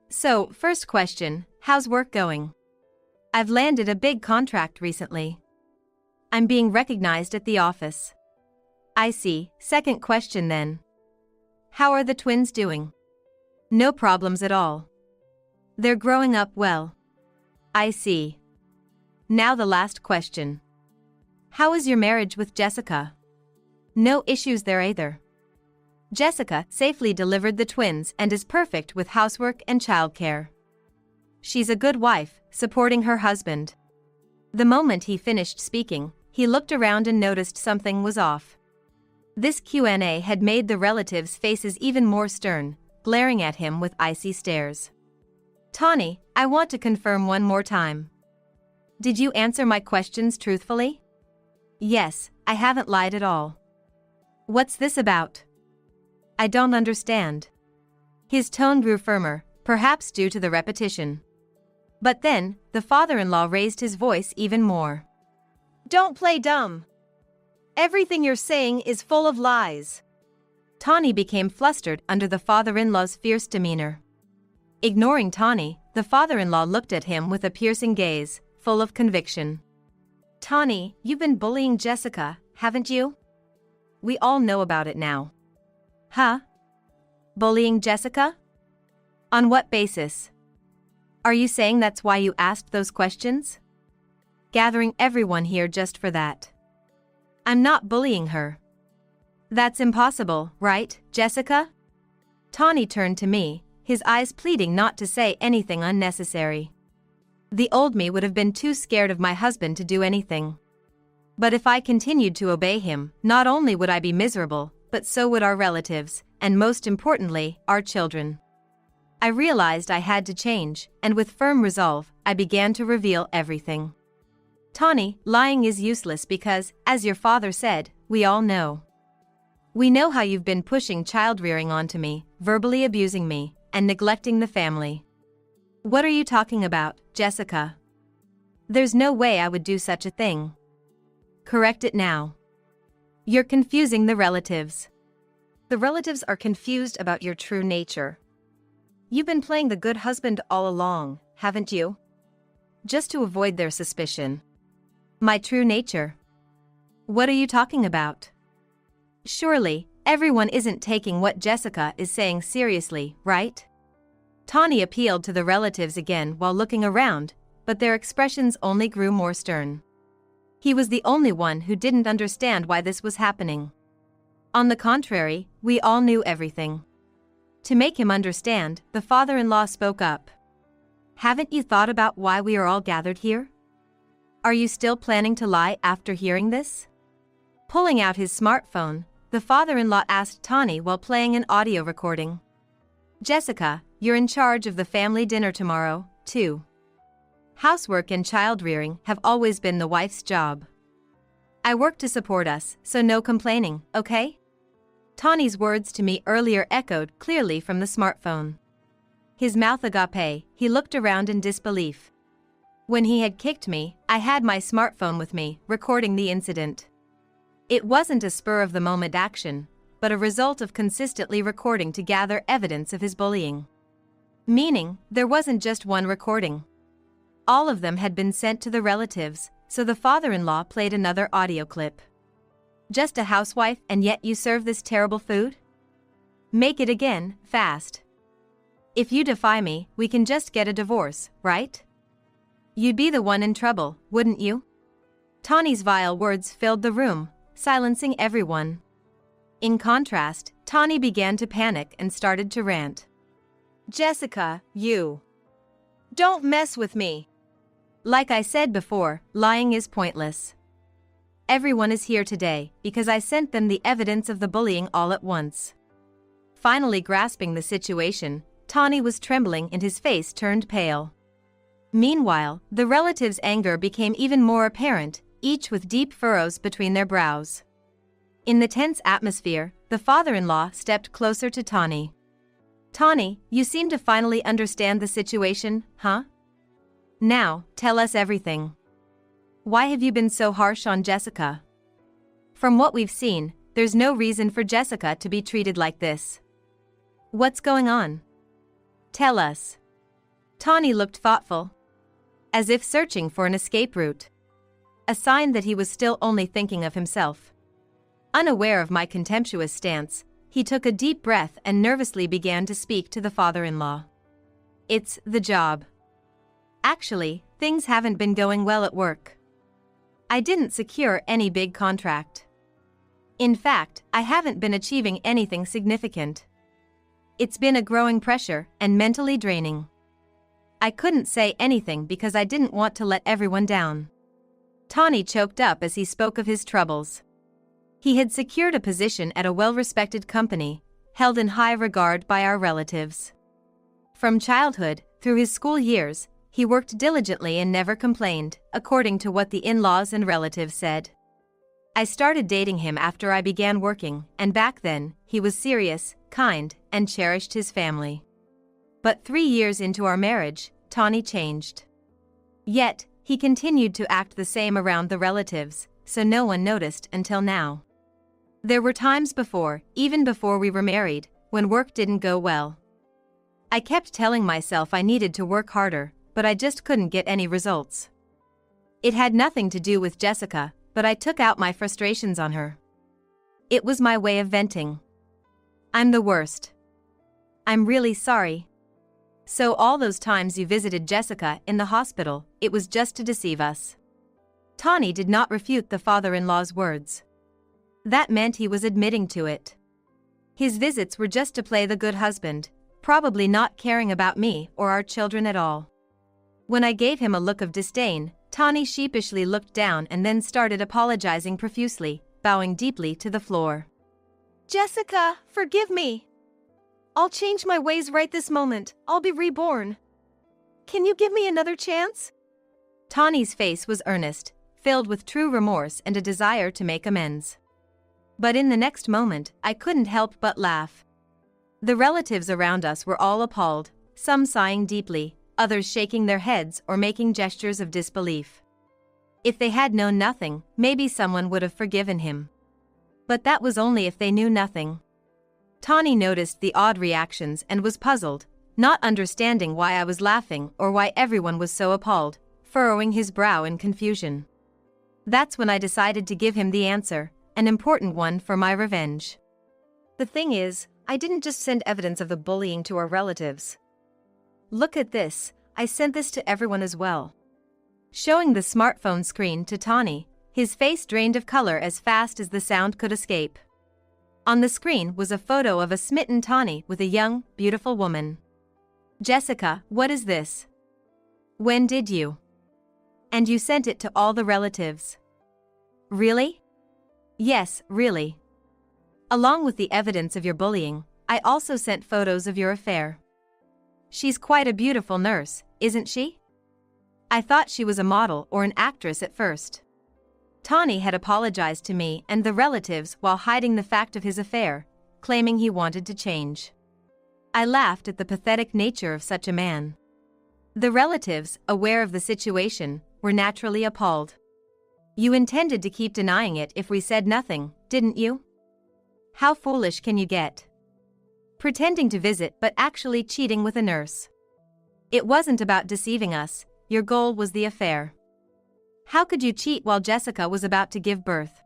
So, first question, how's work going? I've landed a big contract recently. I'm being recognized at the office. I see. Second question then. How are the twins doing? No problems at all. They're growing up well. I see. Now the last question. How is your marriage with Jessica? No issues there either. Jessica safely delivered the twins and is perfect with housework and childcare. She's a good wife, supporting her husband. The moment he finished speaking, he looked around and noticed something was off. This Q&A had made the relatives' faces even more stern, glaring at him with icy stares. Tawny, I want to confirm one more time. Did you answer my questions truthfully? Yes, I haven't lied at all. What's this about? I don't understand. His tone grew firmer, perhaps due to the repetition. But then, the father-in-law raised his voice even more. Don't play dumb. Everything you're saying is full of lies. Tawny became flustered under the father-in-law's fierce demeanor. Ignoring Tawny, the father-in-law looked at him with a piercing gaze, full of conviction. Tawny, you've been bullying Jessica, haven't you? We all know about it now. Huh? Bullying Jessica? On what basis? Are you saying that's why you asked those questions? Gathering everyone here just for that. I'm not bullying her. That's impossible, right, Jessica? Tawny turned to me, his eyes pleading not to say anything unnecessary. The old me would have been too scared of my husband to do anything. But if I continued to obey him, not only would I be miserable, but so would our relatives, and most importantly, our children. I realized I had to change, and with firm resolve, I began to reveal everything. Tawny, lying is useless because, as your father said, we all know. We know how you've been pushing child-rearing onto me, verbally abusing me, and neglecting the family. What are you talking about, Jessica? There's no way I would do such a thing. Correct it now. You're confusing the relatives. The relatives are confused about your true nature. You've been playing the good husband all along, haven't you? Just to avoid their suspicion. My true nature? What are you talking about? Surely, everyone isn't taking what Jessica is saying seriously, right? Tawny appealed to the relatives again while looking around, but their expressions only grew more stern. He was the only one who didn't understand why this was happening. On the contrary, we all knew everything. To make him understand, the father-in-law spoke up. Haven't you thought about why we are all gathered here? Are you still planning to lie after hearing this? Pulling out his smartphone, the father-in-law asked Tawny while playing an audio recording. Jessica, you're in charge of the family dinner tomorrow, too. Housework and child-rearing have always been the wife's job. I work to support us, so no complaining, okay? Tawny's words to me earlier echoed clearly from the smartphone. His mouth agape, he looked around in disbelief. When he had kicked me, I had my smartphone with me, recording the incident. It wasn't a spur-of-the-moment action, but a result of consistently recording to gather evidence of his bullying. Meaning, there wasn't just one recording. All of them had been sent to the relatives, so the father-in-law played another audio clip. Just a housewife and yet you serve this terrible food? Make it again, fast. If you defy me, we can just get a divorce, right? You'd be the one in trouble, wouldn't you? Tawny's vile words filled the room, silencing everyone. In contrast, Tawny began to panic and started to rant. Jessica, you don't mess with me. Like I said before, lying is pointless. Everyone is here today because I sent them the evidence of the bullying all at once. Finally grasping the situation, Tawny was trembling and his face turned pale. Meanwhile, the relatives' anger became even more apparent, each with deep furrows between their brows. In the tense atmosphere, the father-in-law stepped closer to Tawny. Tawny, you seem to finally understand the situation, huh? Now, tell us everything. Why have you been so harsh on Jessica? From what we've seen, there's no reason for Jessica to be treated like this. What's going on? Tell us. Tawny looked thoughtful, as if searching for an escape route. A sign that he was still only thinking of himself. Unaware of my contemptuous stance, he took a deep breath and nervously began to speak to the father-in-law. It's the job. Actually, things haven't been going well at work. I didn't secure any big contract. In fact, I haven't been achieving anything significant. It's been a growing pressure and mentally draining. I couldn't say anything because I didn't want to let everyone down. Tawny choked up as he spoke of his troubles. He had secured a position at a well-respected company, held in high regard by our relatives. From childhood, through his school years, he worked diligently and never complained, according to what the in-laws and relatives said. I started dating him after I began working, and back then, he was serious, kind, and cherished his family. But 3 years into our marriage, Tawny changed. Yet, he continued to act the same around the relatives, so no one noticed until now. There were times before, even before we were married, when work didn't go well. I kept telling myself I needed to work harder, but I just couldn't get any results. It had nothing to do with Jessica, but I took out my frustrations on her. It was my way of venting. I'm the worst. I'm really sorry. So all those times you visited Jessica in the hospital, it was just to deceive us. Tawny did not refute the father-in-law's words. That meant he was admitting to it. His visits were just to play the good husband, probably not caring about me or our children at all. When I gave him a look of disdain, Tawny sheepishly looked down and then started apologizing profusely, bowing deeply to the floor. Jessica, forgive me. I'll change my ways right this moment. I'll be reborn. Can you give me another chance? Tawny's face was earnest, filled with true remorse and a desire to make amends. But in the next moment, I couldn't help but laugh. The relatives around us were all appalled, some sighing deeply, others shaking their heads or making gestures of disbelief. If they had known nothing, maybe someone would have forgiven him. But that was only if they knew nothing. Tawny noticed the odd reactions and was puzzled, not understanding why I was laughing or why everyone was so appalled, furrowing his brow in confusion. That's when I decided to give him the answer, an important one for my revenge. The thing is, I didn't just send evidence of the bullying to our relatives. Look at this, I sent this to everyone as well. Showing the smartphone screen to Tawny, his face drained of color as fast as the sound could escape. On the screen was a photo of a smitten Tawny with a young, beautiful woman. Jessica, what is this? When did you? And you sent it to all the relatives. Really? Yes, really. Along with the evidence of your bullying, I also sent photos of your affair. She's quite a beautiful nurse, isn't she? I thought she was a model or an actress at first. Tawny had apologized to me and the relatives while hiding the fact of his affair, claiming he wanted to change. I laughed at the pathetic nature of such a man. The relatives, aware of the situation, were naturally appalled. You intended to keep denying it if we said nothing, didn't you? How foolish can you get? Pretending to visit but actually cheating with a nurse. It wasn't about deceiving us, your goal was the affair. How could you cheat while Jessica was about to give birth?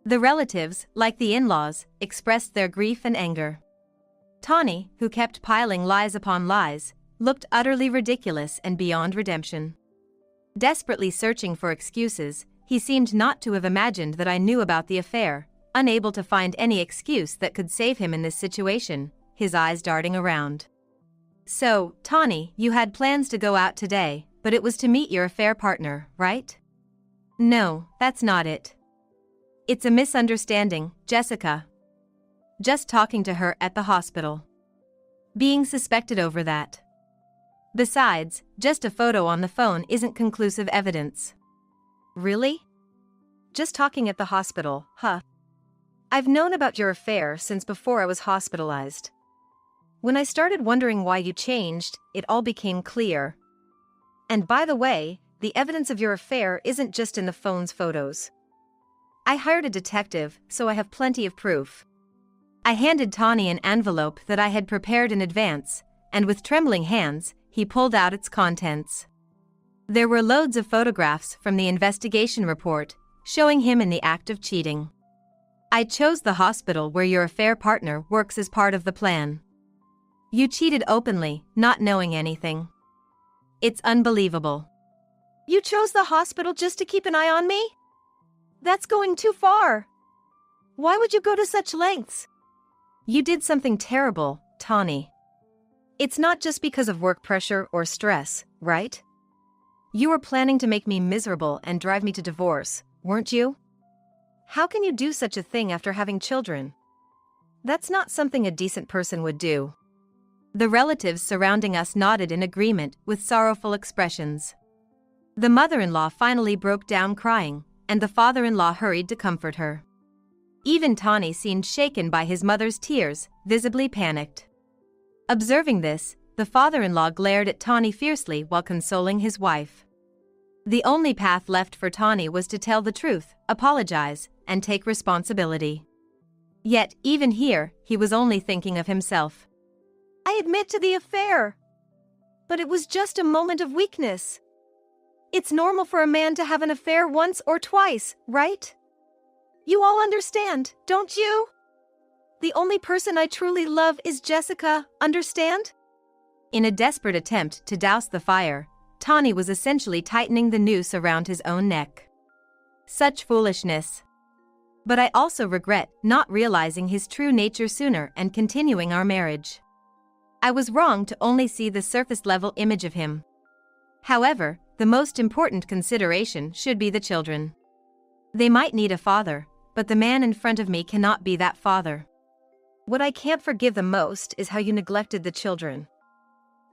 The relatives, like the in-laws, expressed their grief and anger. Tawny, who kept piling lies upon lies, looked utterly ridiculous and beyond redemption. Desperately searching for excuses, he seemed not to have imagined that I knew about the affair, unable to find any excuse that could save him in this situation, his eyes darting around. So, Tawny, you had plans to go out today, but it was to meet your affair partner, right? No, that's not it. It's a misunderstanding, Jessica. Just talking to her at the hospital. Being suspected over that. Besides, just a photo on the phone isn't conclusive evidence. Really? Just talking at the hospital, huh? I've known about your affair since before I was hospitalized. When I started wondering why you changed, it all became clear. And by the way, the evidence of your affair isn't just in the phone's photos. I hired a detective, so I have plenty of proof. I handed Tawny an envelope that I had prepared in advance, and with trembling hands, he pulled out its contents. There were loads of photographs from the investigation report, showing him in the act of cheating. I chose the hospital where your affair partner works as part of the plan. You cheated openly, not knowing anything. It's unbelievable. You chose the hospital just to keep an eye on me? That's going too far. Why would you go to such lengths? You did something terrible, Tawny. It's not just because of work pressure or stress, right? You were planning to make me miserable and drive me to divorce, weren't you? How can you do such a thing after having children? That's not something a decent person would do. The relatives surrounding us nodded in agreement with sorrowful expressions. The mother-in-law finally broke down crying, and the father-in-law hurried to comfort her. Even Tawny seemed shaken by his mother's tears, visibly panicked. Observing this, the father-in-law glared at Tawny fiercely while consoling his wife. The only path left for Tawny was to tell the truth, apologize, and take responsibility. Yet, even here, he was only thinking of himself. I admit to the affair. But it was just a moment of weakness. It's normal for a man to have an affair once or twice, right? You all understand, don't you? The only person I truly love is Jessica, understand? In a desperate attempt to douse the fire, Tawny was essentially tightening the noose around his own neck. Such foolishness. But I also regret not realizing his true nature sooner and continuing our marriage. I was wrong to only see the surface-level image of him. However, the most important consideration should be the children. They might need a father, but the man in front of me cannot be that father. What I can't forgive the most is how you neglected the children.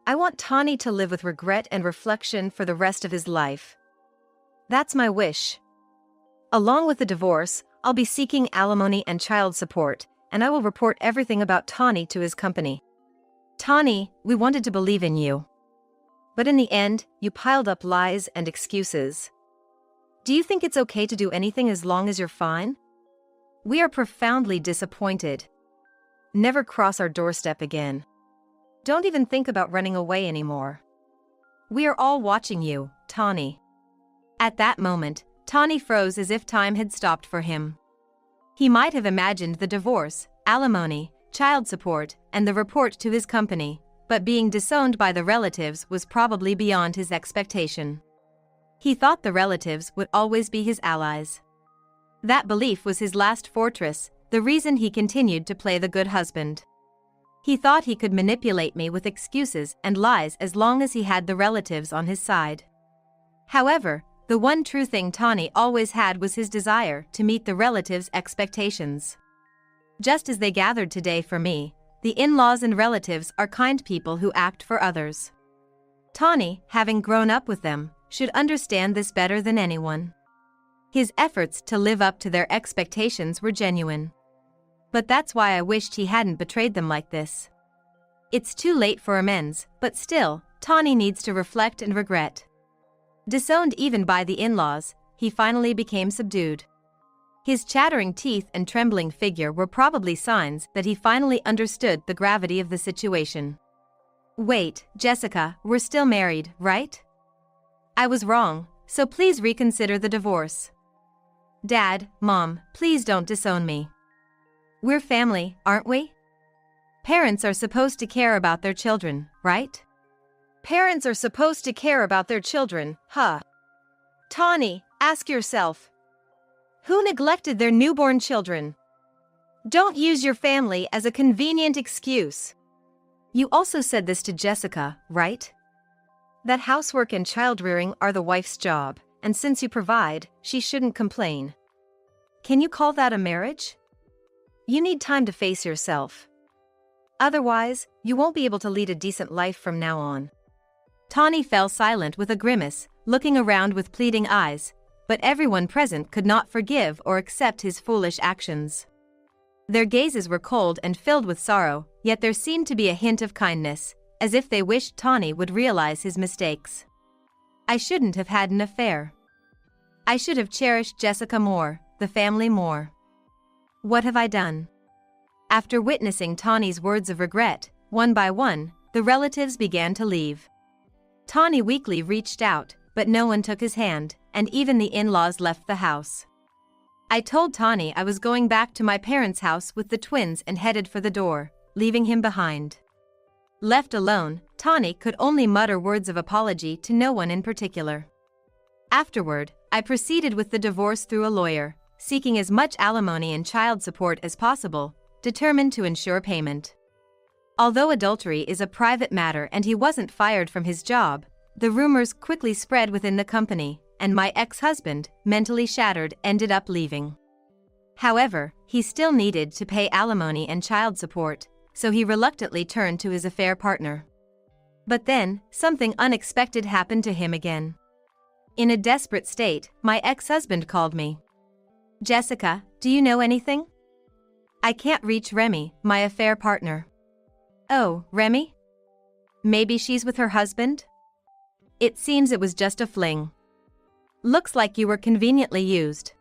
I want Tawny to live with regret and reflection for the rest of his life. That's my wish. Along with the divorce, I'll be seeking alimony and child support, and I will report everything about Tawny to his company. Tawny, we wanted to believe in you. But in the end, you piled up lies and excuses. Do you think it's okay to do anything as long as you're fine? We are profoundly disappointed. Never cross our doorstep again. Don't even think about running away anymore. We are all watching you, Tawny. At that moment, Tawny froze as if time had stopped for him. He might have imagined the divorce, alimony, child support, and the report to his company, but being disowned by the relatives was probably beyond his expectation. He thought the relatives would always be his allies. That belief was his last fortress, the reason he continued to play the good husband. He thought he could manipulate me with excuses and lies as long as he had the relatives on his side. However, the one true thing Tawny always had was his desire to meet the relatives' expectations. Just as they gathered today for me, the in-laws and relatives are kind people who act for others. Tawny, having grown up with them, should understand this better than anyone. His efforts to live up to their expectations were genuine. But that's why I wished he hadn't betrayed them like this. It's too late for amends, but still, Tawny needs to reflect and regret. Disowned even by the in-laws, he finally became subdued. His chattering teeth and trembling figure were probably signs that he finally understood the gravity of the situation. Wait, Jessica, we're still married, right? I was wrong, so please reconsider the divorce. Dad, Mom, please don't disown me. We're family, aren't we? Parents are supposed to care about their children, right? Parents are supposed to care about their children, huh? Tawny, ask yourself. Who neglected their newborn children? Don't use your family as a convenient excuse. You also said this to Jessica, right? That housework and child-rearing are the wife's job, and since you provide, she shouldn't complain. Can you call that a marriage? You need time to face yourself. Otherwise, you won't be able to lead a decent life from now on. Tawny fell silent with a grimace, looking around with pleading eyes, but everyone present could not forgive or accept his foolish actions. Their gazes were cold and filled with sorrow, yet there seemed to be a hint of kindness, as if they wished Tawny would realize his mistakes. I shouldn't have had an affair. I should have cherished Jessica more, the family more. What have I done? After witnessing Tawny's words of regret, one by one, the relatives began to leave. Tawny weakly reached out, but no one took his hand, and even the in-laws left the house. I told Tawny I was going back to my parents' house with the twins and headed for the door, leaving him behind. Left alone, Tawny could only mutter words of apology to no one in particular. Afterward, I proceeded with the divorce through a lawyer, seeking as much alimony and child support as possible, determined to ensure payment. Although adultery is a private matter and he wasn't fired from his job, the rumors quickly spread within the company, and my ex-husband, mentally shattered, ended up leaving. However, he still needed to pay alimony and child support, so he reluctantly turned to his affair partner. But then, something unexpected happened to him again. In a desperate state, my ex-husband called me. Jessica, do you know anything? I can't reach Remy, my affair partner. Oh, Remy? Maybe she's with her husband? It seems it was just a fling. Looks like you were conveniently used.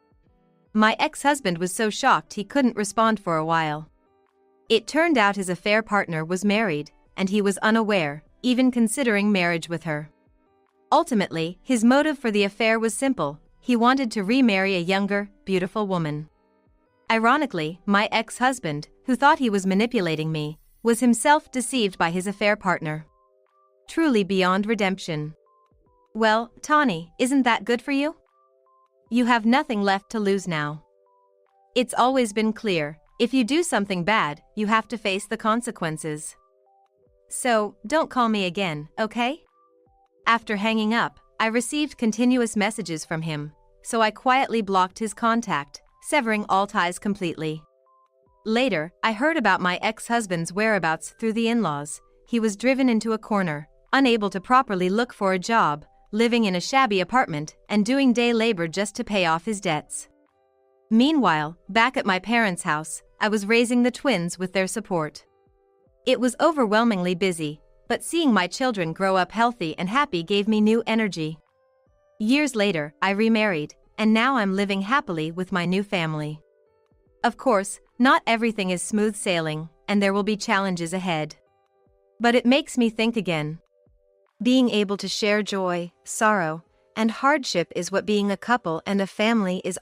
My ex-husband was so shocked he couldn't respond for a while. It turned out his affair partner was married, and he was unaware, even considering marriage with her. Ultimately, his motive for the affair was simple: he wanted to remarry a younger, beautiful woman. Ironically, my ex-husband, who thought he was manipulating me, was himself deceived by his affair partner. Truly beyond redemption. Well, Tawny, isn't that good for you? You have nothing left to lose now. It's always been clear, if you do something bad, you have to face the consequences. So, don't call me again, okay? After hanging up, I received continuous messages from him, so I quietly blocked his contact, severing all ties completely. Later, I heard about my ex-husband's whereabouts through the in-laws. He was driven into a corner, unable to properly look for a job, living in a shabby apartment, and doing day labor just to pay off his debts. Meanwhile, back at my parents' house, I was raising the twins with their support. It was overwhelmingly busy, but seeing my children grow up healthy and happy gave me new energy. Years later, I remarried, and now I'm living happily with my new family. Of course, not everything is smooth sailing, and there will be challenges ahead. But it makes me think again. Being able to share joy, sorrow, and hardship is what being a couple and a family is